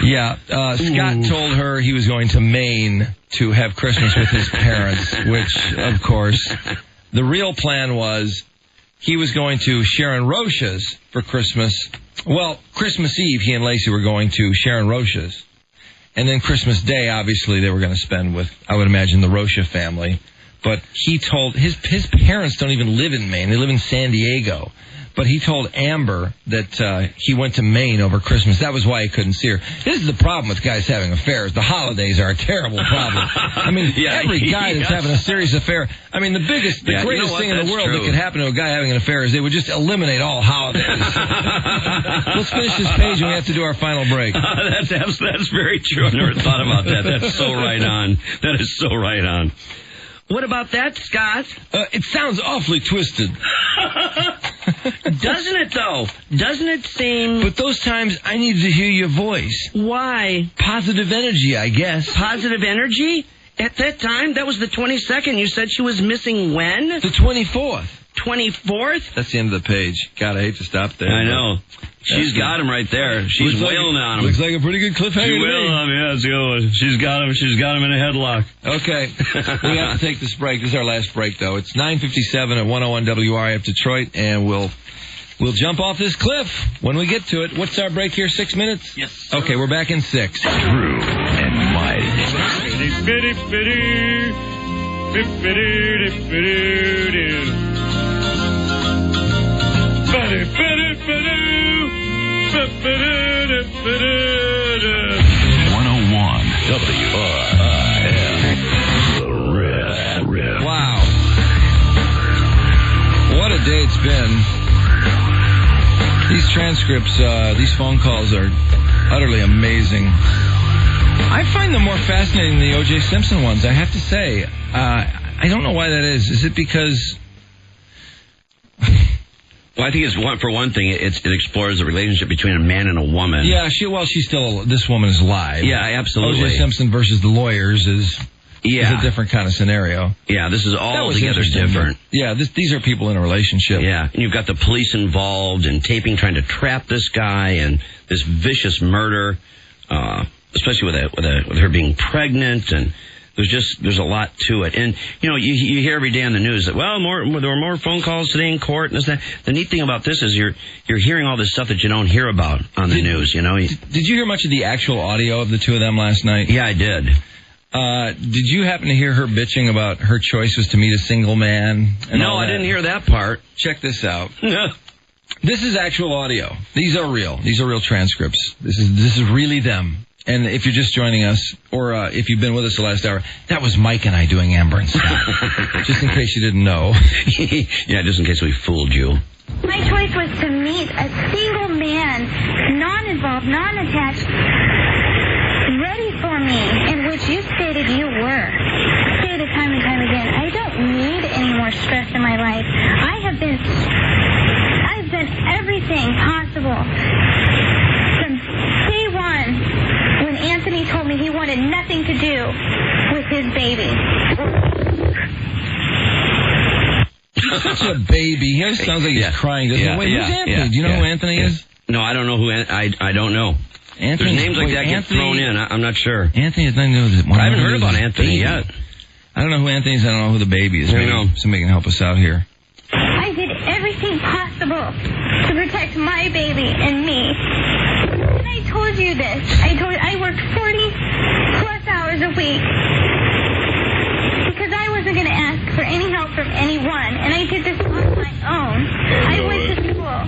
Yeah, Scott told her he was going to Maine to have Christmas with his parents, which, of course, the real plan was he was going to Sharon Rocha's for Christmas. Well, Christmas Eve, he and Lacey were going to Sharon Rocha's. And then Christmas Day, obviously, they were going to spend with, I would imagine, the Rocha family. but he told his parents don't even live in Maine. They live in San Diego. But he told Amber that he went to Maine over Christmas. That was why he couldn't see her. This is the problem with guys having affairs. The holidays are a terrible problem. I mean, every guy that's having a serious affair, I mean, the greatest thing in the world that could happen to a guy having an affair is they would just eliminate all holidays. Let's finish this page and we have to do our final break. That's very true. I never thought about that. That's so right on. That is so right on. What about that, Scott? It sounds awfully twisted. Doesn't it, though? Doesn't it seem... But those times, I needed to hear your voice. Why? Positive energy, I guess. Positive energy? At that time, that was the 22nd. You said she was missing when? The 24th. 24th? That's the end of the page. God, I hate to stop there. I know. She's got him right there. She's wailing on him. Looks like a pretty good cliffhanger. She wailed on him. Yeah, it's a good one. She's got him. She's got him in a headlock. Okay. We have to take this break. This is our last break, though. It's 9:57 at 101 WRIF Detroit, and we'll jump off this cliff when we get to it. What's our break here? 6 minutes? Yes. Sir. Okay, we're back in 6. Drew and Mike. Wow. What a day it's been. These transcripts, these phone calls are utterly amazing. I find them more fascinating than the O.J. Simpson ones, I have to say. I don't know why that is. Is it because... Well, I think it's for one thing, it explores the relationship between a man and a woman. Yeah, this woman is alive. Yeah, absolutely. O.J. Simpson versus the lawyers is a different kind of scenario. Yeah, this is altogether different. Yeah, these are people in a relationship. Yeah, and you've got the police involved and taping, trying to trap this guy, and this vicious murder, especially with her being pregnant, and there's a lot to it. And you hear every day on the news that there were more phone calls today in court and this, that. The neat thing about this is you're hearing all this stuff that you don't hear about on the news. Did you hear much of the actual audio of the two of them last night? Yeah, I did. Did you happen to hear her bitching about her choice was to meet a single man? No, I didn't hear that part. Check this out. This is actual audio. These are real. These are real transcripts. This is really them. And if you're just joining us, or if you've been with us the last hour, that was Mike and I doing Amber and Scott. Just in case you didn't know. Yeah, just in case we fooled you. My choice was to meet a single man, non-involved, non-attached, ready for me, in which you stated you were. Stated time and time again, I don't need any more stress in my life. I've done everything possible from day one. When Anthony told me he wanted nothing to do with his baby. He's such a baby. He always sounds like he's crying. Doesn't he? Wait, who's Anthony? Do you know who Anthony is? No, I don't know who. I don't know. There's names like that get thrown in. I'm not sure. Anthony has nothing to do with it. I haven't heard about Anthony yet. I don't know who Anthony is. I don't know who the baby is. Maybe somebody can help us out here. I did everything possible to protect my baby and me. And I told you this. I worked 40-plus hours a week because I wasn't going to ask for any help from anyone, and I did this on my own. I went to school.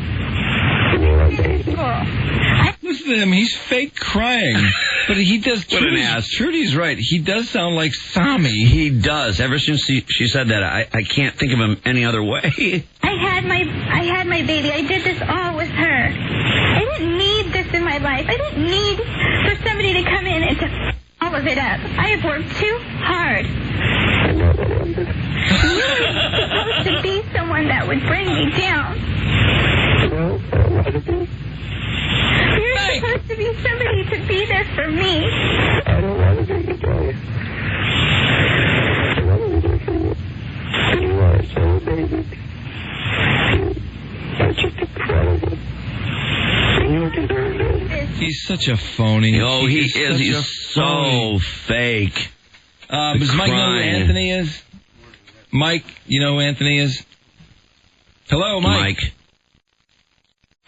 Listen to him. He's fake crying. But he does... What an ass. Trudy's right. He does sound like Sami. He does. Ever since she said that, I can't think of him any other way. I had my baby. I did this all with her. I didn't need this in my life. I didn't need for somebody to come in and to all of it up. I have worked too hard. You were supposed to be someone that would bring me down. You're supposed to be somebody to be there for me. I don't want to be the guy. I want to be for you. You are so baby. You're just incredible. You deserve it. He's such a phony. Oh, he is. He's so fake. Does Mike know who Anthony is? Mike, you know who Anthony is? Hello, Mike.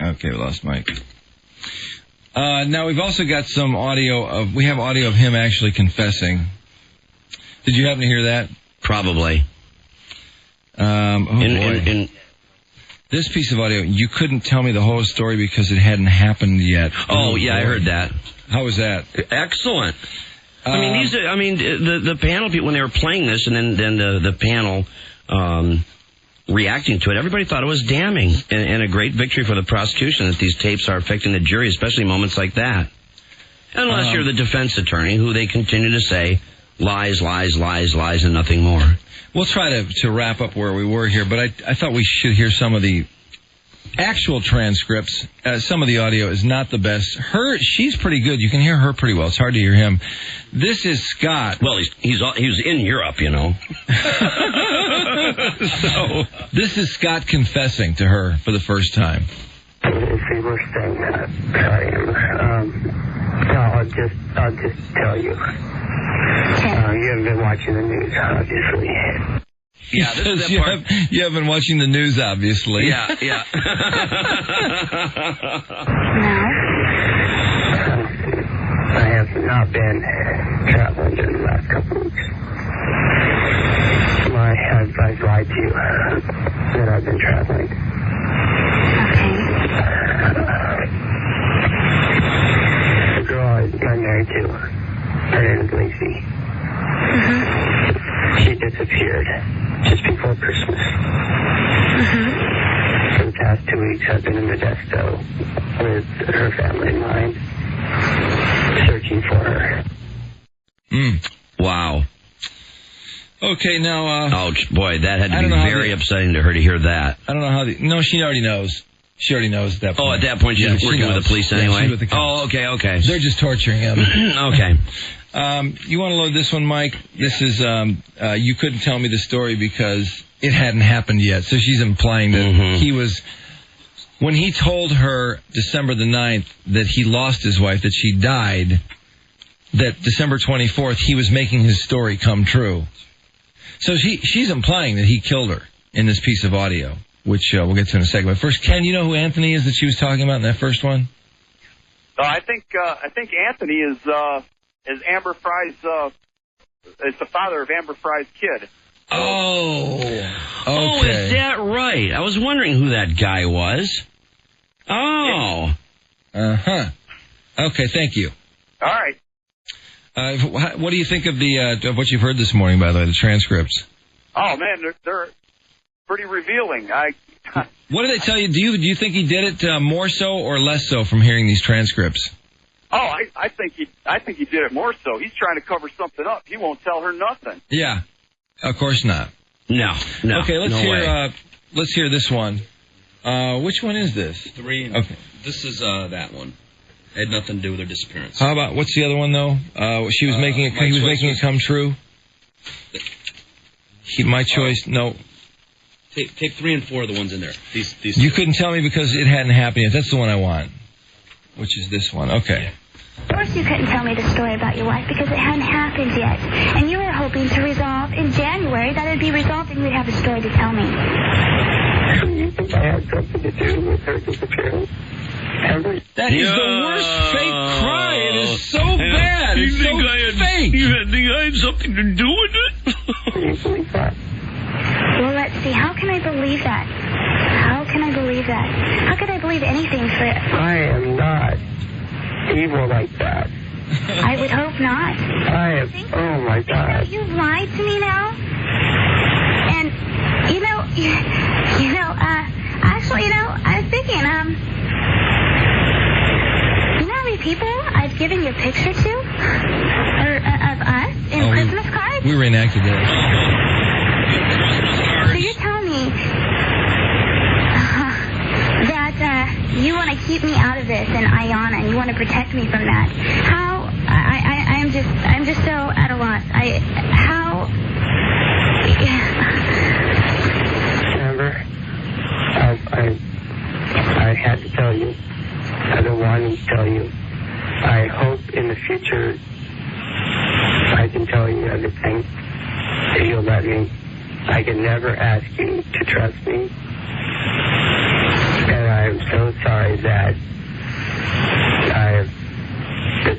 Okay, we lost Mike. Now, we've also got some audio of him actually confessing. Did you happen to hear that? Probably. Boy. This piece of audio, you couldn't tell me the whole story because it hadn't happened yet. Oh, yeah, I heard that. How was that? Excellent. The panel people, when they were playing this, and then the panel reacting to it, everybody thought it was damning and a great victory for the prosecution that these tapes are affecting the jury, especially moments like that. Unless you're the defense attorney, who they continue to say lies, lies, lies, lies, and nothing more. We'll try to wrap up where we were here, but I thought we should hear some of the actual transcripts. Some of the audio is not the best. She's pretty good. You can hear her pretty well. It's hard to hear him. This is Scott. Well, he was in Europe, you know. So this is Scott confessing to her for the first time. It's the worst thing. Sorry. No, I'll just tell you. You haven't been watching the news, obviously. Yeah, this is that part. You have been watching the news, obviously. Yeah. I have not been traveling during the last couple of weeks. I've lied to you that I've been traveling. The girl I'm married to, her name is Lacey. She disappeared just before Christmas. For the past 2 weeks, I've been in Modesto with her family in mind, searching for her. Wow. Okay, now... ouch, boy, that had to be very upsetting to her to hear that. I don't know how No, she already knows. She already knows at that point. Oh, at that point, she's working with the police anyway? She's with the cops. Okay. They're just torturing him. Okay. You want to load this one, Mike? This is, you couldn't tell me the story because it hadn't happened yet. So she's implying that he was... When he told her December the 9th that he lost his wife, that she died, that December 24th, he was making his story come true. So she's implying that he killed her in this piece of audio, which we'll get to in a second. But first, Ken, you know who Anthony is that she was talking about in that first one? I think Anthony is Amber Frey's is the father of Amber Frey's kid. Oh, is that right? I was wondering who that guy was. Oh. Okay, thank you. All right. What do you think of of what you've heard this morning, by the way, the transcripts? Oh, man, they're pretty revealing. What did they tell you? Do you think he did it more so or less so from hearing these transcripts? Oh, I think he did it more so. He's trying to cover something up. He won't tell her nothing. Yeah, of course not. No. Okay, let's hear this one. Which one is this? 3. Okay. This is that one. It had nothing to do with her disappearance. How about what's the other one though? She was making it. He was making it come true. My choice. No. Tape 3 and 4 are the ones in there. These you couldn't tell me because it hadn't happened yet. That's the one I want. Which is this one. Okay. Of course you couldn't tell me the story about your wife because it hadn't happened yet. And you were hoping to resolve in January that it would be resolved and you'd have a story to tell me. You think I had something to do with her disappearance? That is the worst fake cry. It is so bad. It's so fake. You think I had something to do with it? Can you believe that? Well, let's see. How can I believe that? How can I believe that? How could I believe anything for... I am not evil like that. I would hope not. I am... Oh, my God. You've lied to me now? And, actually, I was thinking, you know how many people I've given you a picture to? Or of us in Christmas cards? We reenacted that. So you're telling me that you want to keep me out of this and Ayana, and you want to protect me from that. How? I'm just so at a loss. Amber, I had to tell you. I've been wanting to tell you. I hope in the future I can tell you everything. If you'll let me. I can never ask you to trust me. And I'm so sorry that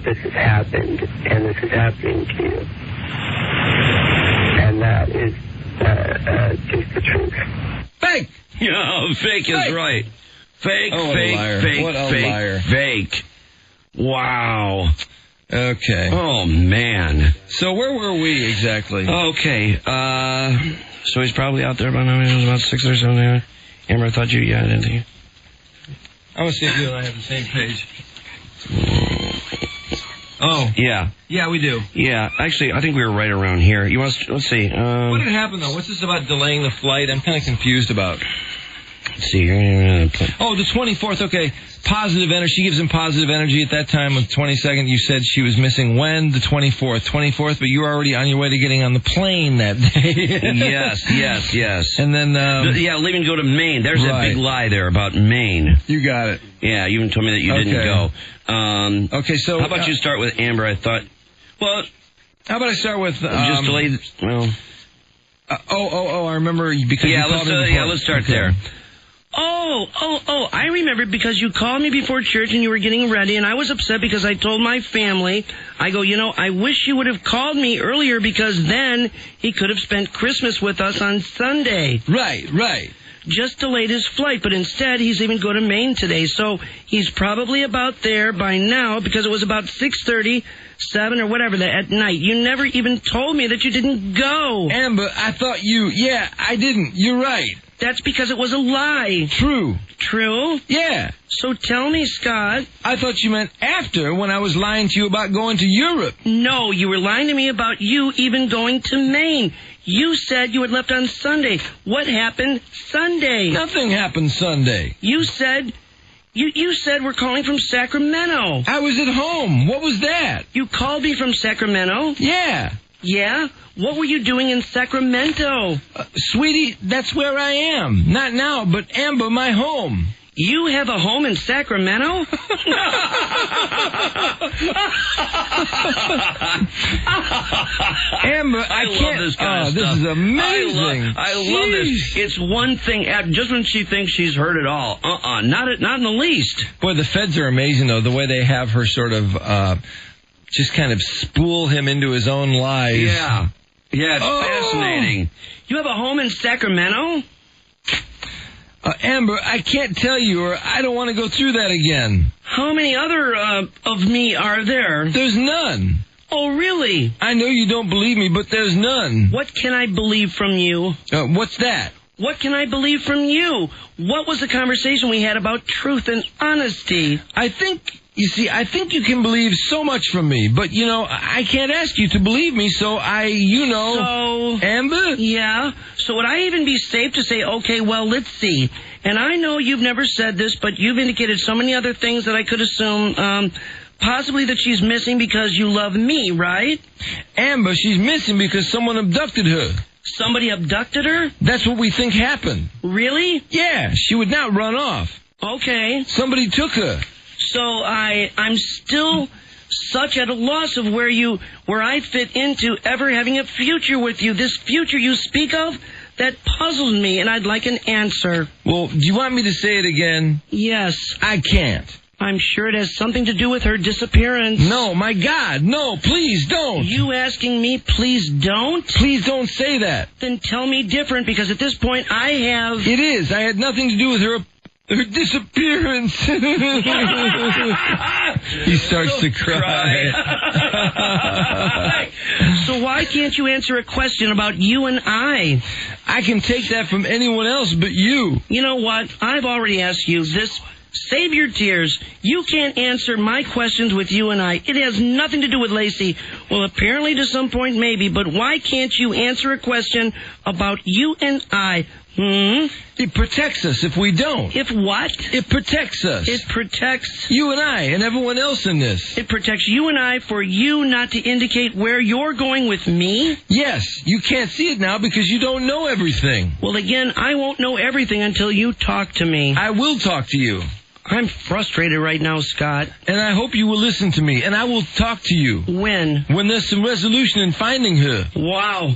this has happened and this is happening to you. And that is taste the truth. Fake! Yeah, fake is right. Fake, Oh, what a fake, liar. fake, What a fake, liar. fake. Wow. Okay. Oh, man. So where were we exactly? Okay, so he's probably out there by now. It was about 6 or something. Amber, I thought I didn't think. I want to see if you and I have the same page. Oh. Yeah. Yeah, we do. Yeah, actually, I think we were right around here. Let's see. What had happened, though? What's this about delaying the flight? I'm kind of confused about. Let's see. Oh, the 24th. Okay. Positive energy. She gives him positive energy at that time. On the 22nd, you said she was missing when? The 24th. 24th, but you were already on your way to getting on the plane that day. yes. And then... leaving to go to Maine. There's Right. a big lie there about Maine. You got it. Yeah, you even told me that you didn't go. Okay, so... How about you start with Amber? I thought... Well... How about I start with... just delay... Well... I remember because you called me before. Let's start there. Oh, I remember because you called me before church and you were getting ready and I was upset because I told my family, I go, I wish you would have called me earlier because then he could have spent Christmas with us on Sunday. Right. Just delayed his flight, but instead he's even going to Maine today, so he's probably about there by now because it was about 6:30, 7 or whatever at night. You never even told me that you didn't go. Amber, I thought you... Yeah, I didn't. You're right. That's because it was a lie. True? Yeah. So tell me, Scott. I thought you meant after when I was lying to you about going to Europe. No, you were lying to me about you even going to Maine. You said you had left on Sunday. What happened Sunday? Nothing happened Sunday. You said we're calling from Sacramento. I was at home. What was that? You called me from Sacramento? Yeah. Yeah? What were you doing in Sacramento? Sweetie, that's where I am. Not now, but Amber, my home. You have a home in Sacramento? Amber, I can't... love this kind of stuff. This is amazing. I love this. It's one thing. Just when she thinks she's heard it all. Not in the least. Boy, the feds are amazing, though, the way they have her sort of... just kind of spool him into his own lies. Yeah, it's fascinating. You have a home in Sacramento? Amber, I can't tell you, or I don't want to go through that again. How many other of me are there? There's none. Oh, really? I know you don't believe me, but there's none. What can I believe from you? What's that? What can I believe from you? What was the conversation we had about truth and honesty? I think you can believe so much from me, but, I can't ask you to believe me, so So... Amber? Yeah? So would I even be safe to say, okay, well, let's see. And I know you've never said this, but you've indicated so many other things that I could assume, possibly that she's missing because you love me, right? Amber, she's missing because someone abducted her. Somebody abducted her? That's what we think happened. Really? Yeah, she would not run off. Okay. Somebody took her. So I'm still such at a loss of where I fit into ever having a future with you. This future you speak of, that puzzles me, and I'd like an answer. Well, do you want me to say it again? Yes. I can't. I'm sure it has something to do with her disappearance. No, my God, no, please don't. You asking me, please don't? Please don't say that. Then tell me different, because at this point I have... It is. I had nothing to do with her disappearance. He starts to cry. So why can't you answer a question about you and I? I can take that from anyone else but you. You know what? I've already asked you this. Save your tears. You can't answer my questions with you and I. It has nothing to do with Lacey. Well, apparently to some point maybe, but why can't you answer a question about you and I? It protects us if we don't. If what? It protects us. It protects... you and I and everyone else in this. It protects you and I for you not to indicate where you're going with me? Yes, you can't see it now because you don't know everything. Well, again, I won't know everything until you talk to me. I will talk to you. I'm frustrated right now, Scott. And I hope you will listen to me, and I will talk to you. When? When there's some resolution in finding her. Wow.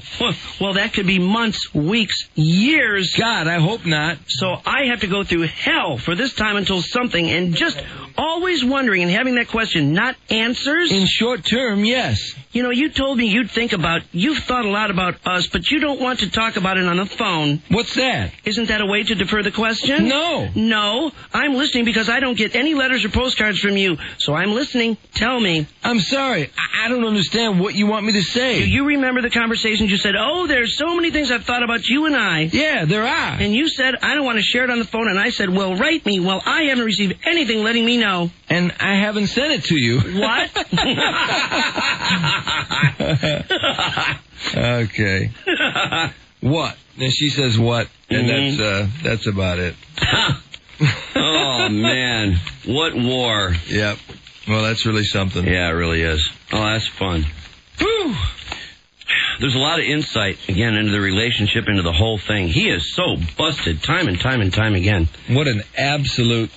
Well, that could be months, weeks, years. God, I hope not. So I have to go through hell for this time until something, and just always wondering and having that question, not answers? In short term, yes. You know, you told me you've thought a lot about us, but you don't want to talk about it on the phone. What's that? Isn't that a way to defer the question? No. No, I'm listening because I don't get any letters or postcards from you, so I'm listening. Tell me. I'm sorry. I don't understand what you want me to say. Do you remember the conversations you said, oh, there's so many things I've thought about you and I? Yeah, there are. And you said, I don't want to share it on the phone, and I said, well, write me. Well, I haven't received anything letting me know. And I haven't sent it to you. What? Okay. What? And she says what, and that's about it. Oh, man. What war. Yep. Well, that's really something. Yeah, it really is. Oh, that's fun. Whew. There's a lot of insight, again, into the relationship, into the whole thing. He is so busted time and time and time again. What an absolute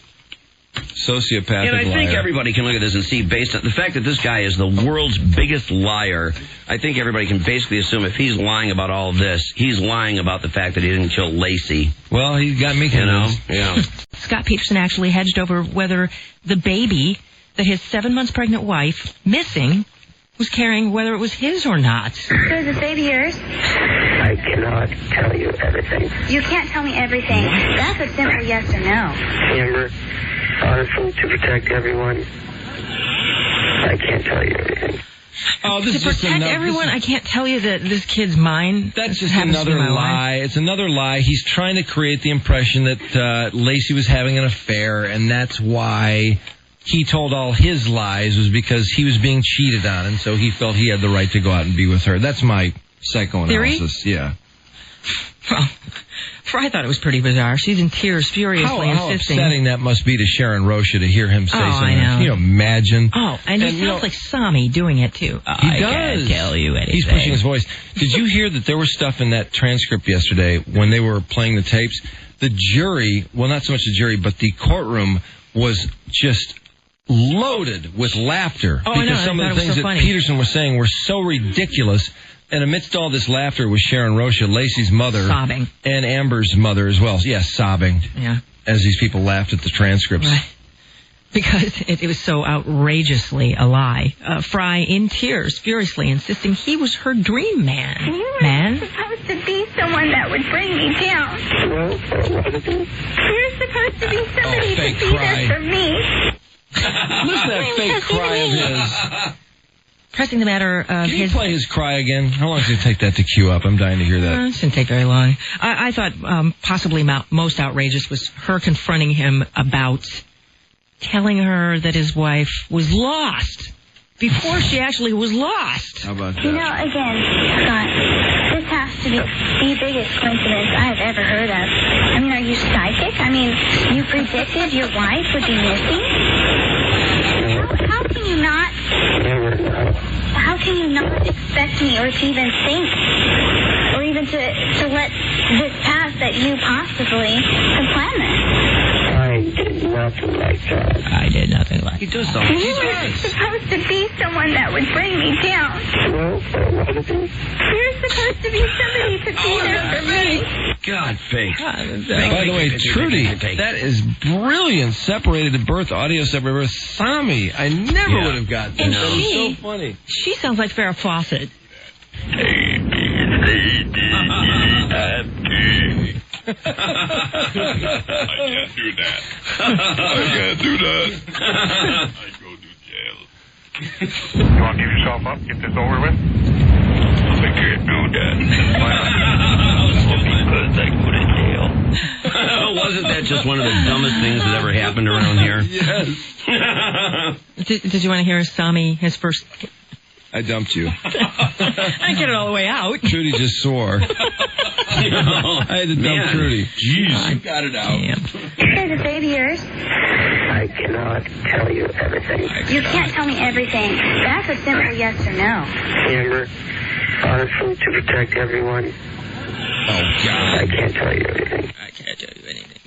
sociopathic liar. And I think everybody can look at this and see, based on the fact that this guy is the world's biggest liar, I think everybody can basically assume if he's lying about all of this, he's lying about the fact that he didn't kill Lacey. Well, he got me convinced. Yeah. Scott Peterson actually hedged over whether the baby that his 7 months pregnant wife, missing, was carrying, whether it was his or not. So is this baby yours? I cannot tell you everything. You can't tell me everything. That's a simple yes or no. Amber, honestly, to protect everyone, I can't tell you everything. Oh, this to is just protect everyone, I can't tell you that this kid's mine. That's just another lie. It's another lie. He's trying to create the impression that Lacey was having an affair, and that's why he told all his lies, was because he was being cheated on, and so he felt he had the right to go out and be with her. That's my psychoanalysis. Theory? Yeah. Well, I thought it was pretty bizarre. She's in tears, furiously insisting. How upsetting that must be to Sharon Rocha to hear him say something. I know. Can you imagine? Oh, and he sounds like Sami doing it, too. He I does. can't tell you anything. He's pushing his voice. Did you hear that there was stuff in that transcript yesterday when they were playing the tapes? The jury, well, not so much the jury, but the courtroom was just loaded with laughter. Oh, because I know. some of the things that Peterson was saying were so ridiculous. And amidst all this laughter was Sharon Rocha, Lacey's mother. Sobbing. And Amber's mother as well. Yes, sobbing. Yeah. As these people laughed at the transcripts. Right. Because it was so outrageously a lie. Frey, in tears, furiously insisting he was her dream man. You were supposed to be someone that would bring me down. You're supposed to be somebody to be there for me. Listen to that fake cry of his. Pressing the matter of Can you play his cry again? How long does it take that to queue up? I'm dying to hear that. It didn't take very long. I thought possibly most outrageous was her confronting him about telling her that his wife was lost before she actually was lost. How about that? You know, again, Scott, this has to be the biggest coincidence I've ever heard of. I mean, are you psychic? I mean, you predicted your wife would be missing? How can you not? How can you not expect me, or to even think, or even to let this pass that you possibly could plan this? I did nothing like that. I did nothing like that. He does something. You were supposed to be someone that would bring me down. You're supposed to be somebody to be there for me. God, fake. By the way, Trudy, that is brilliant. Separated at birth, audio separated at birth. Sami, I never would have got that. And That was so funny. She sounds like Farrah Fawcett. I can't do that. I can't do that. I'd go to jail. You want to give yourself up, get this over with? I can't do that. Because I go to jail. Wasn't that just one of the dumbest things that ever happened around here? Yes. Did you want to hear Sami, his first... I dumped you. I didn't get it all the way out. Trudy just swore. I had to dump Trudy. Jeez, you got it out. Is the baby yours? I cannot tell you everything. You can't tell me everything. That's a simple yes or no. Amber, honestly, to protect everyone, I can't tell you everything. I can't tell you anything.